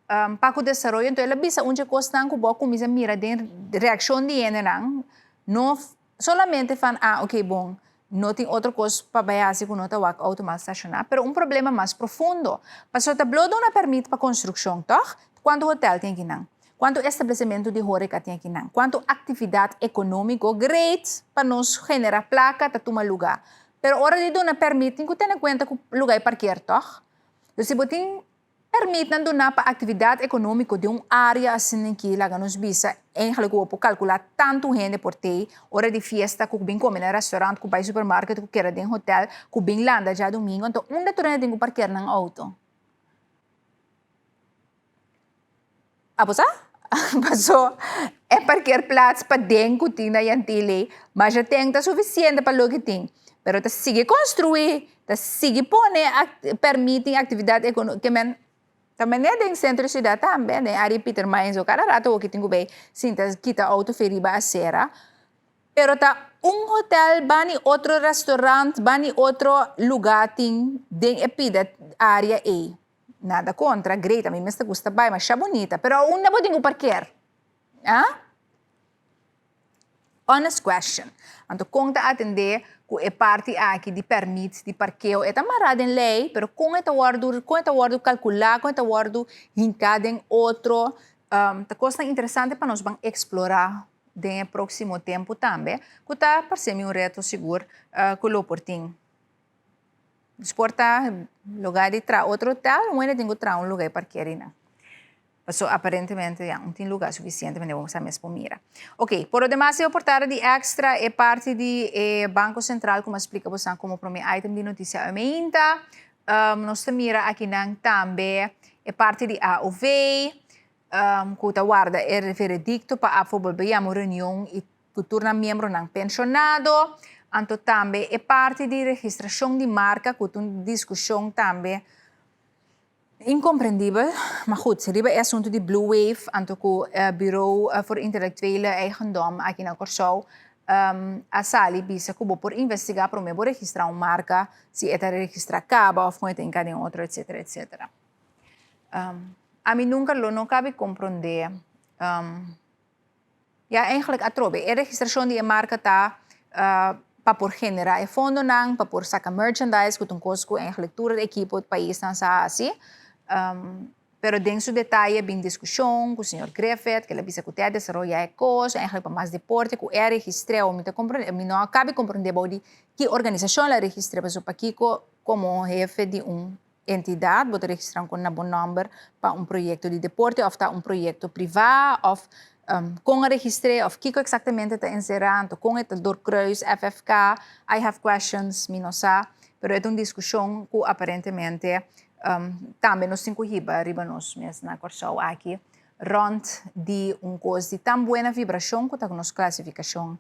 Para o desenvolvimento, então ela bisa onde costa nang kubo kumisa mira de reação de ene nang no solamente fan, ok, bom, não tem outra coisa para bayar se não está automático estacionar, pero problema mais profundo. Passou a tablo não permite para construção, toch? Quanto hotel tem aqui não? Quanto estabelecimento de horeca tem aqui não? Quanto atividade econômica great para nos generar placa para tomar lugar. Pero hora de não permite que tenha conta que o lugar é parquear, toch? Então, se você permite donar para atividade econômica de área assim que lá nos visa eigenlijk op calcular tanto gente por ter hora de fiesta que bem comer no restaurante que vai supermarket que quer de hotel que bem landa já domingo então onde tu tem que parquear no auto aposa passou é parquear plaats para dentro que tem na Yantile mas já tem tá suficiente para lo que tem pero te sigue construir, te sigue pone, permitir atividade econômica, que também é em centro cidade também, né? Ari Peter Maes, o cara rato o que tenho bem, sinta kita auto feriba a cera, pero tá hotel, bani outro restaurante, bani outro lugar tem den epida área A. Nada contra, great, a mim me gusta bem, mas é bonita, pero onde eu tenho parquear? Ah? Honest question. Então, conta atender que é parte aqui de permite de parqueio é amarrado em lei, pero com esta word calcular, com esta word hincar em outro, tá coisa interessante para nós vamos explorar no próximo tempo também, que tá parecendo um reto seguro que lo portim. Exporta lugar de tra outro hotel, não é tenho tra um lugar para parquear. So, aparentemente, não tem lugar suficiente, mas vamos a mesmo mira. Ok, por o demais, eu portar de extra é parte do Banco Central, como explica você, como primeiro item de notícia aumenta. Nós mira aqui também é parte de AOV, que guarda é veredicto para a uma reunião e que torna membro não pensionado. Então, também é parte de registração de marca, que tem discussão também. Incompreendível, maar goed, seria é assunto de Blue Wave, anto que o Bureau voor Intellectuele Eigendom aqui na Curaçao, a Sali bisa que por investigar para me registrar uma marca, se é registrar caba ou como tem cada outro, etc, etc. A mim nunca não cabe compreender. Eigenlijk a trobe, a registração de marca tá para por generar fundo não, para por sacar merchandise, que tem coisa que eigenlijk toda a equipe do país não sabe assim. Pero dentro do detalhe, bem discussão com o senhor Griffith, que ele disse que ele desenvolve coisas, eigenlijk para mais deporte, que é registrado, me não acaba de compreender que organização ela registra, mas para que como jefe de entidade, pode registrar com um bom número para projeto de deporte, ou tá projeto privado, ou com a registre, ou que exatamente está encerrado, com o doorkruis, FFK, I have questions, me não sabe, pero é uma discussão que aparentemente também nós temos riba nós mesmos na Curaçao aqui, rond de coisa de tão boa vibração que está com nossa classificação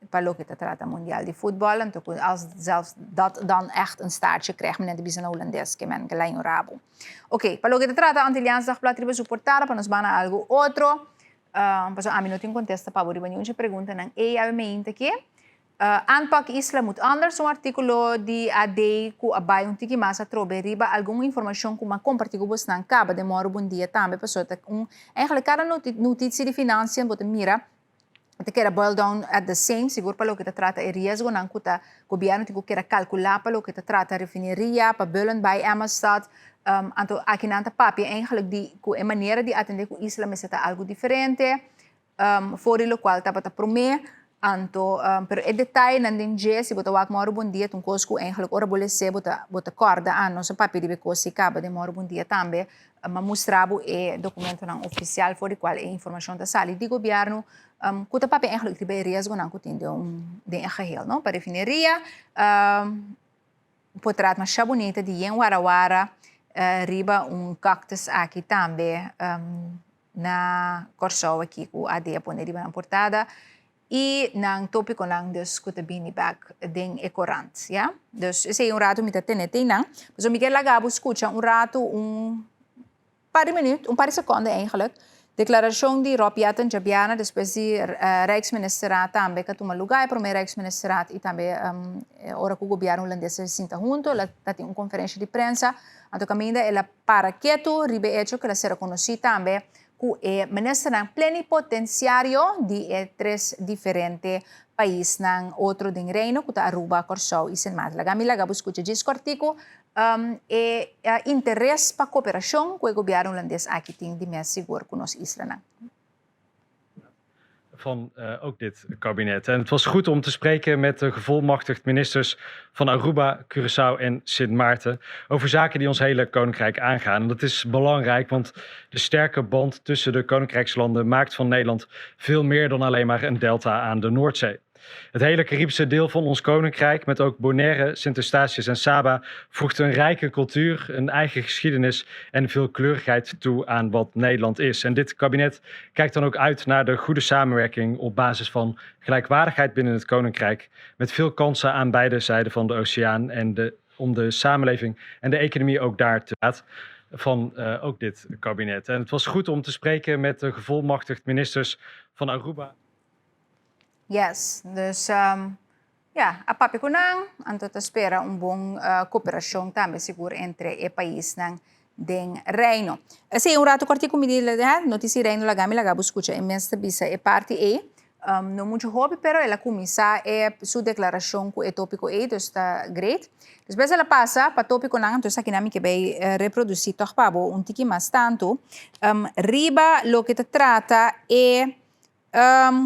para o que trata mundial de futebol. Então, als zelfs dat dan echt een staartje krijgt, men de bizarre holandês que men gelijk rabo. Ok, para o que trata Antillianos da Plata suportar para nos bana algo outro. Pas a mim não tem contesta para o banho de pergunta não é a mente que aanpak Islam moet anders, artículo de AD que abai tiki mais a trobe riba alguma informação que uma compartilha com você não acaba demora bom dia também pessoa tá eigenlijk cada notícia de finanças você mira te quer boil down at the same seguro para o que te trata é risco não que o governo tem que calcular para o que te trata refineria para bullen bij Amsterdam então aqui não tá papi eigenlijk de que maneira de atender com Islam é algo diferente fora o qual tá para prometer. Anto, pero e detalhe nandin je si bota wak moro bom dia tung cosco eigenlijk ora bolese bota corda ano sa papi de cosi caba de moro bom dia tambe ma mostrabo e documento não oficial for de qual é informação da sali de governo kuta papi eigenlijk ribe risco não kutin de geheel não para refineria potrat mas bonita de yen warawara riba cactus aqui também na Curaçao aqui com a de poner riba na portada. E nang tópico nang dus kuta bini back ding ecorant, ja? Dus esse rato me tenete nang. Mas o Miguel Lagabo escuta rato paar minutos, paar seconden eigenlijk. Declaração de Rob Yatten Jabiana, depois de Rijksministeraat também, que toma lugar para o Rijksministeraat e também ora que o governo holandês se sinta junto, ela tem conferência de prensa, então caminha ela para quieto, ribe hecho que ela será conhecida também que é ministro plenipotenciário de três diferentes países ng outro din reino, que está Aruba, Curaçao e Sint Maarten. Lagami buscucha disco artigo interesse para cooperação com o governo holandês aqui tem de mais seguro com nós Israël. Van ook dit kabinet. En het was goed om te spreken met de gevolmachtigd ministers van Aruba, Curaçao en Sint Maarten over zaken die ons hele koninkrijk aangaan. En dat is belangrijk, want de sterke band tussen de koninkrijkslanden maakt van Nederland veel meer dan alleen maar een delta aan de Noordzee. Het hele Caribische deel van ons koninkrijk, met ook Bonaire, Sint Eustatius en Saba, voegt een rijke cultuur, een eigen geschiedenis en veelkleurigheid toe aan wat Nederland is. En dit kabinet kijkt dan ook uit naar de goede samenwerking op basis van gelijkwaardigheid binnen het koninkrijk, met veel kansen aan beide zijden van de oceaan en om de samenleving en de economie ook daar te laten van ook dit kabinet. En het was goed om te spreken met de gevolmachtigd ministers van Aruba. Yes, dus a papi kunang, anto te espera bom cooperação também seguro entre o país ng den reino. Sim, rato corti comida, notícia reino lagami lagabo escucha imensa bisa e parte no muito hobby, pero ela começa sua declaração com o tópico então está great. Depois ela passa para o tópico não, então aqui na minha que vai reproduzir toch pabo tiki mais tanto. Riba lo que te trata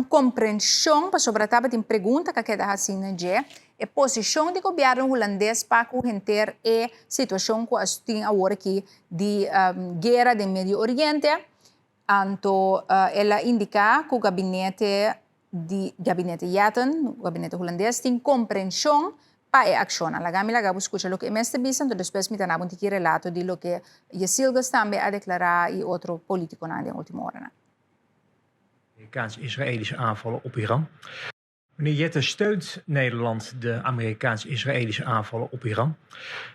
compreensão para sobre a tem pergunta que queda assim né a posição do governo holandês para conter a situação que tem agora aqui de guerra do Médio Oriente. Então ela indica que o gabinete Yatten, o gabinete holandês tem compreensão para a ação. Lagami lagabo escucha lo que é mais bisa, então depois me tanabo um relato de lo que Yesilgas também a declarar e outro político na última hora. Amerikaans-Israëlische aanvallen op Iran. Meneer Jette, steunt Nederland de Amerikaans-Israëlische aanvallen op Iran?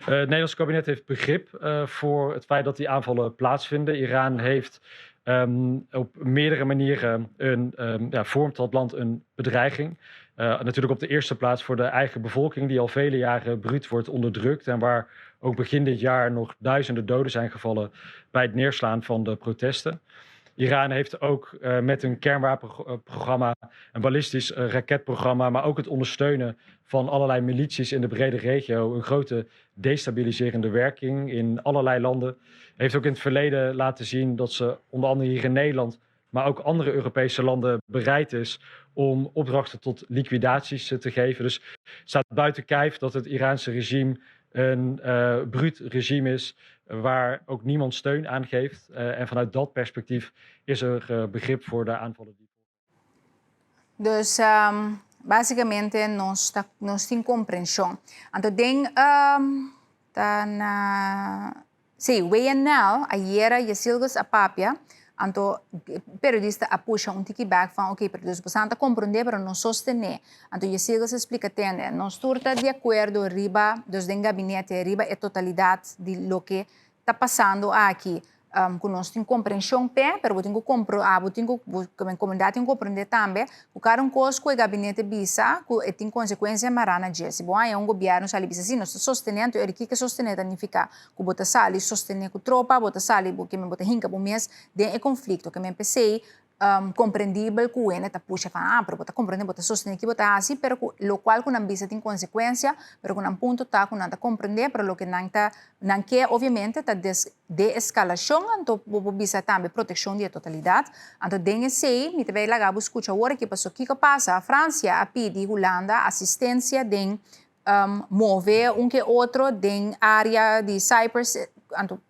Het Nederlands kabinet heeft begrip voor het feit dat die aanvallen plaatsvinden. Iran heeft op meerdere manieren vormt dat land een bedreiging. Natuurlijk op de eerste plaats voor de eigen bevolking die al vele jaren bruut wordt onderdrukt en waar ook begin dit jaar nog duizenden doden zijn gevallen bij het neerslaan van de protesten. Iran heeft ook met een kernwapenprogramma, een ballistisch raketprogramma, maar ook het ondersteunen van allerlei milities in de brede regio een grote destabiliserende werking in allerlei landen. Heeft ook in het verleden laten zien dat ze onder andere hier in Nederland, maar ook andere Europese landen bereid is om opdrachten tot liquidaties te geven. Dus het staat buiten kijf dat het Iraanse regime een bruut regime is waar ook niemand steun aan geeft. En vanuit dat perspectief is er begrip voor de aanvallen. Dus basicamente nós temos compreensão. Então tem sim, WNL ayer Yesilgas Apapia, então periodista apuxa tiki back van ok, periodista bastante compreender, pero não sostener. Então Yesilgas explica tende, nós estamos de acordo riba dos den gabinete riba a totalidade de lo que está passando aqui. Que nós temos compreensão pero temos que comunidade tem que compreender também que cada coisa que o gabinete bisa que tem consequência marana se bom é governo sali bisa sim nós sostenendo é que sostener significa que bota sali sostener com tropa bota sali que me bota hinca bom mês de conflito que me pensei compreendível que o ene tá puxa fala pero bota compreender bota sostener que bota assim pero lo qual que não bisa tem consequência pero que não ponto tá que não tá compreender pero lo que não quer obviamente tá de escalação então bisa também proteção de totalidade então dengue sei me teve lá gabo escuta agora que passou que passa a França a pedir Holanda assistência de mover que outro de área de Cyprus então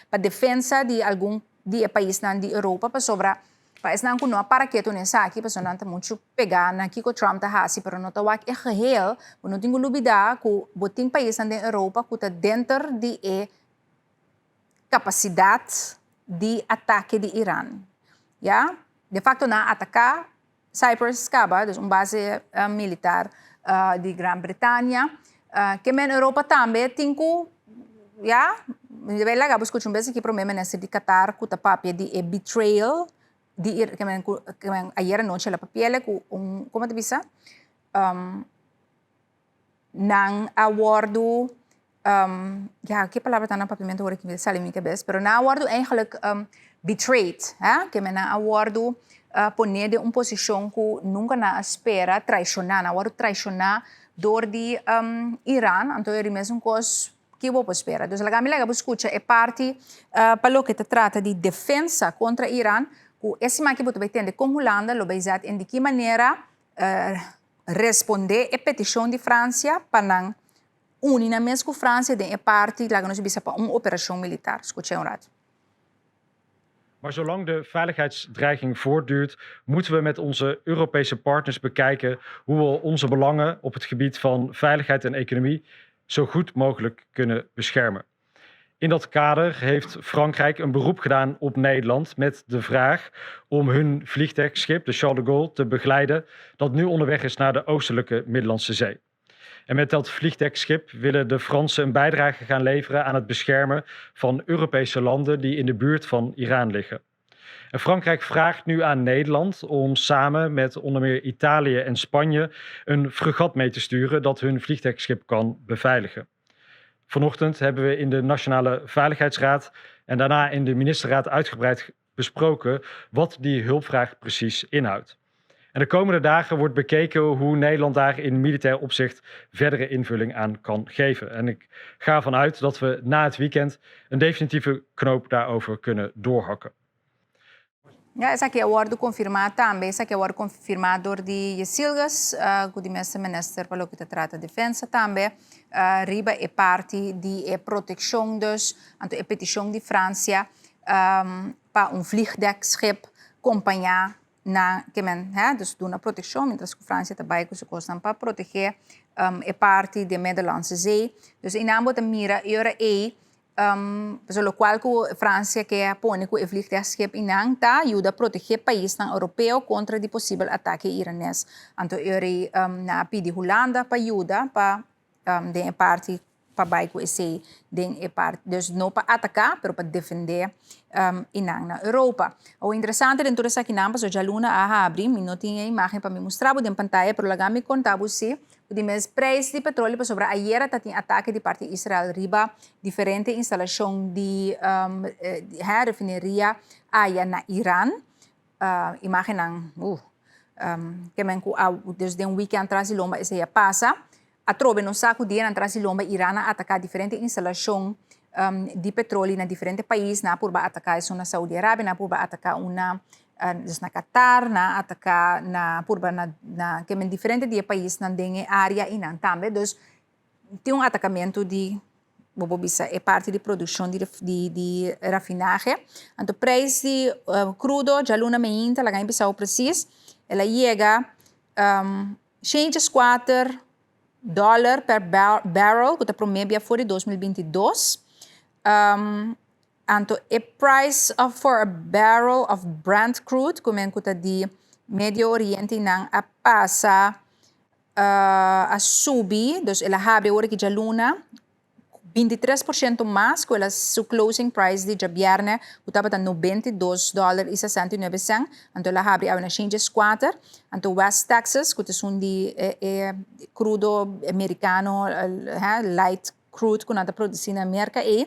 para defesa de algum de país de Europa para sobrar país não kuno para que tu nessa aqui pessoal não tá muito pegar na que o Trump tá hasi pero não tá o que é real não tenho dúvida que botin país na Europa que tá dentro de capacidade de ataque de Irã, já de facto na atacar Cyprus acaba dus base militar de Grã-Bretanha que na Europa também tem que já deve lá buscar vez aqui problema nesse de Qatar que tá papia de betrayal de que ayer noche la papiele com como te bisa nang awardo ja que palavra tá na papimento agora que sale minha cabeça pero na awardo eigenlijk betrayed que na awardo poner de posição que nunca na espera traicionar na awardo traicionar door de Irã então é mesmo coisa que vou esperar. Então, a Camila escuta é parte para o que se trata de defesa contra Irã, que esse que você vai ter com Holanda, lo vai dizer de que maneira responder a petição de França para não unir mesmo com França de parte lá que nós bisa para uma operação militar. Escute um rato. Maar zolang de veiligheidsdreiging voortduurt, moeten we met onze Europese partners bekijken hoe we onze belangen op het gebied van veiligheid en economie zo goed mogelijk kunnen beschermen. In dat kader heeft Frankrijk een beroep gedaan op Nederland met de vraag om hun vliegdekschip, de Charles de Gaulle, te begeleiden, dat nu onderweg is naar de oostelijke Middellandse Zee. En met dat vliegdekschip willen de Fransen een bijdrage gaan leveren aan het beschermen van Europese landen die in de buurt van Iran liggen. En Frankrijk vraagt nu aan Nederland om samen met onder meer Italië en Spanje een fregat mee te sturen dat hun vliegdekschip kan beveiligen. Vanochtend hebben we in de Nationale Veiligheidsraad en daarna in de ministerraad uitgebreid besproken wat die hulpvraag precies inhoudt. En de komende dagen wordt bekeken hoe Nederland daar in militair opzicht verdere invulling aan kan geven. En ik ga ervan uit dat we na het weekend een definitieve knoop daarover kunnen doorhakken. Ja, essa aqui wordt confirmada também. Essa aqui wordt confirmada door die Jecilgas, que o minister para o que trata de defesa também. Riba é parte de proteção dus, anto é petição de França para vliegdekschip acompanhar na que men, dus doen een proteção, mientras que França também que se costam para proteger é parte de Middellandse Zee. Dus in aanbod de mira euro pelo qual que França quer pôr o vliegdekschip in hang tá ajuda a proteger o país europeu contra de possível ataque iranês. Então eu na pedi Holanda para ajuda para de parte para baixo esse de parte dus não para atacar, mas para defender in hang na Europa. O interessante dentro dessa aqui não, já Luna a abrir, não tinha imagem para me mostrar, de pantalla, pero lá me contava se o mes preço de petróleo sobre ayer tem ataque de parte de Israel riba diferente instalação de refineria aí na Irã. Imaginam que men desde weekend atrás de lomba esse passa a trobe no saco dia atrás de lomba Irã atacar diferente instalação de petróleo na diferente país na por atacar isso na Saudi Arábia na por atacar uma dus na Qatar, na atacar na purba na que men diferente de país na dengue área e não também, dus tem atacamento de bobobisa é parte de produção de rafinagem. Então preço de crudo já luna meinta, lá ganha pessoal preciso, ela chega $4 per barrel, que está promédio for 2022. Anto a price for a barrel of Brent crude, como é de Médio Oriente, não a passa a subir, dus ela abre agora que já luna 23% mais que o closing price de viernes, que estava a $92.69, então ela abre a changes 4, então West Texas, que é de crudo americano, light crude, que nada produzido na América e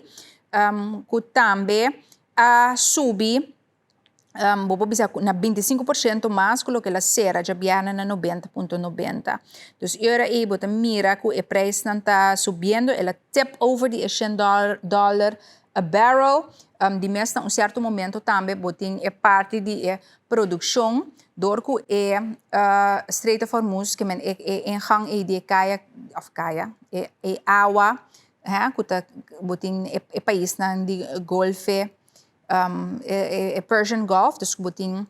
que também subir na 25% mais que o que ela será já viene na 90.90. Então, agora aí você mira que o preço não está subindo, ela tip over de $100 a barrel. De mesmo em certo momento também botem é parte de produção, door que é Strait of Hormuz, que é ingang é de caia, é água. Que botin e país na di Golfe Persian Gulf, dus botin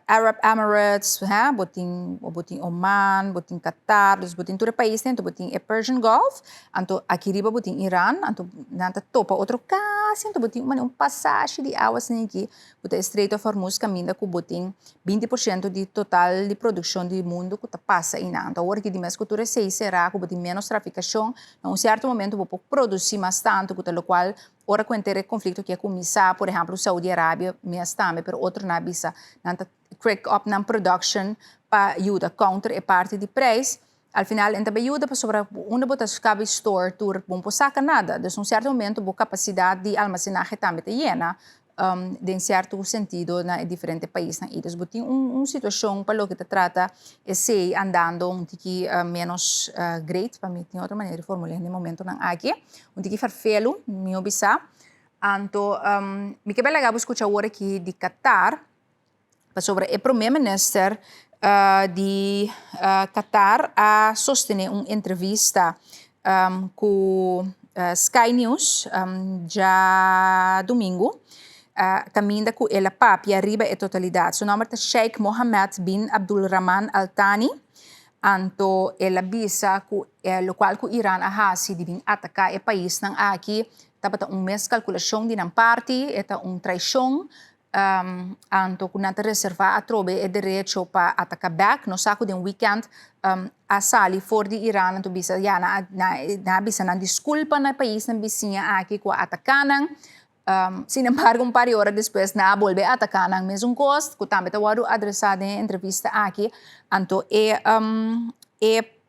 Arab Emirates, botin Oman, botin Qatar, dus botin todo país dentro botin Persian Gulf, anto aqui riba botin Iran, anto nanta topa outro caso, anto botin passagem de água assim aqui, botin Strait of Hormuz caminha com botin 20% de total de produção do mundo que passa aí na, então agora que de mês que tu será que botin menos traficação, em certo momento vou produzir mais tanto, que o qual ora com o conflito que é começar, por exemplo, Saudi Arábia, mas também, pero outro na bisa, nanta crack up na production para ajuda counter e parte de preço. Al final, enta ajuda para sobre onde botas cabe store tour, bom por saca nada. Dus certo momento, boa capacidade de almacenagem também está llena, de certo sentido na diferente países na ilhas. Botin situação para o que te trata é se andando tiki menos great, para mim tem outra maneira de formular no momento não aqui, tiki farfelo, me obisa. Anto, me que bem legal escutar agora aqui de Qatar, sobre o primeiro-ministro de Qatar a sostener uma entrevista com Sky News já domingo. Caminda com ela papia riba e totalidade. Seu nome é Sheikh Mohammed bin Abdul Rahman Al Thani. Anto ela bisa ku lo qual ku Iran ahasi di bin atacar o país nang aqui tapata mês calculação de nan parte eta traição anto ku nata reserva a trobe e direito para atacar back no saco de weekend a sali for de Iran anto bisa ya na bisa na desculpa na país na vizinha aqui ku atacanan. Sin embargo, um par de horas depois, na volve a atacar na mesmo gosto, que também estava adressado em entrevista aqui, então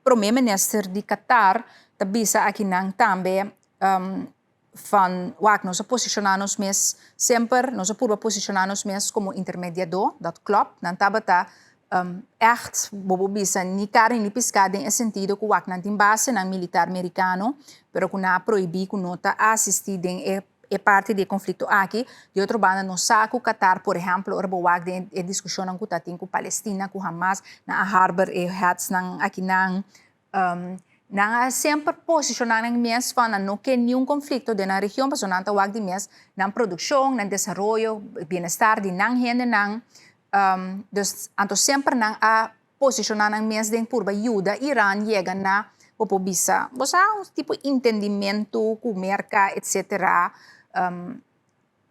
primeiro-ministro de Qatar tabisa aqui nang também van wak nós posicionamos mes sempre nós purba posicionamos mes como intermediador, dat klopt, dan tabata echt bobo bisa ni cara ni piscada em sentido que wak nan base nang militar americano, pero que na proibir que nota assistir em é parte do conflito aqui. De outra banda, no saco Qatar, por exemplo, orboag de discussão com tatin com Palestina, com Hamas, na harbor e hats nang aqui nang sempre posicionar nang mes van não que nenhum conflito de na região, mas não tá wag de mes nang produção, nang desenvolvimento, bem-estar de nang gente nang então sempre nang a posicionar nang mes de por ajuda Iran chega na bisa, você um tipo de entendimento com mercado, etc.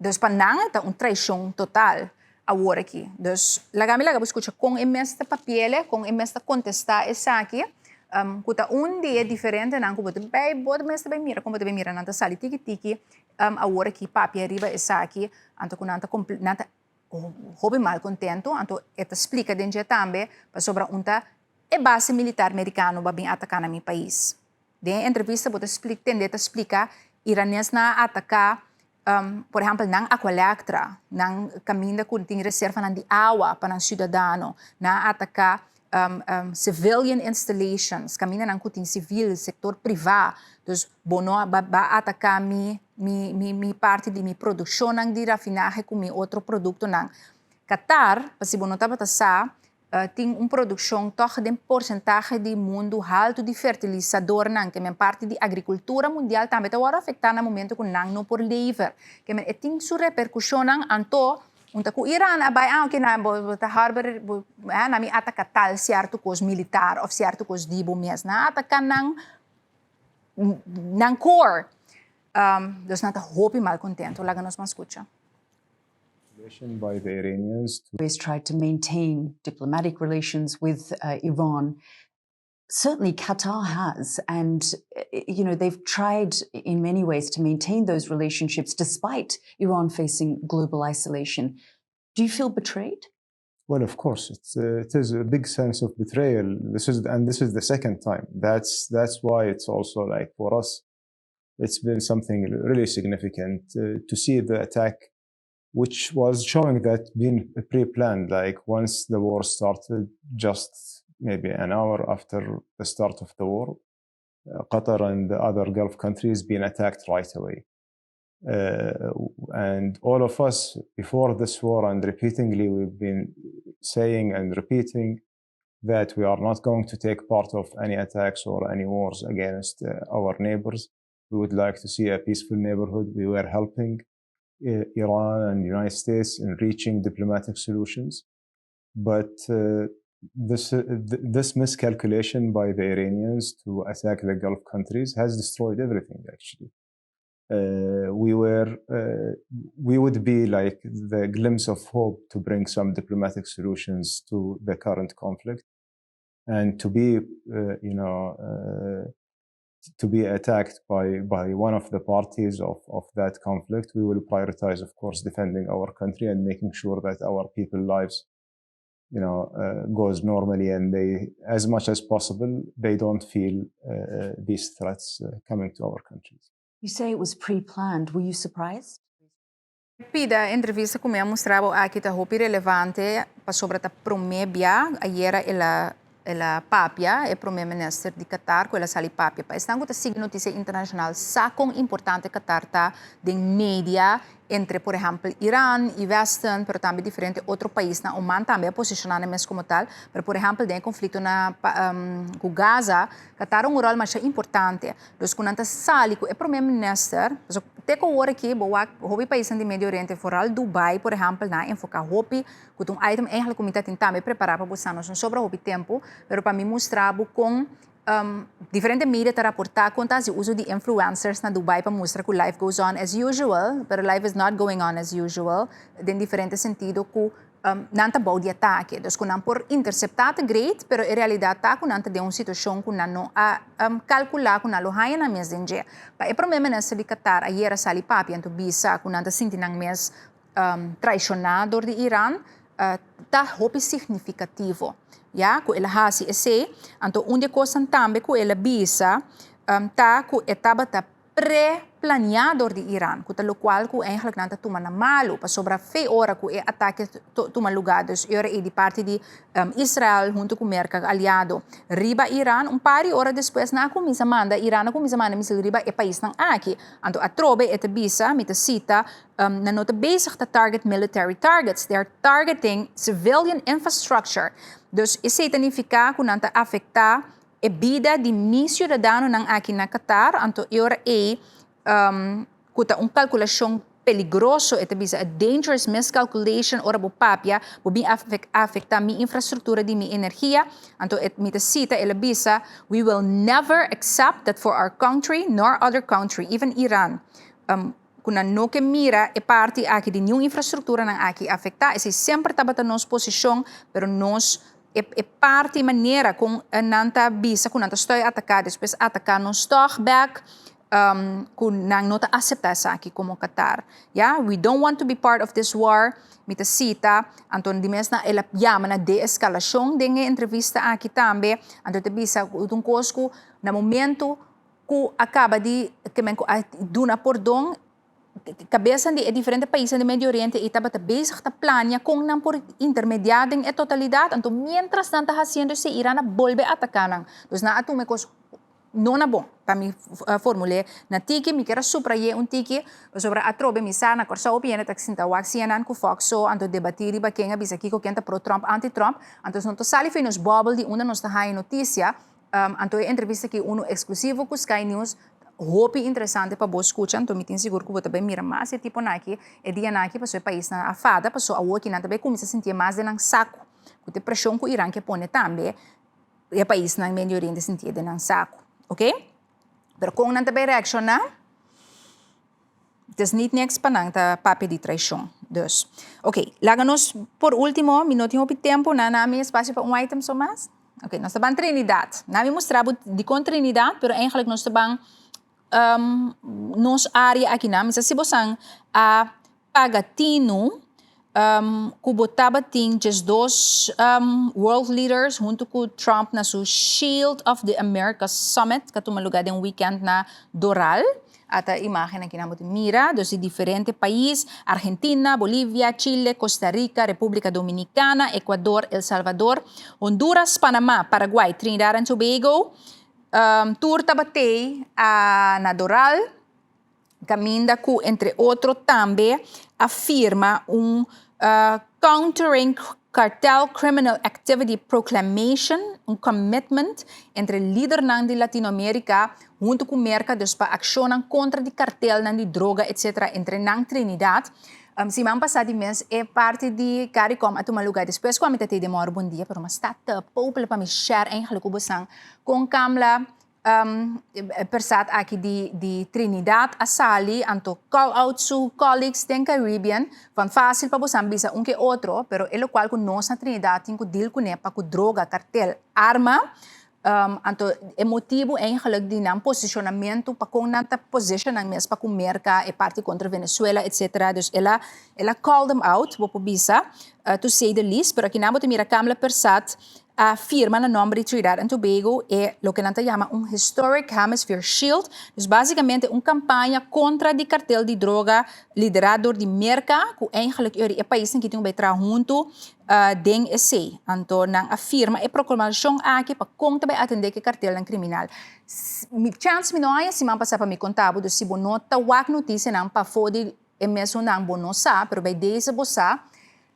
Dus panang ita traição total agora aqui. Dus lagami escuta com esta papel, com esta contestar essa aqui, kuta dia diferente nang kubo bem bod mesta bem mira, como bem mira nanta sali tiki agora aqui papel riba essa aqui, anto com nanta hobby mal contento, anto eta explica dentro também para sobre é base militar americano para bem atacar na meu país. De entrevista bota explica iranianos na atacar por exemplo, nang Aqualectra, nang caminho que tem reserva de água para os cidadãos, na atacar civilian installations, caminho nang que tem civil, sector privado, então, bono ba atacar mi parte de mi produção nang de rafinagem com mi outro produto nang Qatar, para se bono taba sa tem produção toch de porcentagem de mundo alto de fertilizador nang que men parte de agricultura mundial também tá afetar no momento que nang no por lever que men tem sua repercussão nang anto unta ku Iran abai que na ta harbor na mi ataca tal certo cos militar of certo cos dibo mes na ataca nang core dus nata hopi mal contento laga nos escucha. By the Iranians always tried to maintain diplomatic relations with Iran. Certainly Qatar has, and they've tried in many ways to maintain those relationships despite Iran facing global isolation. Do you feel betrayed? Well, of course, it is a big sense of betrayal. This is the second time. That's why it's also like for us, it's been something really significant to see the attack, which was showing that being pre-planned, like once the war started, just maybe an hour after the start of the war, Qatar and the other Gulf countries being attacked right away. And all of us, before this war and repeatedly, we've been saying and repeating that we are not going to take part of any attacks or any wars against our neighbors. We would like to see a peaceful neighborhood. We were helping Iran and the United States in reaching diplomatic solutions. But this miscalculation by the Iranians to attack the Gulf countries has destroyed everything, actually. We would be like the glimpse of hope to bring some diplomatic solutions to the current conflict, and to be, to be attacked by one of the parties of that conflict. We will prioritize, of course, defending our country and making sure that our people's lives, goes normally, and they, as much as possible, they don't feel these threats coming to our countries. You say it was pre-planned. Were you surprised? Pida entrevista com me mostrava aqui tá hopi relevante para sobre a promébia ayer ela papia é primeiro-ministro de Qatar com ela sali papia para estão com a notícia internacional sa com importante Qatar tá de mídia entre, por exemplo, Irán e Westen, pero também diferente outro país na Oman também posicionado mesmo como tal. Pero, por exemplo, tem conflito na com Gaza, que está um rol mais importante. Dus quando anta sali com o primeiro-ministro, até com hora aqui, o país do Médio Oriente, vooral Dubai, por exemplo, na enfocar hopi, com item eigenlijk como está tentando preparar para você não sobra hopi tempo, pero para mim mostrar com diferente mídia para reportar conta o uso de influencers na Dubai para mostrar que life goes on as usual, but life is not going on as usual, em diferente sentido que não bom de ataque. Então, quando por interceptar great, pero em realidade tá quando de uma situação que não calcular quando lo haya na mesa de dia. Para o primeiro-ministro de Qatar, a era sali papi anto bisa quando senti na mesa traicionador de Irã, tá hopi significativo. Ja, ku ela hasi esse, anto onde coisa também ku ela bisa, tá ku etapa tá pré-planeador de Irã, ku lo qual ku eigenlijk nanta tuma na malo, pa sobra fe ora ku ataque tuma lugar, dus ora e de parte de Israel junto com merca aliado, riba Irã, par de hora depois na comisa manda Irã na comisa manda misal riba e país nang aqui, anto atrobe eta bisa, mita cita, na nota bezig te target military targets, they are targeting civilian infrastructure. Dus isso significa que não está afetar a vida de mil cidadãos aqui na Qatar, então eu que calculação peligroso, é a dangerous miscalculation ora bo papia, bo bem afetar minha infraestrutura de minha energia, então me cita ela bisa, we will never accept that for our country nor other country, even Iran. Quando não que mira é parte aqui de nenhuma infraestrutura aqui afetar, é sempre estava na nossa posição, pero nós é parte e maneira com nanta bisa, quando nanta estou atacado, depois atacar nos back, com não está aceitar isso aqui como Qatar. Yeah? We don't want to be part of this war. Mita cita, então de mesma ela chama na de-escalação, dengue entrevista aqui também, então te bisa um cosco no momento que acaba de que men duna perdão cabeça de diferentes países do Médio Oriente e estava bezig a planear com não por intermediário em totalidade. Então, mientras não está fazendo isso, Irã volve a atacar. Então, na atume coisa não é bom. Para mim, formule na tiki, me quero suprair tiki sobre a trobe misa na corsa opinião que sinta o CNN com Foxo, então debatir e quem avisa aqui com quem está pro Trump, anti-Trump. Então, não está sali nos bubble de onde nós está aí notícia. Então, a entrevista aqui exclusivo com Sky News. Hopi interessante para você escutar, então me tenho seguro que você também mira mais, tipo naqui, é dia naqui, para o país na afada, para o aqui na também começa a sentir mais de um saco, que tem pressão que o Irã que põe também, e o país na Médio Oriente sentir de um saco, ok? Pero com não também reaccionar, das niet niks para não tá papi de traição, dus, ok, láganos por último, me não tenho tempo, na nami espaço para item só mais, ok, nós estamos em Trinidad, nami mostrava de com Trinidad, pero eigenlijk nós estamos nos área aqui na mesa se você a pagatino kubotaba ting just dois world leaders junto com Trump na su Shield of the Americas Summit que toma lugar em weekend na Doral ata imagem aqui na mira dos diferentes países Argentina, Bolívia, Chile, Costa Rica, República Dominicana, Equador, El Salvador, Honduras, Panamá, Paraguay, Trinidad and Tobago. Tour tabatei na Doral, caminda que, entre outros, também afirma Countering Cartel Criminal Activity Proclamation, commitment entre líder de Latinoamérica junto com mercados para acionar contra o cartel de droga, etc., entre Trinidad. Se man passado mês é parte de CARICOM a tomar lugar. Depois, quando eu te demoro bom dia, pero mas está pouco para me share em halukubusang com Kamla persat aqui de Trinidad a sali, anto call out to colleagues in Caribbean, van fácil para você bisa que outro, pero é o qual com nós na Trinidad tem que deal com nepa com droga, cartel, arma. Anto é motivo eigenlijk de não posicionamento para com nanta position ang mes para com merca e parte contra Venezuela etc. Dus ela call them out po bisa to say the least, pero aqui na bote mira Kamla Persat afirma na nome de Trinidad and Tobago é o que nanta chama Historic Hemisphere Shield, dus basicamente campanha contra o cartel de droga liderado de merca que eigenlijk é país que tem betra junto den EC. Então, nang afirma e proclamação aqui para conta bem atender que cartel ng criminal. Mi chance mi não é se man passar para me contar, do se bonota wak notícia nang para fodi é mesmo não bonosa, pero by deze bossa,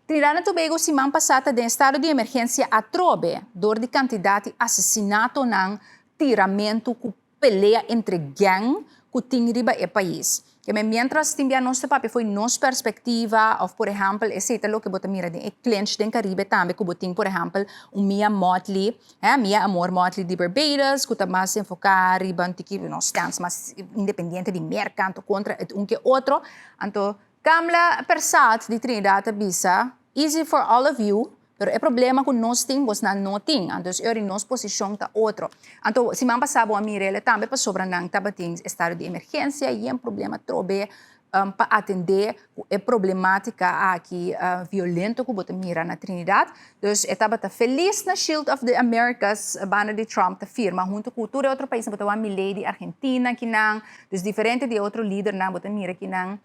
Trinidad e Tobago semana passada de estado de emergência atrobe, dor de quantidade de assassinato não tiramento com pelea entre gang que tem riba e país. Que mientras timbia nosso papi foi nos perspectiva of por exemplo esse lo que bota mira de clientes den Caribe também que botin por exemplo Mia Motley, Mia Amor Motley de Barbados, que tá mais enfocar riba antiki nos stance mais independente de mercado contra um que outro. Então, Kamla Persat de Trinidad Bisa, easy for all of you. Pero o problema com nós temos na não tem, então eu em nossa posição tá outro. Então semana passada a Mirelle também para sobre não estava tem estado de emergência e um problema trobe para atender a problemática aqui violenta que bota mira na Trinidad. Então estava tá feliz na Shield of the Americas, banda de Trump tá firma junto com todo outro país, bota uma Milei Argentina que não, dus diferente de outro líder não bota mira que não,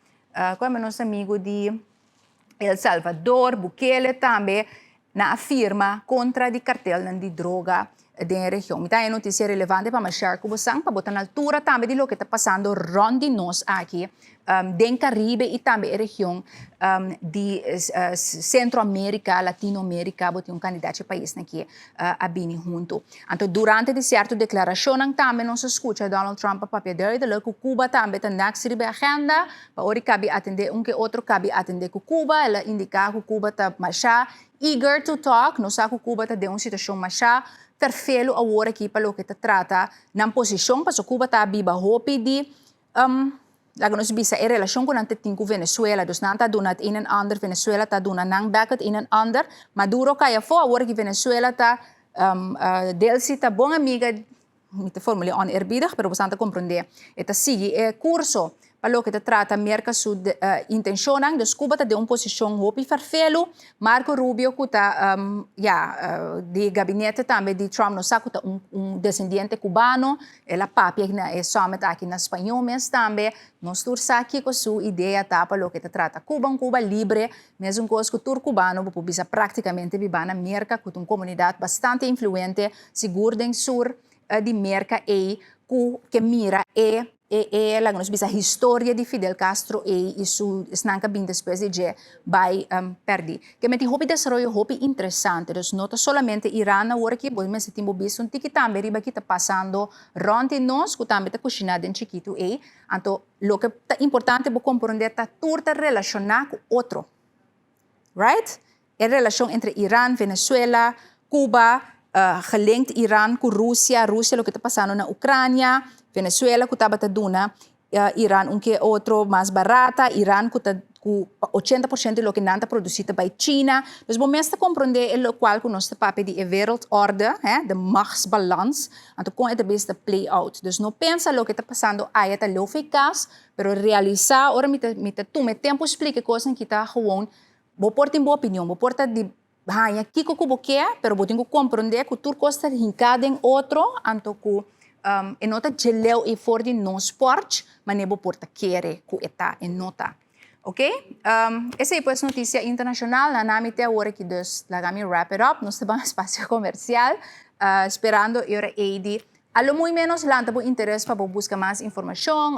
como é nosso amigo de El Salvador, Bukele também na afirma contra o cartel de droga da região. Então, é notícia relevante para share com você, para botar na altura também de lo que está passando rond de nós aqui, do Caribe e também a região de Centro-América, Latino-América, botar candidato a país aqui a bem junto. Então, durante de certa declaração, também nós escuta Donald Trump para pedir de que Cuba também tem na agenda, para ora cabe atender que outro cabe atender com Cuba, ela indica que Cuba está mais eager to talk, nós sabemos que Cuba está de uma situação mais perfeito agora aqui para o que trata na posição para Cuba está viva hope de lá nós bisa a relação com ante com Venezuela, dus não está dando in and under Venezuela está dando não back in and under, Maduro cai fora agora que Venezuela está Delcy está boa amiga, me te formule onerbiedig, pero você não compreender, está sigue é curso para o que trata América Sul intencionam, dus Cuba está de uma posição hope perfeito, Marco Rubio que está de gabinete também de Trump, não sabe que está descendente cubano, ela papi é summit aqui na espanhol mesmo também, nós tursa aqui com sua ideia tá para o que trata Cuba, Cuba livre, mesmo coisa que o tur cubano pode bisa praticamente viver na América, com uma comunidade bastante influente, seguro do sur de América e que mira la nos bisa história de Fidel Castro e su snanca bem depois de vai perdi. Que me tem hobby desarrollo hobby interessante, dus não solamente Irã agora que mas se timo visto que também riba que está passando ronde nós, que também está cozinhando em chiquito e então lo que é importante é compreender tá turta relacionar com outro, right? A relação entre Irã, Venezuela, Cuba, gelinkt Irã com Rússia, lo que está passando na Ucrânia, Venezuela que estava dando Irã que outro mais barata, Irã que está com 80% do que não está produzido by China. Dus momento está compreender o qual que nós papi de wereldorde, de machtsbalans, então como é de beste play out. Dus não pensa o que está passando aí está lo eficaz, pero realizar, ora me tempo explique coisas que está gewoon, vou pôr em boa opinião, vou pôr de aqui que eu quero, pero vou ter que compreender que tudo costa hincada em outro, então que e nota geleu e for de no sport, mas nebo porta querer que está em nota. Ok? Essa é a notícia internacional. Na nami te agora que dus lagami wrap it up. Nós estamos no espaço comercial, esperando eu e Alo muito menos lá tabo interesse para buscar mais informação,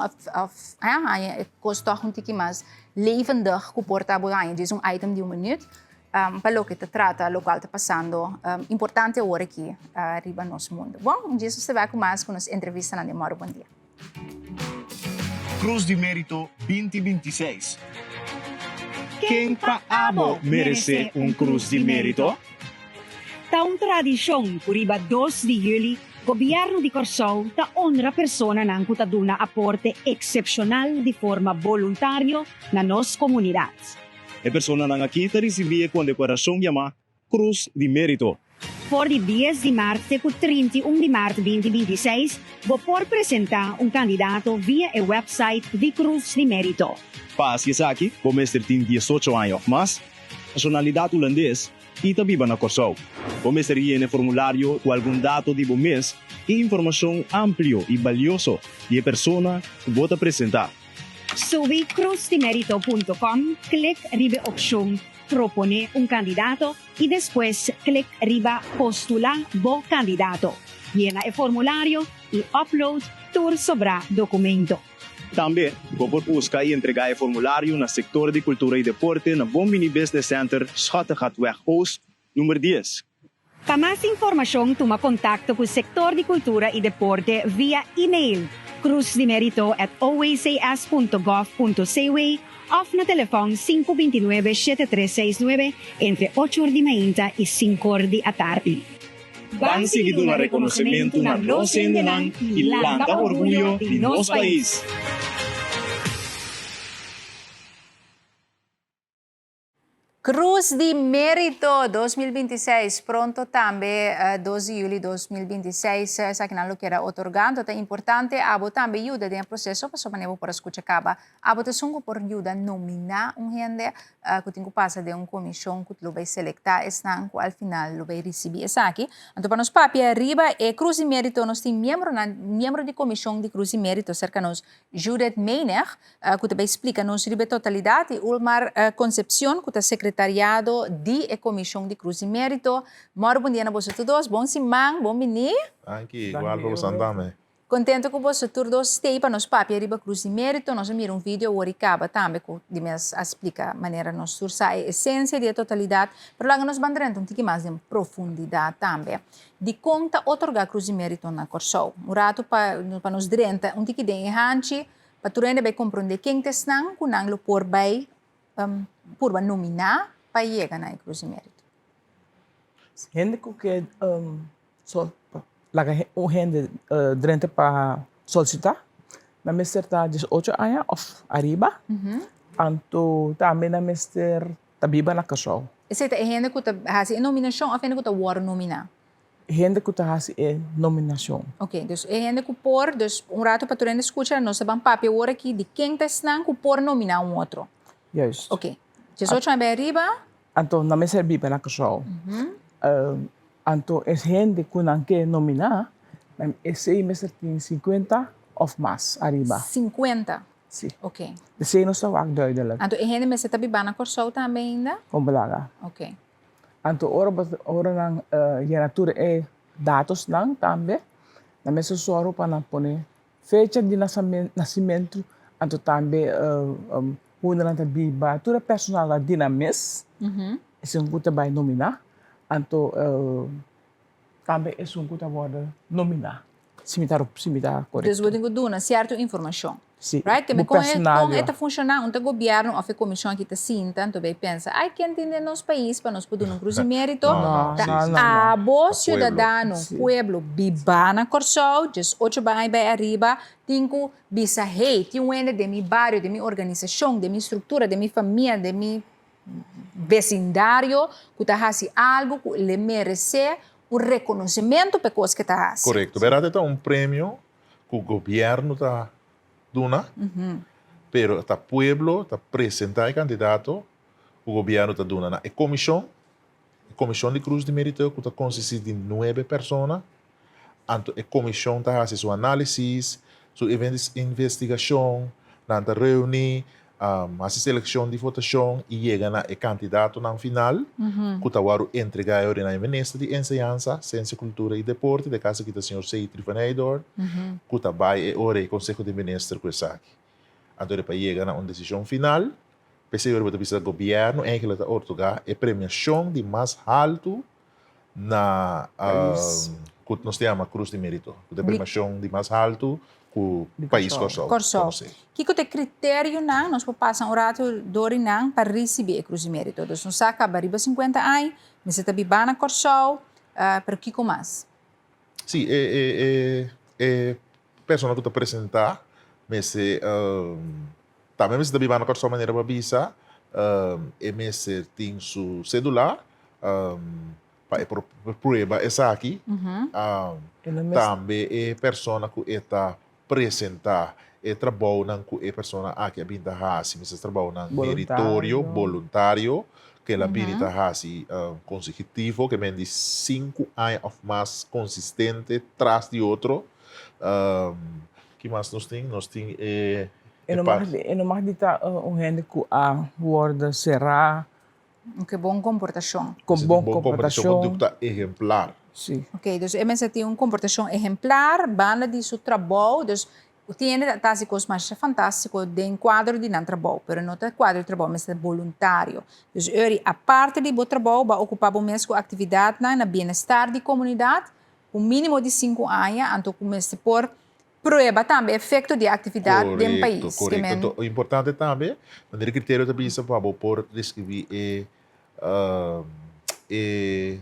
custa um pouco mais levendig que porta bolanha, diz item de minuto. Para o que te trata, o local está passando, importante agora aqui, arriba no nosso mundo. Bom, um dia você vai com mais com nossa entrevista na Demora. Bom dia. Cruz de Mérito 2026. Quem paamo merece Cruz de Mérito? Taong tradisyon, puriba 2 de Julio, Gobyerno de Corsou ta honra persona ng kutaduna aporte excepcional de forma voluntario na nos comunidad. A persona nang aqui recebia condecoração chamada Cruz de Mérito. Por de 10 de março e 31 de março 2026, vou por apresentar candidato via o website de Cruz de Mérito. Pas aqui, o mestre tem 18 anos, mas nacionalidade holandês e também na Corsou. O mestre no formulário com algum dado de mês e informação amplo e valioso de a persona que vou apresentar. Subi cruzdemerito.com, clic riba opción propone candidato y después clic riba postular bo candidato. Llena el formulario y upload tu sobra documento. Também, vou buscar e entregar o formulário na sector de cultura e deporte na Bombini Business Center, Schottegatweg Oost, número 10. Para mais informação, toma contato com o setor de cultura e deporte via e-mail cruzdemerito@oacas.gov.cw ou na telefone 529-7369 entre 8h30 e 5h da tarde. Vamos seguir um reconhecimento na nossa Endenang e lanta orgulho de nosso país. Cruz de Mérito 2026, pronto também, 12 de julho de 2026, essa que não quer otorgando, é importante, abo também ajuda no processo, para somente para escutar acaba, abo te sungo por ajuda nominar gente, que tem que passar de uma comissão que lo vai selectar, estão que al final lo vai receber essa aqui, então para nos papi arriba, Cruz de Mérito, nós temos membro de comissão de Cruz de Mérito, cerca nos Judith Meiner, que também explica nos ribe totalidade, Ulmar Concepción, que é secretário secretariado de Comissão de Cruz e Mérito. Moro, bom dia a vocês todos. Bom simang, bom menino. Aqui, igual para você andar, Contente com vocês todos. Stay para nós papi arriba Cruz e Mérito. Nós vimos vídeo o acaba também com de mes explica maneira nós sursa a essência de totalidade, mas lá nós bandrento um pouquinho mais de profundidade também. De conta otorgar Cruz e Mérito na Corsou. O rato para nós drenta um pouquinho de enhanche, para tu rende vai compreender quem te estão, com anglo por vai por nominar para chegar na Cruz e Mérito. Gente que o gente durante para solicitar, na mestra 18 anos of arriba, anto também na mestra tabiba na kasou. Esse é gente que está nominação ou gente que está war nominar? Gente que está nominação. Ok, então é gente que por, rato para tu escutar, nós sabemos papi agora aqui de quem está que por nominar outro. Yes. Ok. 18 anos arriba? Anto na mestra tabiba na kasou. Anto es gente que não quer nominar, esse mestre tem 50 of mais arriba. 50? Sim. Ok. De sei não sou duidelijk. Anto é gente mestre tabiba na Corsou também ainda? Completo. Ok. Anto ora nang natura é dados nang também, na mesma soro para não pôr fecha de nascimento, anto também una lang tabiba, tura personal na dinamis, isang kuta by nominar. Anto também é um que agora nominar. Cemitário correto. Então, você tem que dar certa informação. Sim. Right? Que com esta funcionar, o governo ou a comissão que está sim, tanto bem pensa, ai, quem tem no nosso país para nós poder um cruz e mérito, a boa cidadão, pueblo, biba na Corsou, 18 vai arriba, tenho bisa rei, tem um ende de meu bairro, de minha organização, de minha estrutura, de minha família, de minha vecindário, que está fazendo algo que ele merece o reconhecimento para coisas que está fazendo. Correto. Verdade, é um prêmio que o governo está dando, pero está pueblo, está apresentar candidato, o governo está dando na comissão de Cruz de Mérito, que está consiste de 9 pessoas, então a comissão está fazendo sua análise, sua investigação, está reunir, a seleção de votação e chega na candidato no final, que está entregar na ministra de Enseñanza, Ciência, Cultura e Deporte, de casa que está o senhor Sei Trifanador, que está vai o Conselho de Ministros com essa aqui. Então, para chegar na uma decisão final, percebe que o governo está otorgar a premiação de mais alto na que nós chamamos Cruz de Mérito, a premiação de mais alto o país Corsou. Que é o critério não nós passamos o rato dori não para receber a Cruz de Mérito. Então, nós saca arriba 50 anos, mas você está bibando na Corsou, para que mais? Sim, pessoa que está apresentar, mas também você está bibando na Corsou maneira para visa, mas tem seu celular, para provar essa aqui, também é pessoa que está apresentar e trabalho com a pessoa aqui a binta hasi, mas trabalho na meritório, voluntário, que ela binta hasi consecutivo, que vem de 5 anos ou mais consistente, tras de outro. Que mais nós temos? Nós temos não mais de gente que a word será que bom comportação. Com bom comportação. Conduta exemplar. Sim. Ok, então, você tem uma comportação exemplar, banda de seu trabalho, então, tiene tasicos mais fantástico de quadro de não trabalho, pero não é quadro de trabalho, mas é voluntário. Então, a parte de bom trabalho, vai ocupar o mesmo com atividade na bem-estar da comunidade, o mínimo de 5 anos, então começa por prova também efeito de atividade do país. Correto. O importante também, o critério também é para por descrever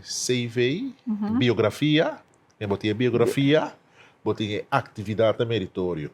CV, biografia, botinha biografia, botinha atividade meritório.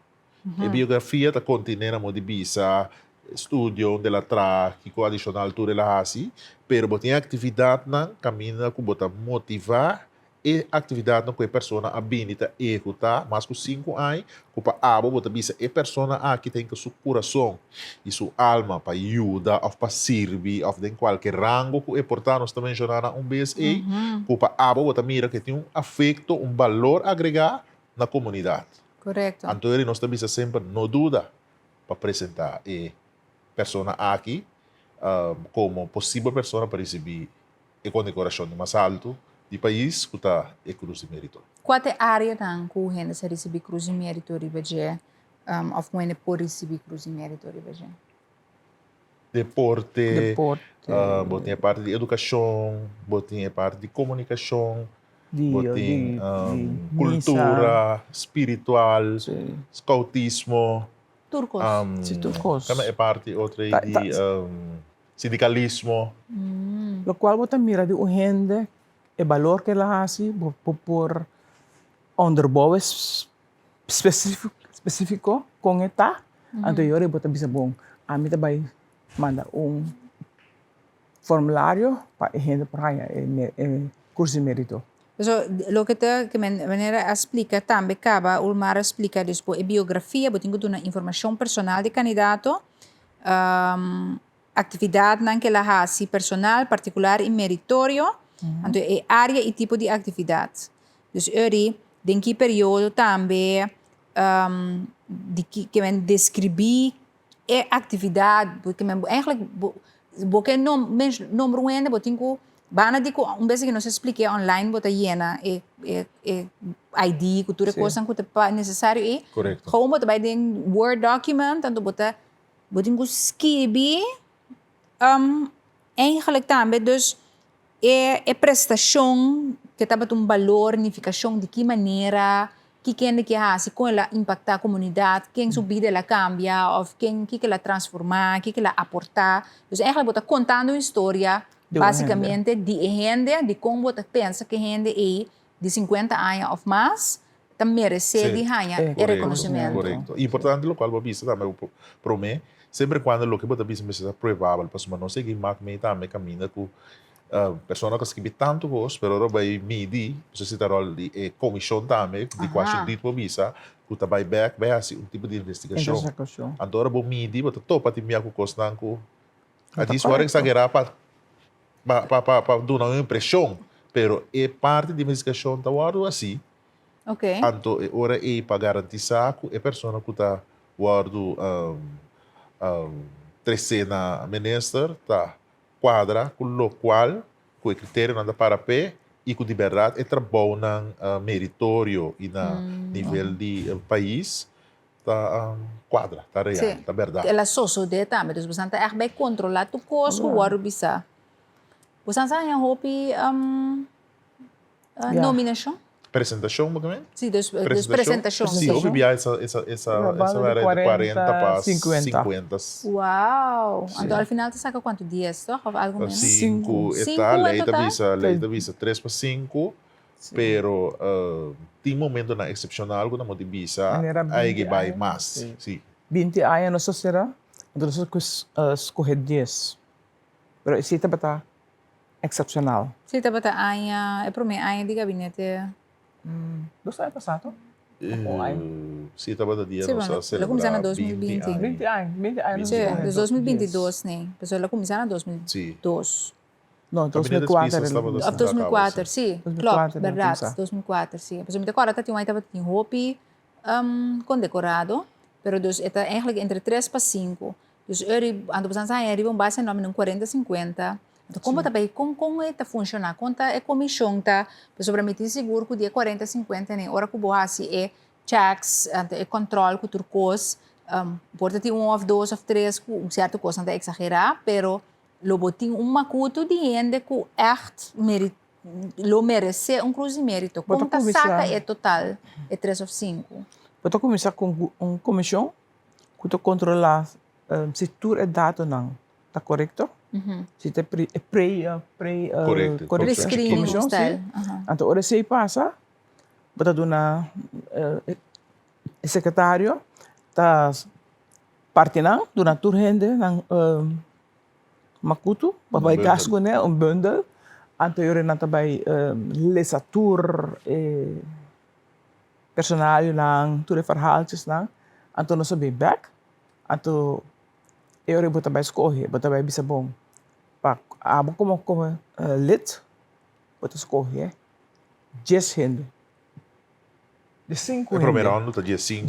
A biografia está contendo uma divisa estudio de la trágico adicional tu relasi, pero botinha atividade na caminha que bota motivar e atividade que a pessoa habilita executar, mas com 5 anos, que para abo bota bisa e pessoa aqui tem que seu coração e sua alma para ajudar ou para servir ou de qualquer rango que é portar nós também jornada vez e que para abo bota mira que tem afeto, valor agregado na comunidade. Correto. Então ele nós também sempre não dúvida para apresentar e pessoa aqui como possível pessoa para receber a condecoração mais alto do país que está a Cruz de Mérito. Qual é a área que a gente recebe Cruz de Mérito ou como ele pode receber Cruz de Mérito? Deporte. Botem a parte de educação, botem a parte de comunicação, botem cultura, espiritual, scoutismo. Turcos. Turcos. Também é parte outra de sindicalismo. Lo qual você mira de gente o valor que ela hace por onderbouwen específico com eta. Então eu vou bisa bom. A mim também manda formulário para a gente para curso de mérito. Lo que maneira explica também acaba o Mar explica depois a biografia, botem que uma informação personal de candidato, atividade que ela faz personal, particular e meritório. Então, é área e tipo de atividade. Então, em que período também que descrever a atividade, porque eigenlijk porque número 1 botin ko bana di ko vez que nos explique online bota llena ID cultura coisa que é necessário e como bota by den Word document tanto bota botin ko escrever eigenlijk também dus é prestação que estava valor, unificação de que maneira que faz, como ela impacta a comunidade, quem sua vida ela cambia, ou que ela transforma, que ela aporta. Então, ela está contando uma história, basicamente, de gente, de como você pensa que gente é de 50 anos ou mais, também merece de ganhar reconhecimento. Correto. Importante, o qual você disse também, para mim, sempre quando o que você disse é provável, para não seguir mais também caminha com pessoa que escreve tanto voz, pero ora vai medir, você tem rol de comissão também, de quase dito por visa, que tá vai assim tipo de investigação. Então ora vou medir, vou topa de minha coisa com a disso hora exagerar para dar uma impressão, pero é parte de investigação tá hora assim. Ok. Então ora é para garantizar que a pessoa que tá guardo trecena minister tá quadra com o qual com o critério nada para pé e com liberdade é trabalho na meritório e na nível de país tá quadra tá real tá verdade ela só de também dus você tá bem controlar tu custo o ar bisa você sabe a hopi nominação apresentação também sim dus apresentação sim houve bia essa era de 40 para 50 uau então ao final tu saca quanto dias ou algo menos 5 eta lei da visa 3 para 5 pero tem momento na excepcional quando a visa aí que vai mais sim 20 anos não só será então nós escolher 10 pero esse tá excepcional sim tá é para mim de gabinete 2 anos passato? Sim, estava da dia nossa celebração. Ela começou em 2020. 20 anos. Sim, em 2022, né? Pessoal, ela começou em 2002. Não, 2004. 2004, sim. Claro, verdade. 2004, sim. Pessoal, me decora, tinha um roupa condecorado, pero está eigenlijk entre 3 para 5. Dus ando pensando aí, base nome num 40-50. Então, como também como está funcionando, quanto é comissão tá, para permitir seguro que dia 40-50 né, hora que o boa assim é checks, controle que turcos, pode ter 1 of 2 of 3, um certo coisa não é exagerar, pero lo botin macuto de gente que echt lo merece cruze mérito. Bota Quanto começar. saca é total? É 3 of 5. Vou começar com comissão que controlar se tudo é dado não. Está correto? Se tem Correcto. Pre-screening comissão, style. sim. Então, hora se passa, bota do na secretário, tá parte não, do na turrende, na makutu, babai bundle. casco né, bundle. Então, hora na também lesatur, personal lang, tudo verhaaltjes lang. Então, nós sabemos back. Então, eu bota bij escorrer, bota bij bisa bom. Pa, abo como lid, bota escorrer. 10 gente. De 5 O primeiro ano está dia 5.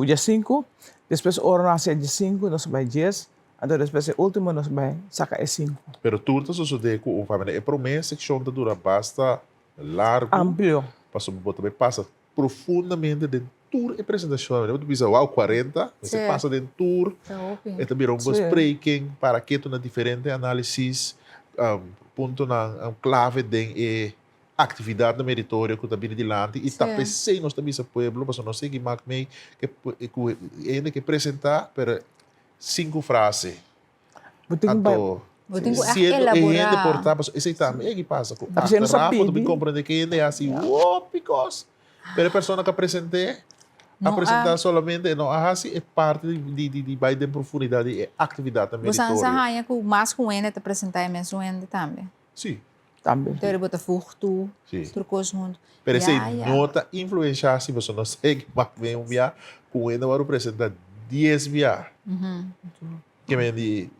dia 5. Depois, hora nasce dia 5, nós vai 10. Então, depois, o último, nós vai sacar 5. Pero tudo isso sucede com o família. É promessa seção da dura basta largo. Amplio. Passou bota bem passa profundamente dentro tour e apresentação. Eu bisa wow 40, você Sim. passa dentro tour. E também um Sim. breaking para que tu na diferente análisis ponto na clave de atividade na meritória que está vindo adiante e está Sim. pensando nós também pueblo, mas não sei que mais que ainda que apresentar para 5 frases. Então, Botin ko se ainda elaborar. portar, esse também é que passa com Tá sendo Rafa, tu sabido. me compreende que ainda é assim, oh, because pero a pessoa que apresentei Não apresentar há- solamente não assim é parte de vai de profundidade é atividade também Você não sabe que o mais com ele te apresentar é mesmo ele também. sim Também. Então, ele bota furto, sim turcos junto. pero esse Ya. nota influenciar se você não segue mas vem um via com ele vai apresentar 10 via que me di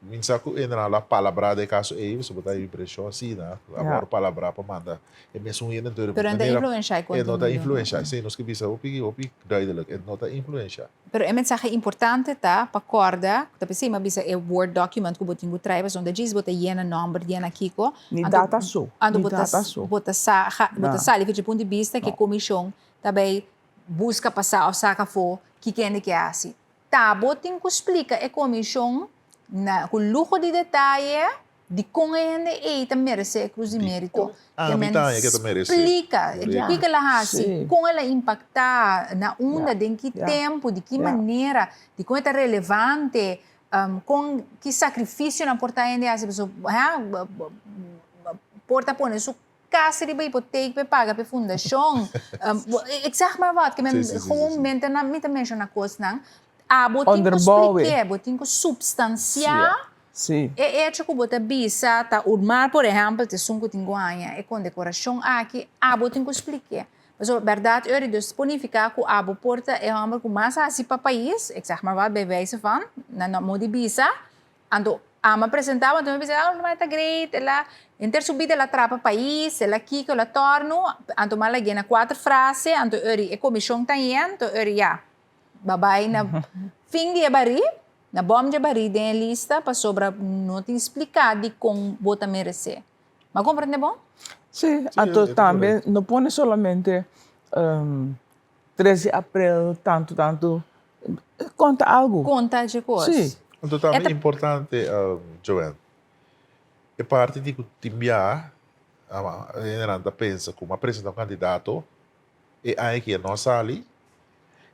minsa ko na palavra de caso aí você botar impressão assim né agora palavra para mandar é mesmo ele então Pero ainda influencia é nota influência sim nós que bisa opi duidelijk é nota influência Pero é mensagem importante, tá? Para corda, tá pensei, mas bisa é Word document que botin go try, onde diz bota yena number, yena kiko. Ni data so. Ando Ni bota data so. bota sali, de ponto de vista que a comissão também busca passar ao saca for que quem que é assim. Tá, botin que explica a comissão na com luxo de detalhe de como é e também merece cruze mérito. mitad que também merece Explica, Correto. o que ela assim, Sim. como ela impactar na onda, de que tempo, de que maneira, de como é relevante, com que sacrifício na porta ainda as pessoas, porta põe sua casa de hipoteca para pagar para fundação, zeg maar wat, que men gewoon mensen na mita mensen na coisa não, botin que Onderbouwen. explique, botin que substanciar. Sim. É tipo botar bisa, tá urmar, por exemplo, te sunco tinguanha, é com decoração aqui, botin que explique. Mas a verdade é que disponificar que a porta é uma com mais assim para país, ik zeg maar wat bij wijze van, na modi bisa, ando me apresentava, então me dizia, não vai tá great, ela intersubida ela trapa país, ela aqui que ela torno, ando mal na 4 frases, ando é comissão tá indo, então já, babai na fim de bari. Na bom de bari tem lista para sobra não te explicar de como bota merecer. Mas compreende bom? Sim, então também não põe solamente 13 de abril, tanto. Conta algo. Conta de coisas. Sim. Então também é importante, Joanne, é parte de que o time a pensa como apresentar um candidato e aí que é nossa ali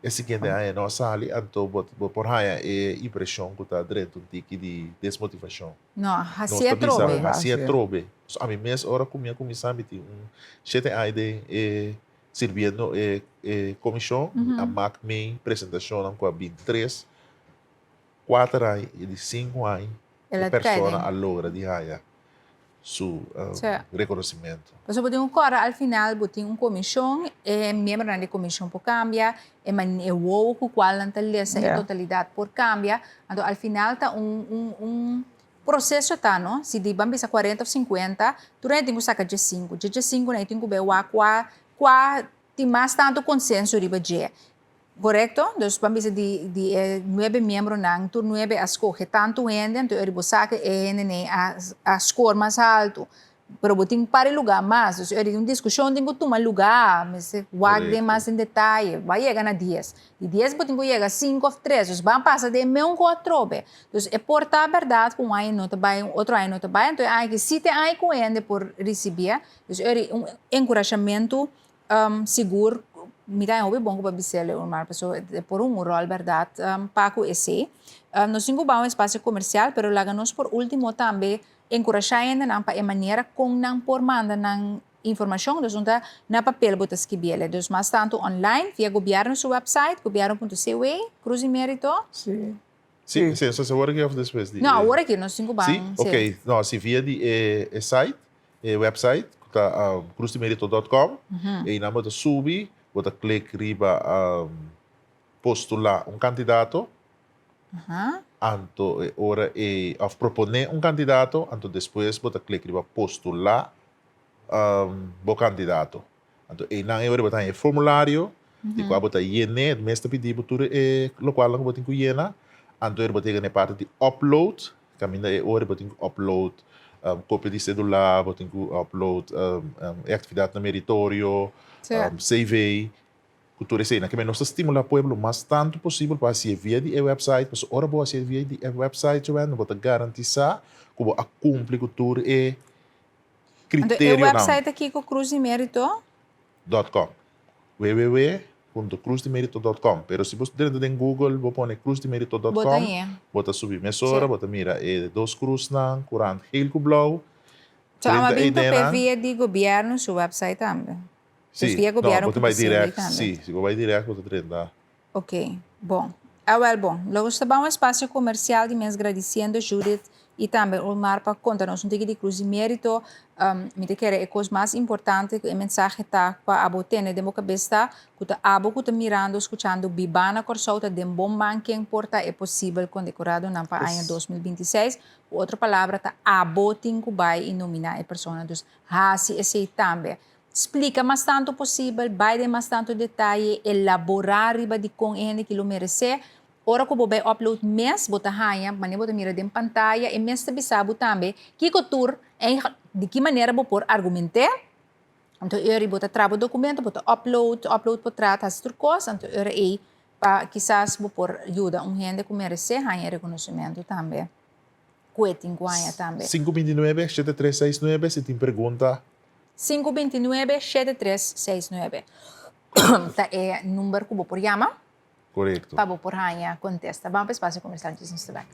e seguinte aí nossa ali então por aí é impressão que está dentro de desmotivação. Não, assim é trobe. Assim é trobe. A mim mesmo hora comia começar a ter sete aí de servindo comissão a mac me apresentação com a 23 4 anos e de 5 anos a pessoa a logra de haya su reconhecimento. Mas eu botinho agora, ao final, botinho comissão, membro da comissão por cambia, é o qual a totalidade por cambia, então ao final tá processo tá, não? Se de bambisa 40 ou 50, tu não tem que sacar de 5, né, tem que ver qual tem mais tanto consenso riba de. Correto? Então, bambisa de 9 membros não, tu 9 escolhe tanto gente, então eu saca a score mais alto. pero boting para lugar mais, dus er uma discussão tem que tomar lugar, mas wag de mais em detalhe, vai chegar na 10. De 10 boting que chega 5 ou 3, dus vão passar de meio com outro, dus é portar a verdade com um não trabalha, outro não trabalha, então aí que se tem aí com ele por receber, dus er encorajamento seguro, me dá bom para bisele uma pessoa por rol verdade para o esse. Nós temos um espaço comercial, pero lá nós por último também encorajar ainda não para a maneira como não por manda não informação, dus onde na papel botar escrever, dus mas tanto online via governo seu website governo.cw Cruz e Mérito. Sim, só se agora que of después. Não, agora aqui nós temos Sim, ok. Não, se via de site, website, tá cruzdemerito.com, e na bota subir, bota clique riba postular candidato. Anto ora of proponer candidato, anto depois bota clique riba postular bo candidato. Anto na hora bota formulário, e qua bota llene, meeste pedir botura lo qual lang botin ku llena, anto era bota ne parte de upload, caminda hora botin ku upload cópia de celular, botin ku upload atividade no meritório, CV. Cultura cena que nós estimula o povo mais tanto possível para se via de website, mas ora boa se via de website, já não bota garantizar como a cumprir cultura e critério não. O website aqui com Cruz de Mérito.com www.cruzdemerito.com. Pero se você dentro em Google, vou pôr cruzdemerito.com, bota subir emissora, bota mira dois cruz na curante heel blauw. Então, a minha via de governo, seu website também. Sim, não, vai direto. Sim, se vai direto, vou treinar. Ok, bom. Bom. Logo está um espaço comercial de mês agradecendo Judith e também o Mar para contar-nos de Cruz de Mérito. Me te quero é coisa mais importante que a mensagem tá para abotene demo cabeça que tá abo que tá mirando, escutando Bibana Corsouta de bom man que importa é possível condecorado na para ano 2026. Outra palavra tá abotin que vai e nominar a pessoa dos hasi esse também. Explica mais tanto possível, vai de mais tanto detalhe, elaborar riba de com ele que lo merece. Ora que você upload mês, bota raia, maneira bota mira de pantalla, e mês também sabe também que cultura, de que maneira você pode argumentar. Então, eu bota trava documento, bota upload por trás as turcos, então eu para quizás você pode ajudar gente que merece raia reconhecimento também. Coeting guaia também. 529-7369, se tem pergunta. 529-7369. Tá é o número que você chama. Correto. Para você raia contesta. Vamos para o espaço comercial de Instagram.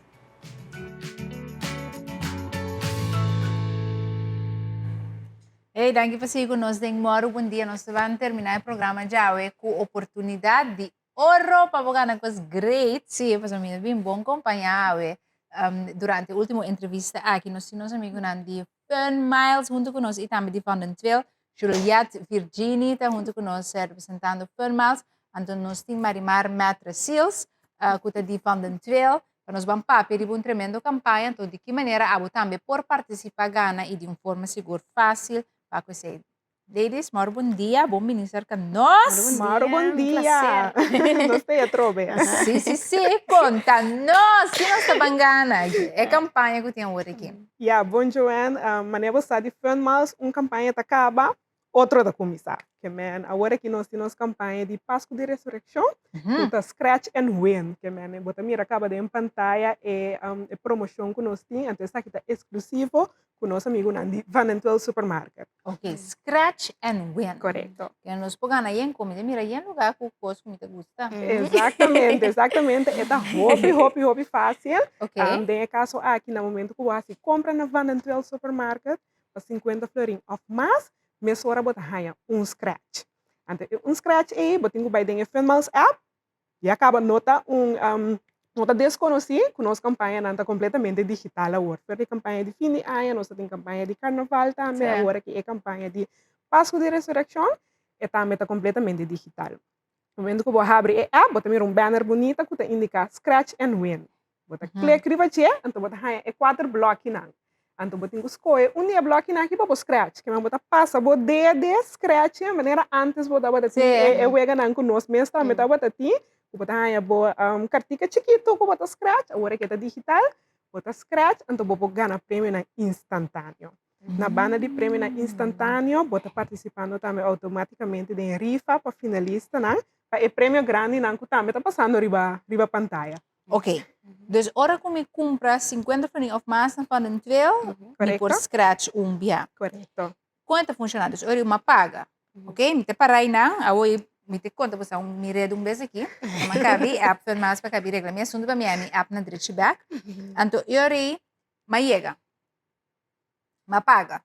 Ei, danke por seguir conosco. Bom dia. Nós vamos terminar o programa já com oportunidade de ouro para você ganhar coisas great. Sim, para mim é bem bom acompanhar durante a última entrevista aqui. Nós temos amigos de Fern Miles junto conosco e também de Vandentville. Juliette Virginie está junto conosco representando Fern Miles. Então nós temos Marimar Matra Seals, que está de Vandentville. Nós vamos para uma tremenda campanha. Então, de que maneira a também por participar ganha e de uma forma segura, fácil para você. Ladies, moro bom dia, bom ministro conosco. Moro bom dia. Nós temos trove. Sim, conta-nos, que nós estamos ganhando. É a campanha que tem hoje aqui. Bom, Joanne, maneira está de Fern Miles, uma campanha que acaba, outra da começar. Que agora que nós temos campanha de Páscoa de Ressurreição, que Scratch and Win, que bota mira acaba de em pantalla a promoção que nós temos, então está aqui exclusivo com nosso amigo Nandi Vandentville Supermarket. Ok, Scratch and Win. Correto. Que nós podemos ganhar em comida, mira, em lugar que o coisa que me gusta. Exatamente. É hobby fácil. Ok. Tem caso aqui no momento que você compra na Vandentville Supermarket, para 50 florin of mais, mas agora bota raia Scratch. Então, Scratch bota vai dentro do Fern Miles app e acaba nota nota desconhecida que nossa campanha não está completamente digital agora. Foi a campanha de fim de ano, nós temos campanha de carnaval também, agora que é campanha de Páscoa de Ressurreição, e também está completamente digital. No momento que você abre a app, você mira banner bonito que indica Scratch and Win. Você clica aqui, então você raia 4 blocos. Então, você tem que escolher bloco aqui para o Scratch, que você passa o dedo Scratch, de maneira antes você ter o ganhar com nós, mesmo também você tem você tem cartica chiquito que você Scratch, agora que está digital, você Scratch, então você ganha prêmio instantâneo. Na banda de prêmio na instantâneo, bota participando também automaticamente de rifa para finalista, né? Para o prêmio grande, não, que também está passando riba pantalla. Ok. Dus ora como compra 50 florins of mais na Vandentuil, e por scratch bia. Correto. Quanto funciona? Dus ora uma paga. Ok? Me te parai não, aí me te conta você me redo vez aqui. Mas cabe app para mais para cabe regra. Minha assunto para minha app na direita back. Então ora ma chega. Ma paga.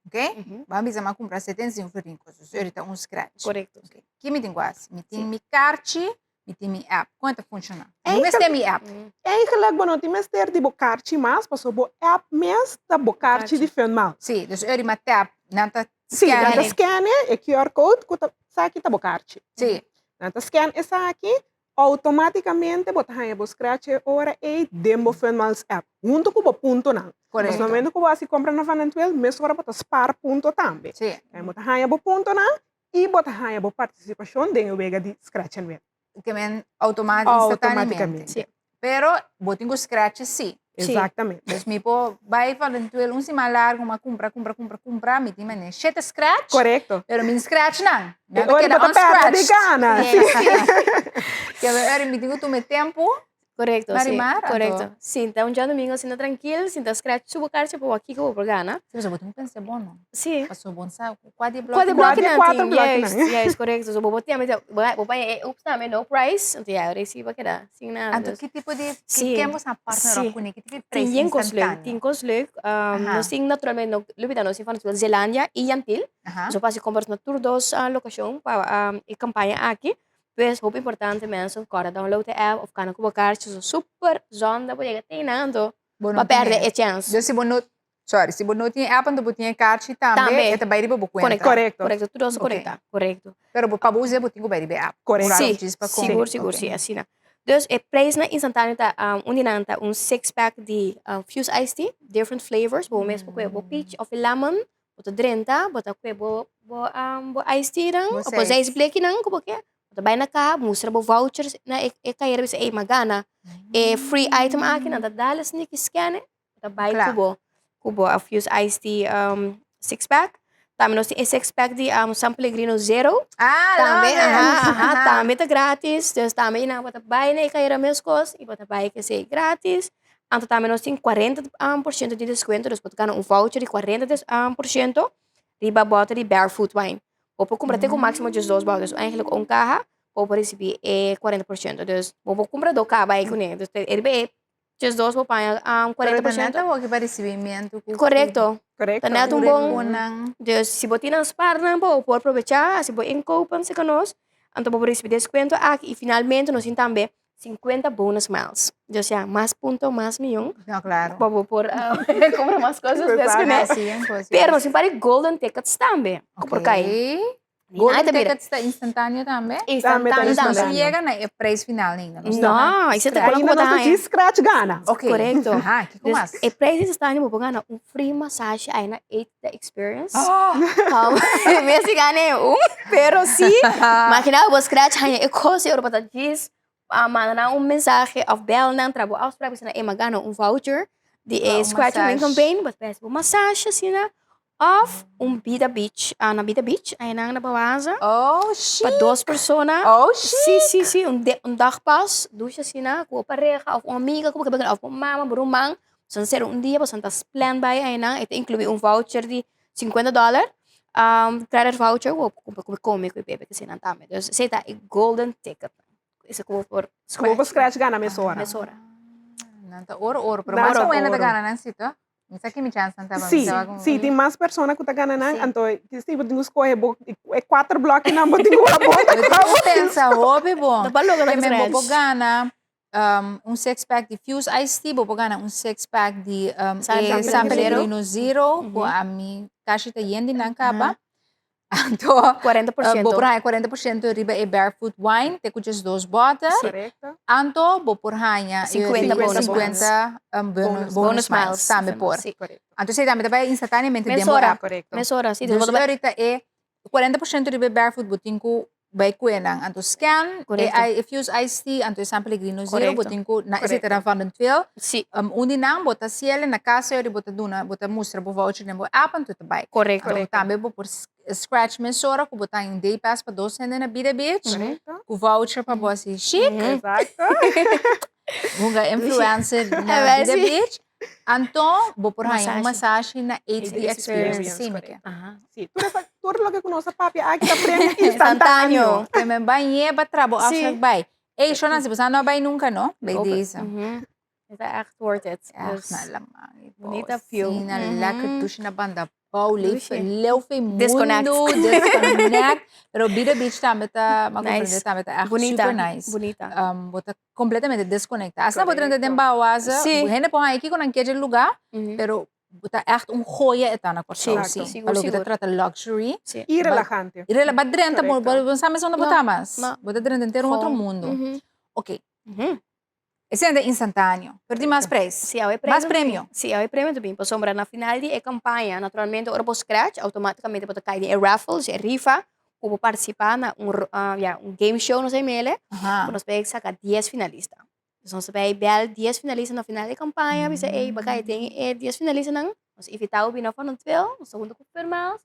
Ok? Vamos a comprar 75 florins. Dus ora está scratch. Correto. Okay. Que me tem quase? Me tem mi carte. E tem minha app. Quanto funciona? Mas tem minha app. Eigenlijk ben ik niet meer die bokaartje mas, pas op app mes da bokaartje die film mal. Sim, dus eu uma tap, nanta Sim, nanta scan e QR code kuta sa aqui tá bokaartje. Sim. Nanta scan essa aqui, automaticamente bota aí bo scratch ora e dembo film mals app. Junto com o ponto não. Correto. No momento que você compra na Vandentuil, mes ora bota spar ponto também. Sim. Aí bota aí bo ponto não e bota aí bo participação de vega de scratch and web. Que men automaticamente. Sim. Pero botin go scratch sim. Exatamente. Dus me po vai falando tu ele cima largo uma compra, me tem mané cheta scratch. Correto. Pero min scratch não. Não queda on scratch. De gana. Que agora me digo tu me tempo. Correcto, Marimar, sí, correcto. Sí, então um dia domingo assim tranquilo, assim tá scratch subo carte por aqui que eu vou por Gana. Você botou um pense bom não? Sim. Passou bom sabe? Quatro Quatro blocos não. Yes, correcto. So botar mas vou pai ups também no price, então já receive que dá. Sim nada. Então que tipo de que temos na partner of que tipo de preço Tem cos leuk. Nós tem naturalmente no lubida nós fan Nova Zelândia e Antil. So passa compras na tour dos locação para a campanha aqui. Pues hope importante mensen corre download de app of kan ook elkaar zo super zonde bo je teinando ma perde a chance. Dus se bonot sorry, se bonot tem app ando botinha carte também, é bairi bo cuenta. Correcto, tudo isso correto. Pero bo para você botinho bairi be app. Correcto. Seguro, sim, assim. Dus het prijs na instantâneo tá undinanta six pack de Fuse Iced Tea, different flavors, bo mesmo com bo peach of lemon, bo 30, bo tá com bo iced tea dan, of bo 6 bleki nan, como que Daarbij na ka, moest er vouchers na kan je er magana. Free item aqui na dalas ni scannen. Daarbij kubo a Fuse Iced Tea 6-pack. Também nós temos 6-pack de San Pellegrino Zero. Também, também tá grátis. Dus também na bota bai na kan je er mescos e bota bai que sei grátis. Então também nós temos 40% de desconto, dus bota um voucher de 40%. Riba bota de Barefoot Wine. Vou comprar com máximo de 2 baldes. Eigenlijk caja, vou receber 40%. Dus vou comprar 2 cajas aí com ele. Dus ele é just 2 vou pagar 40%. Pero que para recebimento. Correto. Tanto bom. Dus se botar nas parnas, vou aproveitar, se vou encontrar se conosco, então vou receber desconto aqui e finalmente nós temos também 50 bonus miles. Dus ja, más punto, más millón. No, claro. Vamos por comprar más cosas. Pero nós temos golden tickets também. Por aí. Golden tickets está instantâneo também? Instantâneo também. Não chega no preço final ainda. Não, isso é ainda não tem scratch gana. Ok. Correto. Que mais? O preço instantâneo vou ganhar free massage aí na 8 experience. Mesmo ganhei pero sim. Imagina o scratch aí é coisa eu para diz mandar mensagem of bel na trabo afspraak na magana voucher de scratch wing campaign, mas peço massage assim na of Bida Beach, na Bida Beach, aí na bawaza. Oh, shit. Para 2 pessoas. Oh, shit. Sim, dagpas, ducha assim na, com a pareja, ou uma amiga, como que ou uma mama, por mãe. São ser dia, você está plan by aí na, e inclui voucher de $50. Credit voucher, ou come com o bebê que se não tá, então você tá golden ticket. Isso como por scratch gana mesora. Não tá ouro, pero mais ou menos da gana não sito. Isso aqui me chance não tava. Sim, tem mais pessoas que tá ganhando, então se você escolher 4 blocos não botar uma bota. Eu pensa, hobby bom. Eu vou ganhar 6-pack de Fuse Iced Tea, vou ganhar 6-pack de San Pellegrino Zero, com a minha caixa de yen não acaba. Então, 40%. Vou por aí 40% riba e Barefoot Wine, te cujas 2 botas. Correto. Então, vou por aí 50 bonus miles também por. Então, você também vai instantaneamente demorar. Mesora, sim. Então, ahorita é 40% riba Barefoot, vou ter bij Kuenang. Anto scan, Correcto. Fuse Iced Tea, anto San Pellegrino Zero, Correcto. botinko na Correcto. isita van den twel. Sì. Undinan, bota ciele na casa, yori bota duna, bota mustra, bo voucher, nebo app, anto tabay. Correcto. Anto tambe bo por scratch mensora, ku bota yung day pass pa 2 na Bida Beach, ku voucher pa bo si chic. Exacto. Bunga influencer na Vai, Bida sim. Beach. Anto, bo por Massagem. hayong massage na HD experience. Experience, Sim, correct. Mike. Sì, tutto lo che conosce papi aqui da prêmio Instantâneo. instantâneo. Kaya may banhe ba trabo Sim. after bay. Eh, siya na si Basa na bay nunca, no? By Open. deze. Het is echt worth it. Echt Dus, na lamang ito. bonita view. Sina lekker douche na banda. Pau, Douche. leef mundo. Disconnect. Disconnect. Pero Bida Beach tama ta, Nice. tama ta echt Bonita. super nice. Bonita. Bota completamente desconecta. Asa bota na den bawaza. Sim. Hene po haiki ko nang keje lugar. Mhm. Pero bota echt gooie eta na Sim, korso. Sim. sigur, Palo kita sigur. trata luxury. Sim. E relajante. Irela badrenta mo, Correcto. sabe são na Não, botamas. não. Bota drenta ter um outro Gewoon. mundo. Mhm. Ok. Mhm. Esse é instantâneo. Perdi mais preço. Sim, é Mais prêmio. Sim, é prêmio também. Para sombra na final de campanha, naturalmente, o Orbo Scratch, automaticamente para cair em raffles, em rifa, ou participar na game show, não sei mele, para nós pegar sacar 10 finalistas. Então, nós vai bel 10 finalistas na final de campanha, você ei, bacai tem 10 finalistas não, nós evitar o bina van twel, nós segundo confirmar,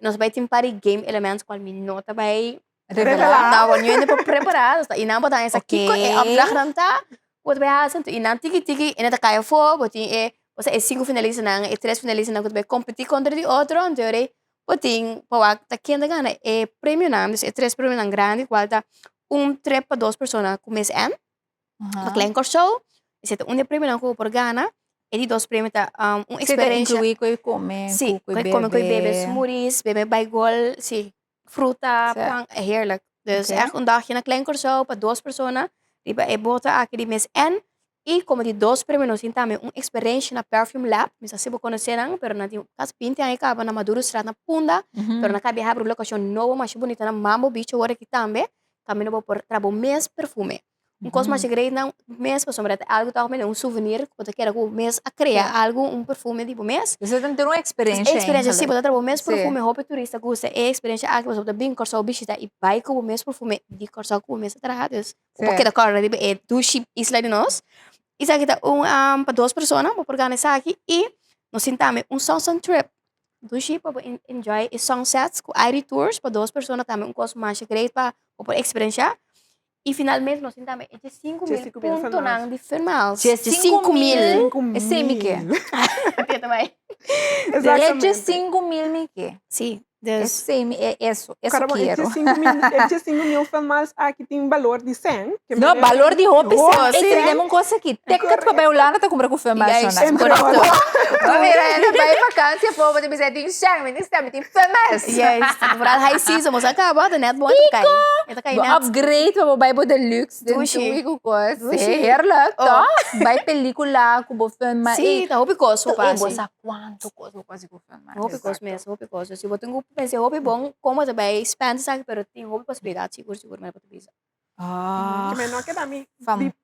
nós vai ter para game elements qual minota vai Revelar. Não, quando eu ainda para preparar, e não botar essa aqui, Ok. é afdrag tá. Wat wij hazen, e na tiki en dat kan je voor, wat je você é 5 finalistas não, é 3 finalistas não, que vai competir contra o outro, então é botin para tá quem gana é prêmio não, dus é 3 prêmios não grande, qual tá trip para 2 pessoas com mês N, para klein corso, e se tá prêmio não com por gana, e de 2 prêmios tá experiência. Incluir com comer, Sim, com bebê, smoothies, bebê baigol, sim, fruta, pang, é heerlijk. Dus echt een dagje naar klein corso para 2 pessoas. Riba e bota aqui de mês N e como de 2 prêmios nós também experiência na Perfume Lab, mas assim vou conhecer não, pero na caso pinta aí acaba na Maduro Street na Punda, pero na cabe abre locação nova, mais bonita na Mambo Beach agora aqui também, caminho vou por trabo mês perfume. Coisa mais grande não, mês para sombra algo também souvenir, porque quero o mês a criar algo perfume tipo mês. Você tem que ter uma experiência. Experiência sim, botar trabo mês perfume, roupa turista, gosta é experiência aqui, você botar bem corso bichita e vai com o mês perfume, de corso com o mês atrás. Porque da cara tipo é dushi isla de nós. Isso aqui tá para 2 pessoas, vou organizar aqui e nós sentamos sunset trip. Dushi para enjoy e sunsets com air tours para 2 pessoas também coisa mais grande para por experiência. E finalmente nós tentamos 5.000 pontos não de firmas. 5.000. É semi-que? Até também. É 5.000 Miki. Sim. É semi, é isso. Isso Caramba, quero. esses 5.000 filmes aqui tem valor de 100. Não, valor de roupa. Roupa, Sim, tem uma coisa aqui. Tem que para bailar, tá comprando com filme. Guys, Correto. correto. Mira, vai vacância, povo, tem que tem charme, tem filmes. Yes, temporada high season, mas acaba, da net bom cair. Ita cair net. Upgrade para vai bo deluxe, Dushi. tem coisa. Dushi. Heerlijk, tá? Vai película, com bo filme. Sim, tá roupa coisa, pá. Você quanto coisa quase com filme. Roupa coisa mesmo, roupa coisa. Se botar pensei roupa bom, como também spend sabe, pero tem roupa possibilidade, seguro, mas para bisa. Ah, Que menor que dá me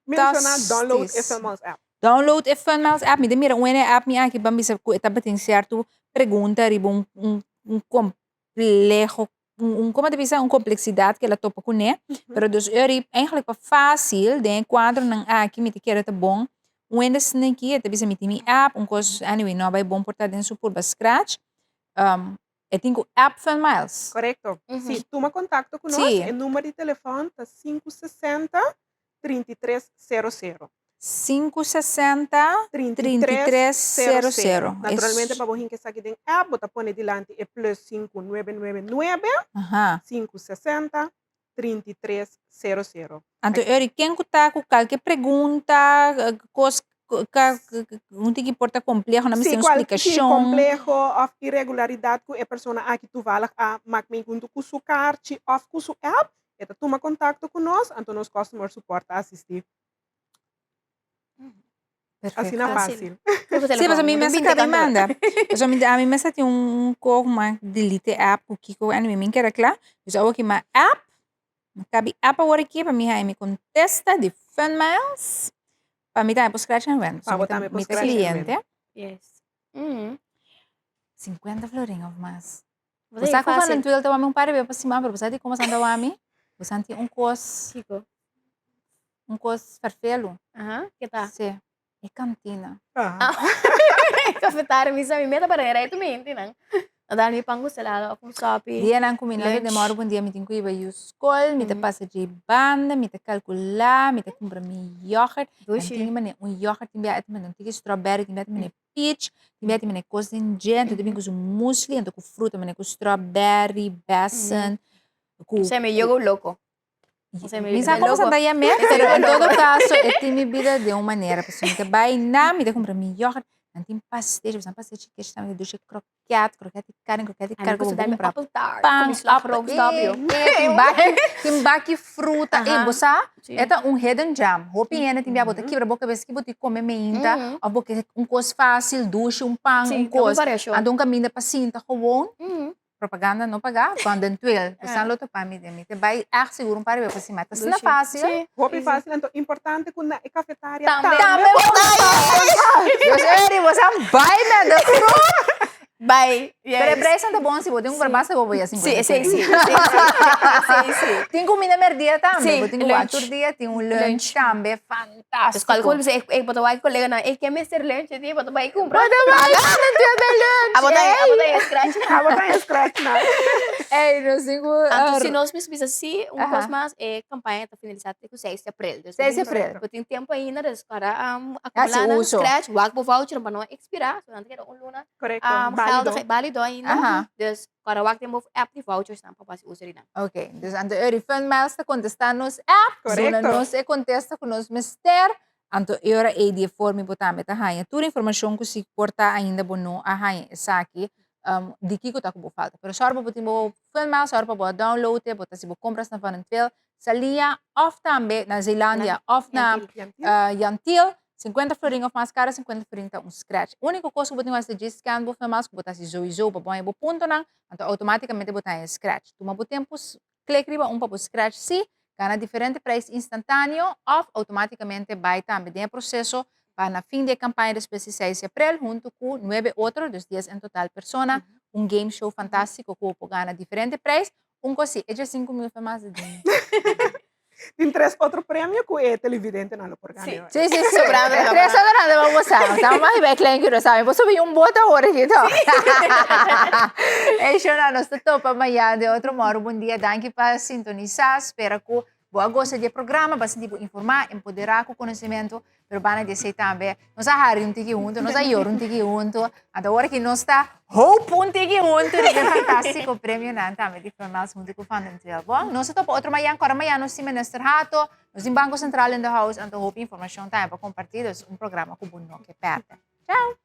mencionar download e filmes app. Download e filmes app. Mira, uma app minha aqui, bambi, se etapa tem certo pergunta, ribo complexo, como te bisa, complexidade que ela topa com né, pero dus eigenlijk pa fácil, de quadro nang aqui, me te quero tá bom, Wenda snake, te bisa me tem app, coisa, anyway, não vai bom portar dentro por scratch, eu tenho app Fan Miles. Correto. Se toma contato conosco, o número de telefone tá 560-3300. 560-3300. Naturalmente, para você que está aqui dentro app, você põe delante é plus 5999 560-3300. Então, quem está com qualquer pergunta, coisa não tem que importar complexo, não tem explicação. Complexo ou irregularidade que a pessoa aqui toevallig maakt mee com o seu carte ou com o seu app, então toma contato conosco, então nós customer support assistir. Assim na fácil. Sim, mas a mim mesmo que me manda. Mas a mim mesmo tem coisa mais delete app, o que eu anime me quer claro. Mas eu aqui uma app, cabe app agora aqui para mim me contesta de Fan Miles. Para mim também por scratch and win. Para botar por scratch cliente. Yes. 50 florinhos mais. Você está com falando tudo, eu para um par de para cima, para você de como anda o ami? Você tem cos... Chico. Cos farfelo. Que tal? Sim. É cantina. Cafetária, misa, me meta para era também, não? Nadal mi pang salada akong sapi. Dia nang combinado demora um dia, me tem que ir para a escola, me tem passa de banda, me tem calcular, me tem comprar yogurt. Tem mané yogurt, tem biat mané tem strawberry, tem biat mané peach, tem biat mané coisa ingente, tem com muesli, então com fruta mané com strawberry, besan, com. Você me yogo louco. Minsan como sa daya me, pero en todo caso, tem mi vida de uma maneira, pessoal, me tem vai na, me tem comprar yogurt. Tem pastéis, você pastéis que está me deixa croquete de carne, Ano gusto dahil may apple tart. pão, Kumislap rose W. tem baki fruta, você, é hidden gem. Hopi ena tem biabota aqui para boca vez que você come meinta, ou porque coisa fácil, duche, pão, coisa. Ando caminho para cinta, gewoon. Propaganda não pagar, quando entuel, você não está para mim, te vai seguro para ver para cima, tá sendo fácil. Hopi fácil, então importante que na cafetária também. Você vai me dar fruta. Vai. Pero presa tá bom se você tem basta vou assim. Sim. Tem comida merdia também, Sim, tem outro dia, tem lunch também fantástico. Terus kalau você botar vai colega na, quer Mr. Lunch dia botar vai comprar. Botar vai, não tem lunch. Botar scratch. Botar scratch na. Não sei Então se nós bisa assim, coisa mais campanha tá finalizada com 6 de abril. 6 de abril. Tem tempo ainda para acumular scratch, wag po voucher para não expirar, so nanti ada luna. Correcto. Válido ainda. Dus para wag tem app de vouchers na para usar ainda. Ok, dus aan de Eurifund Miles te contestar nos app, zona nos e contesta com nos mister, anto eura e die formi botame ta haia. Toda informação que se porta ainda bono a haia essa aqui, de que tá com falta. Pero sorba botimo Fund Miles, sorba bo download, bota se bo compras na Vanentville, salia off tambe na Zeelandia, off na Yantil. 50 florinhos of máscara, 50 florinhos tá scratch. A única coisa que você tem que scan bo famas, botar se zoizo, para põe bo ponto nang, então automaticamente botar scratch. Tuma bo tempo, clique riba para scratch se, gana diferente preço instantâneo, off automaticamente vai também tem processo para na fim de campanha de 16 de abril, junto com 9 outros, 2 dias em total persona, game show fantástico que gana diferente preço, coisa é de 5 mil famas de Tem 3 outros prêmios que é televidente no programa. Sim. 3 sobrando vamos usar. Estamos mais bem claro que não sabe. Vou subir bota agora aqui, então. É chora nós topa amanhã de outro moro. Bom dia, danke para sintonizar. Espero que boa gosta do programa, bastante informar, empoderar com conhecimento, pero bana de ser também. Nós ahari tiki junto, nós ayor tiki junto. Até agora que nós está hope tiki junto, é fantástico prêmio nan também de formas junto com Vanentville. Bom, nós topa outro amanhã, agora amanhã nós temos Minister Hato, nós em Banco Central in the house, então hope informação também para compartilhar programa com o que perde. Tchau.